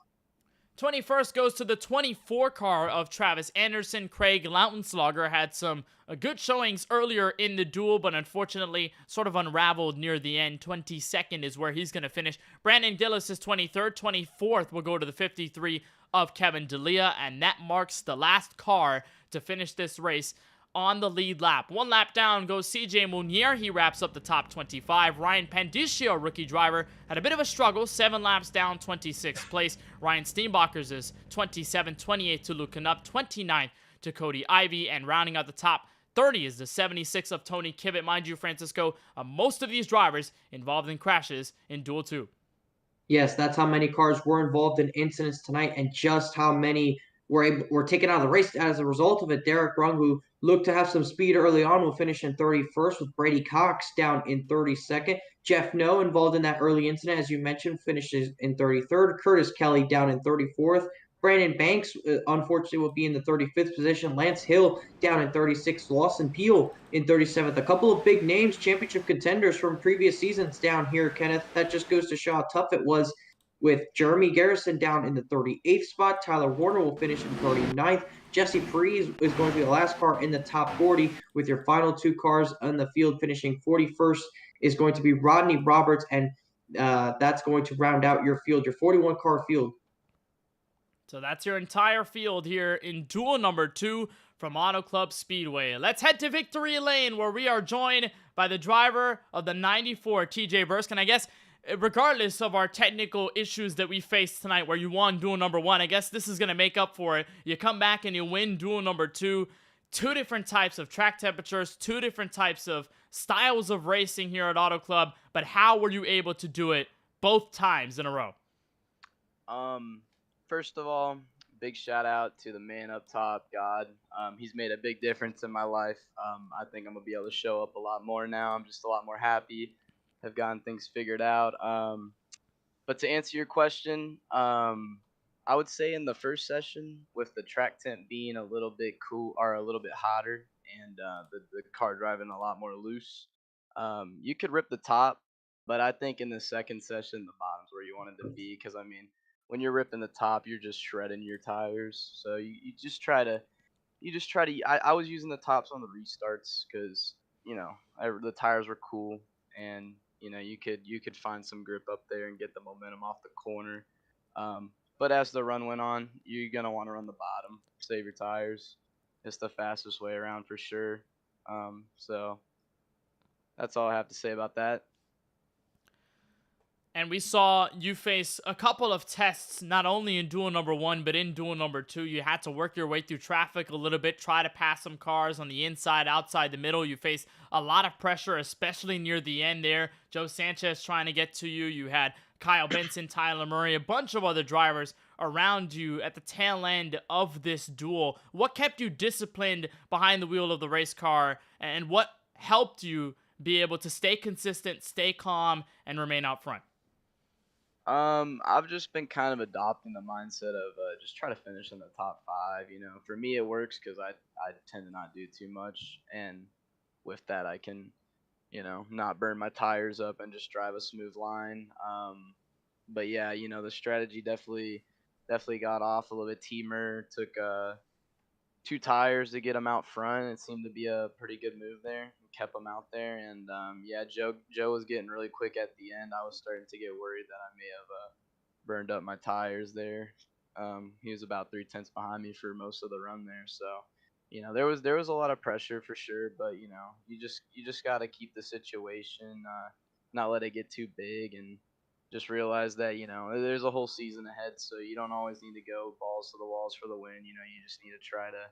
21st goes to the 24 car of Travis Anderson. Craig Lautenslager had some good showings earlier in the duel, but unfortunately sort of unraveled near the end. 22nd is where he's going to finish. Brandon Gillis is 23rd. 24th will go to the 53 of Kevin D'Elia, and that marks the last car to finish this race on the lead lap. 1 lap down goes CJ Munier. He wraps up the top 25. Ryan Pandiccio, rookie driver, had a bit of a struggle. 7 laps down, 26th place. Ryan Steenbachers is 27, 28 to Luke Knupp, 29 to Cody Ivey, and rounding out the top 30 is the 76 of Tony Kibbett. Mind you, Francisco, most of these drivers involved in crashes in Duel 2. Yes, that's how many cars were involved in incidents tonight, and just how many were taken out of the race as a result of it. Derek Rung, who looked to have some speed early on, will finish in 31st, with Brady Cox down in 32nd. Jeff No, involved in that early incident, as you mentioned, finishes in 33rd. Curtis Kelly down in 34th. Brandon Banks, unfortunately, will be in the 35th position. Lance Hill down in 36th. Lawson Peel in 37th. A couple of big names, championship contenders from previous seasons down here, Kenneth. That just goes to show how tough it was, with Jeremy Garrison down in the 38th spot. Tyler Warner will finish in 39th. Jesse Parise is going to be the last car in the top 40, with your final 2 cars on the field finishing 41st is going to be Rodney Roberts, and that's going to round out your field, your 41-car field. So that's your entire field here in duel number 2 from Auto Club Speedway. Let's head to Victory Lane, where we are joined by the driver of the 94, TJ Bursk. And I guess, regardless of our technical issues that we faced tonight, where you won duel number 1, I guess this is going to make up for it. You come back and you win duel number 2. two different types of track temperatures, two different types of styles of racing here at Auto Club, but how were you able to do it both times in a row? First of all, big shout out to the man up top, God. He's made a big difference in my life. I think I'm gonna be able to show up a lot more now. I'm just a lot more happy, have gotten things figured out. But to answer your question, I would say in the first session, with the track temp being a little bit cool or a little bit hotter, and the car driving a lot more loose, you could rip the top. But I think in the second session, the bottom's where you wanted to be, because I mean, when you're ripping the top, you're just shredding your tires. So you just try to I was using the tops on the restarts because the tires were cool, and you could find some grip up there and get the momentum off the corner. But as the run went on, you're gonna want to run the bottom, save your tires. It's the fastest way around for sure. So that's all I have to say about that. And we saw you face a couple of tests, not only in duel number 1, but in duel number 2. You had to work your way through traffic a little bit, try to pass some cars on the inside, outside the middle. You faced a lot of pressure, especially near the end there. Joe Sanchez trying to get to you. You had Kyle Benson, Tyler Murray, a bunch of other drivers around you at the tail end of this duel. What kept you disciplined behind the wheel of the race car, and what helped you be able to stay consistent, stay calm, and remain out front? I've just been kind of adopting the mindset of just try to finish in the top five. For me it works because I tend to not do too much, and with that I can not burn my tires up and just drive a smooth line. But yeah, the strategy definitely got off a little bit. Teamer took two tires to get him out front. It seemed to be a pretty good move there. Kept him out there, and yeah, Joe was getting really quick at the end. I was starting to get worried that I may have burned up my tires there. He was about 3/10 behind me for most of the run there, so there was a lot of pressure for sure. But you just got to keep the situation, not let it get too big, and just realize that there's a whole season ahead, so you don't always need to go balls to the walls for the win. You just need to try to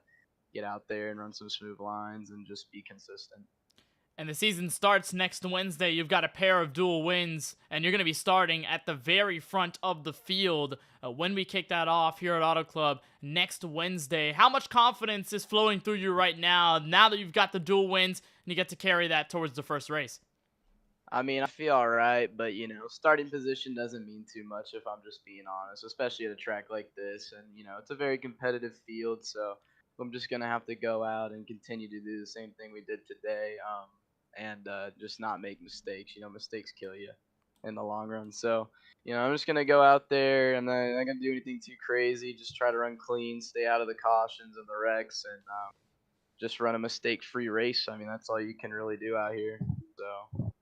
get out there and run some smooth lines and just be consistent. And the season starts next Wednesday. You've got a pair of dual wins, and you're going to be starting at the very front of the field when we kick that off here at Auto Club next Wednesday. How much confidence is flowing through you right now that you've got the dual wins and you get to carry that towards the first race? I mean, I feel all right, but starting position doesn't mean too much if I'm just being honest, especially at a track like this. And it's a very competitive field, so I'm just gonna have to go out and continue to do the same thing we did today, and just not make mistakes. Mistakes kill you in the long run. So I'm just gonna go out there. I'm not gonna do anything too crazy. Just try to run clean, stay out of the cautions and the wrecks, and just run a mistake-free race. I mean, that's all you can really do out here. So.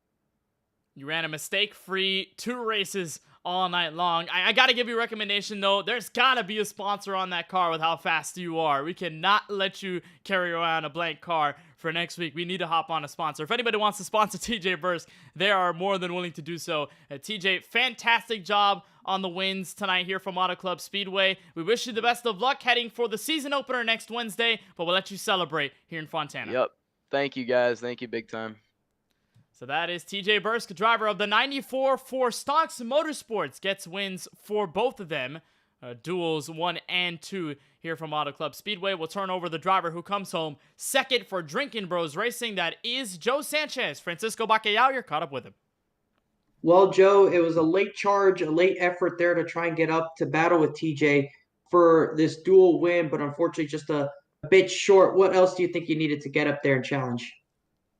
You ran a mistake-free 2 races all night long. I got to give you a recommendation, though. There's got to be a sponsor on that car with how fast you are. We cannot let you carry around a blank car for next week. We need to hop on a sponsor. If anybody wants to sponsor TJ Bursk, they are more than willing to do so. TJ, fantastic job on the wins tonight here from Auto Club Speedway. We wish you the best of luck heading for the season opener next Wednesday, but we'll let you celebrate here in Fontana. Yep. Thank you, guys. Thank you big time. So that is TJ Bursk, driver of the 94 for Stonks Motorsports, gets wins for both of them. Duels 1 and 2 here from Auto Club Speedway. We'll turn over the driver who comes home second for Drinkin' Bros Racing. That is Joe Sanchez. Francisco Bacalhau, you're caught up with him. Well, Joe, it was a late charge, a late effort there to try and get up to battle with TJ for this dual win, but unfortunately just a bit short. What else do you think you needed to get up there and challenge?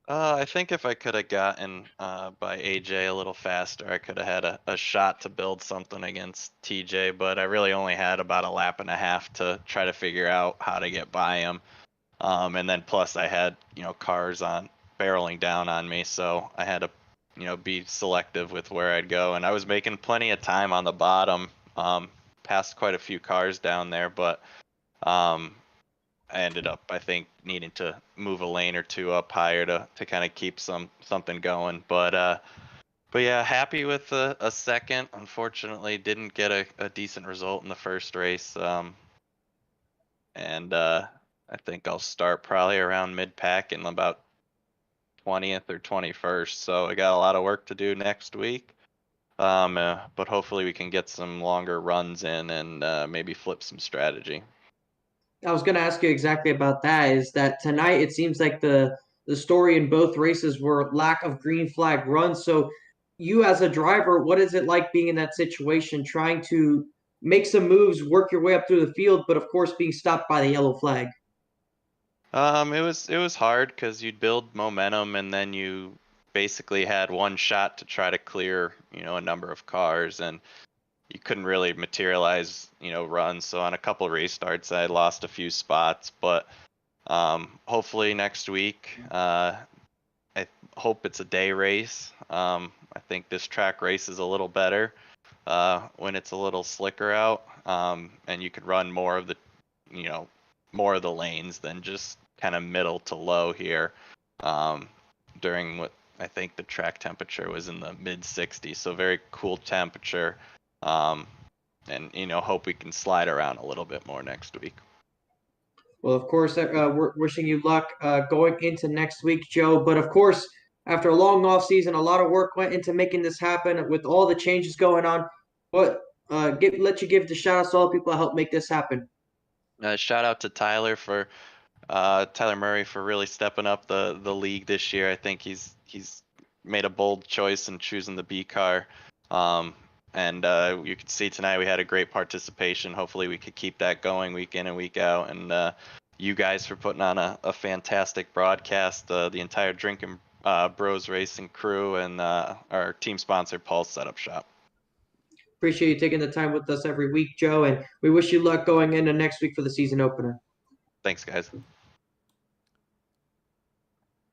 I think if I could have gotten by AJ a little faster, I could have had a shot to build something against TJ, but I really only had about a lap and a half to try to figure out how to get by him. And then plus I had, cars on barreling down on me, so I had to, be selective with where I'd go. And I was making plenty of time on the bottom, passed quite a few cars down there, but I ended up, I think, needing to move a lane or two up higher to kind of keep something going. But yeah, happy with a second. Unfortunately, didn't get a decent result in the first race. And I think I'll start probably around mid-pack in about 20th or 21st. So I got a lot of work to do next week. But hopefully we can get some longer runs in and maybe flip some strategy. I was going to ask you exactly about that. Is that tonight it seems like the story in both races were lack of green flag runs. So you as a driver, what is it like being in that situation, trying to make some moves, work your way up through the field, but of course being stopped by the yellow flag? It was hard because you'd build momentum and then you basically had one shot to try to clear, a number of cars, and you couldn't really materialize, runs. So on a couple restarts, I lost a few spots, but hopefully next week, I hope it's a day race. I think this track race is a little better when it's a little slicker out, and you could run more of the, more of the lanes than just kind of middle to low here during what I think the track temperature was in the mid 60s, so very cool temperature. And hope we can slide around a little bit more next week. Well, of course, we're wishing you luck going into next week, Joe. But of course, after a long off season, a lot of work went into making this happen with all the changes going on. But let you give the shout outs to all the people that helped make this happen. Shout out to Tyler Murray for really stepping up the league this year. I think he's made a bold choice in choosing the B car. And you could see tonight we had a great participation. Hopefully we could keep that going week in and week out. And you guys for putting on a fantastic broadcast, the entire Drinking Bros Racing crew, and our team sponsor, Paul's Setup Shop. Appreciate you taking the time with us every week, Joe. And we wish you luck going into next week for the season opener. Thanks, guys.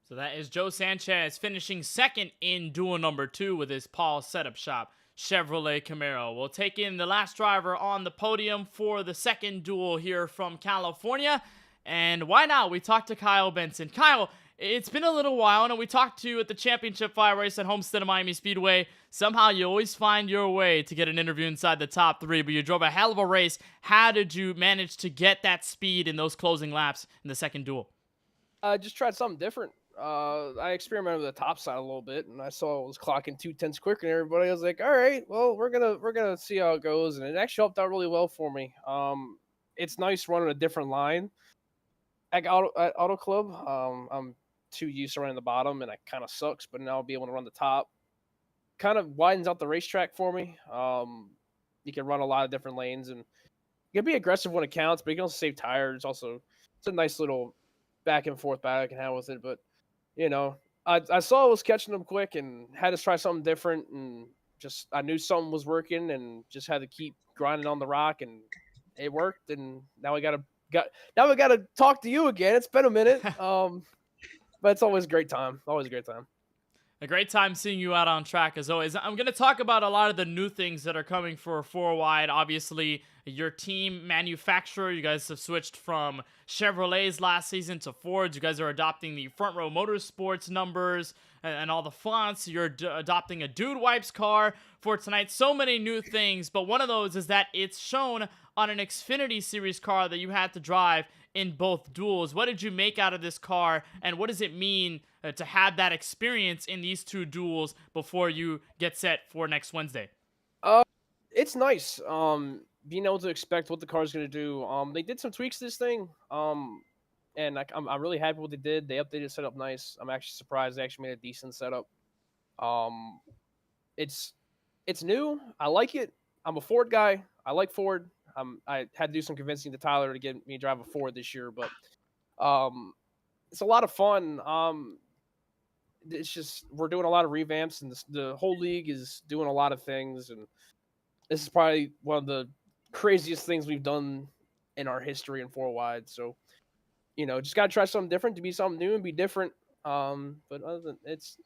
So that is Joe Sanchez finishing second in duel number 2 with his Paul's Setup Shop Chevrolet Camaro. We'll take in the last driver on the podium for the second duel here from California. And why not? We talked to Kyle Benson. Kyle, it's been a little while, and we talked to you at the Championship 5 race at Homestead of Miami Speedway. Somehow you always find your way to get an interview inside the top 3, but you drove a hell of a race. How did you manage to get that speed in those closing laps in the second duel? I just tried something different. I experimented with the top side a little bit, and I saw it was clocking 2/10 quicker than everybody. I was like, all right, well, we're gonna see how it goes, and it actually helped out really well for me. It's nice running a different line at Auto Club. I'm too used to running the bottom, and it kind of sucks, but now I'll be able to run the top. Kind of widens out the racetrack for me. You can run a lot of different lanes, and you can be aggressive when it counts, but you can also save tires. It's a nice little back and forth battle I can have with it, but I saw I was catching them quick and had to try something different, and just I knew something was working and just had to keep grinding on the rock, and it worked. And now we gotta talk to you again. It's been a minute, but it's always a great time. Always a great time. A great time seeing you out on track as always. I'm going to talk about a lot of the new things that are coming for 4Wide. Obviously, your team manufacturer, you guys have switched from Chevrolets last season to Fords. You guys are adopting the Front Row Motorsports numbers and all the fonts. You're adopting a Dude Wipes car for tonight. So many new things, but one of those is that it's shown on an Xfinity Series car that you had to drive in both duels. What did you make out of this car, and what does it mean to have that experience in these 2 duels before you get set for next Wednesday? It's nice being able to expect what the car's going to do. They did some tweaks to this thing, and I'm really happy with what they did. They updated the setup nice. I'm actually surprised they actually made a decent setup. It's new. I like it. I'm a Ford guy. I like Ford. I had to do some convincing to Tyler to get me to drive a Ford this year, but it's a lot of fun. It's just we're doing a lot of revamps, and the whole league is doing a lot of things, and this is probably one of the craziest things we've done in our history in 4Wide. So, just gotta try something different, to be something new and be different. But other than it's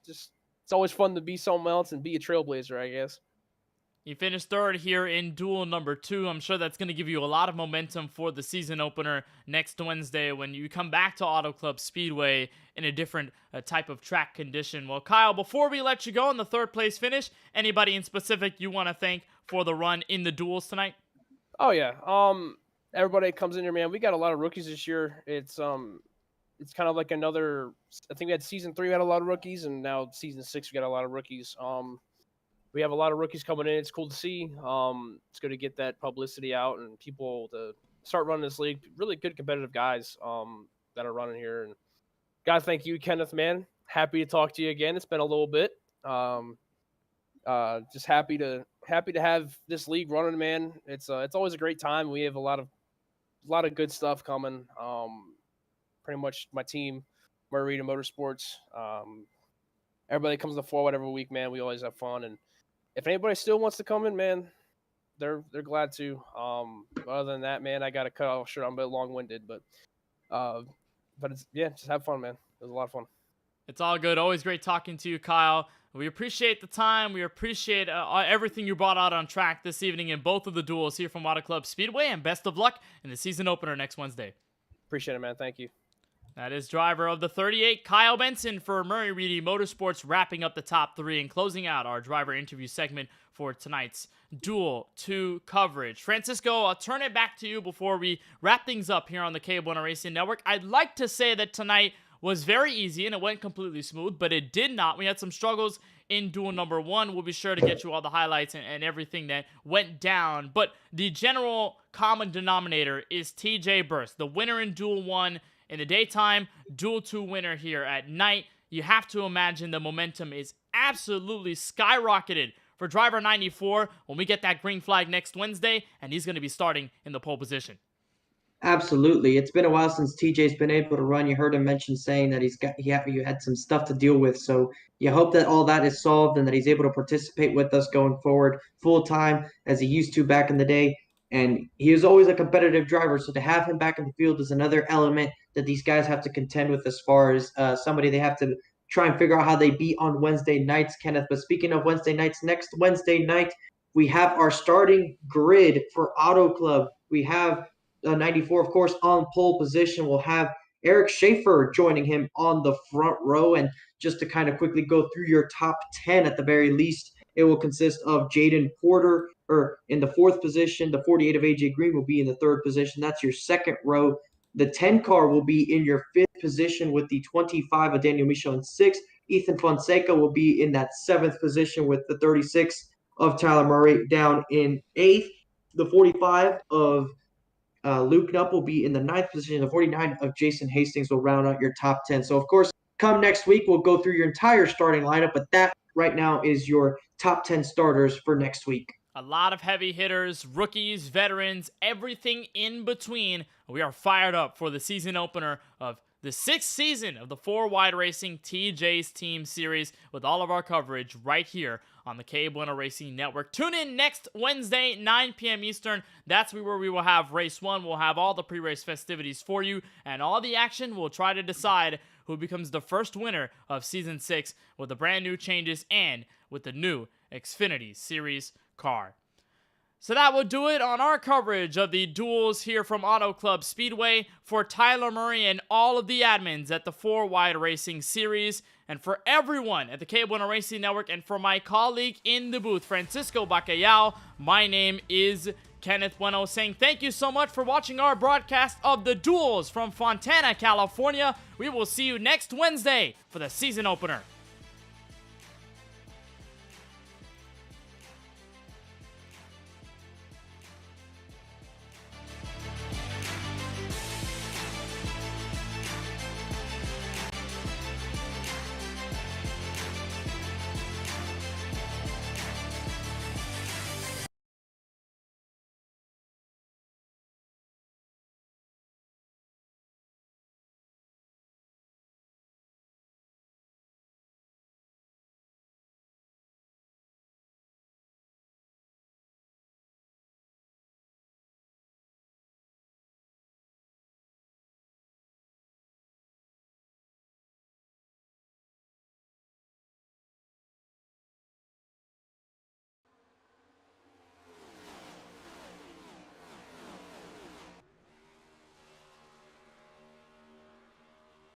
always fun to be someone else and be a trailblazer, I guess. You finished third here in duel number 2. I'm sure that's going to give you a lot of momentum for the season opener next Wednesday when you come back to Auto Club Speedway in a different type of track condition. Well, Kyle, before we let you go on the third place finish, anybody in specific you want to thank for the run in the duels tonight? Oh, yeah. everybody that comes in here, man. We got a lot of rookies this year. It's kind of like another. I think we had season 3, we had a lot of rookies, and now season 6, we got a lot of rookies. We have a lot of rookies coming in. It's cool to see. It's good to get that publicity out and people to start running this league. Really good competitive guys that are running here. And gotta thank you, Kenneth, man. Happy to talk to you again. It's been a little bit. Just happy to have this league running, man. It's always a great time. We have a lot of good stuff coming. Pretty much my team, Marita Motorsports. Everybody comes to the 4 every week, man. We always have fun, and if anybody still wants to come in, man, they're glad to. Other than that, man, I got to cut off short. I'm a bit long-winded, but it's, yeah, just have fun, man. It was a lot of fun. It's all good. Always great talking to you, Kyle. We appreciate the time. We appreciate everything you brought out on track this evening in both of the duels here from Auto Club Speedway, and best of luck in the season opener next Wednesday. Appreciate it, man. Thank you. That is driver of the 38, Kyle Benson for Murray Reedy Motorsports, wrapping up the top 3 and closing out our driver interview segment for tonight's Duel 2 coverage. Francisco, I'll turn it back to you before we wrap things up here on the KBueno Racing Network. I'd like to say that tonight was very easy and it went completely smooth, but it did not. We had some struggles in duel number 1. We'll be sure to get you all the highlights and everything that went down. But the general common denominator is TJ Burst, the winner in duel 1 in the daytime, duel 2 winner here at night. You have to imagine the momentum is absolutely skyrocketed for driver 94 when we get that green flag next Wednesday, and he's going to be starting in the pole position. Absolutely. It's been a while since TJ's been able to run. You heard him mention saying that he had some stuff to deal with. So you hope that all that is solved and that he's able to participate with us going forward full time as he used to back in the day. And he was always a competitive driver. So to have him back in the field is another element that these guys have to contend with as far as somebody they have to try and figure out how they beat on Wednesday nights, Kenneth. But speaking of Wednesday nights, next Wednesday night, we have our starting grid for Auto Club. We have 94, of course, on pole position. We'll have Eric Schaefer joining him on the front row. And just to kind of quickly go through your top 10 at the very least, it will consist of Jaden Porter in the 4th position. The 48 of AJ Green will be in the 3rd position. That's your 2nd row. The 10 car will be in your 5th position with the 25 of Daniel Michaud in 6th. Ethan Fonseca will be in that 7th position with the 36 of Tyler Murray down in 8th. The 45 of Luke Knupp will be in the 9th position. The 49 of Jason Hastings will round out your top 10. So, of course, come next week, we'll go through your entire starting lineup, but that right now is your top 10 starters for next week. A lot of heavy hitters, rookies, veterans, everything in between. We are fired up for the season opener of the 6th season of the 4 Racing TJ's Team Series with all of our coverage right here on the KBueno Racing Network. Tune in next Wednesday, 9 p.m. Eastern. That's where we will have race 1. We'll have all the pre-race festivities for you and all the action. We'll try to decide who becomes the first winner of Season 6 with the brand new changes and with the new Xfinity Series car. So that will do it on our coverage of the duels here from Auto Club Speedway. For Tyler Murray and all of the admins at the 4 Racing Series, and for everyone at the KBueno Racing Network, and for my colleague in the booth, Francisco Bacallao, my name is Kenneth Bueno, saying thank you so much for watching our broadcast of the duels from Fontana, California. We will see you next Wednesday for the season opener.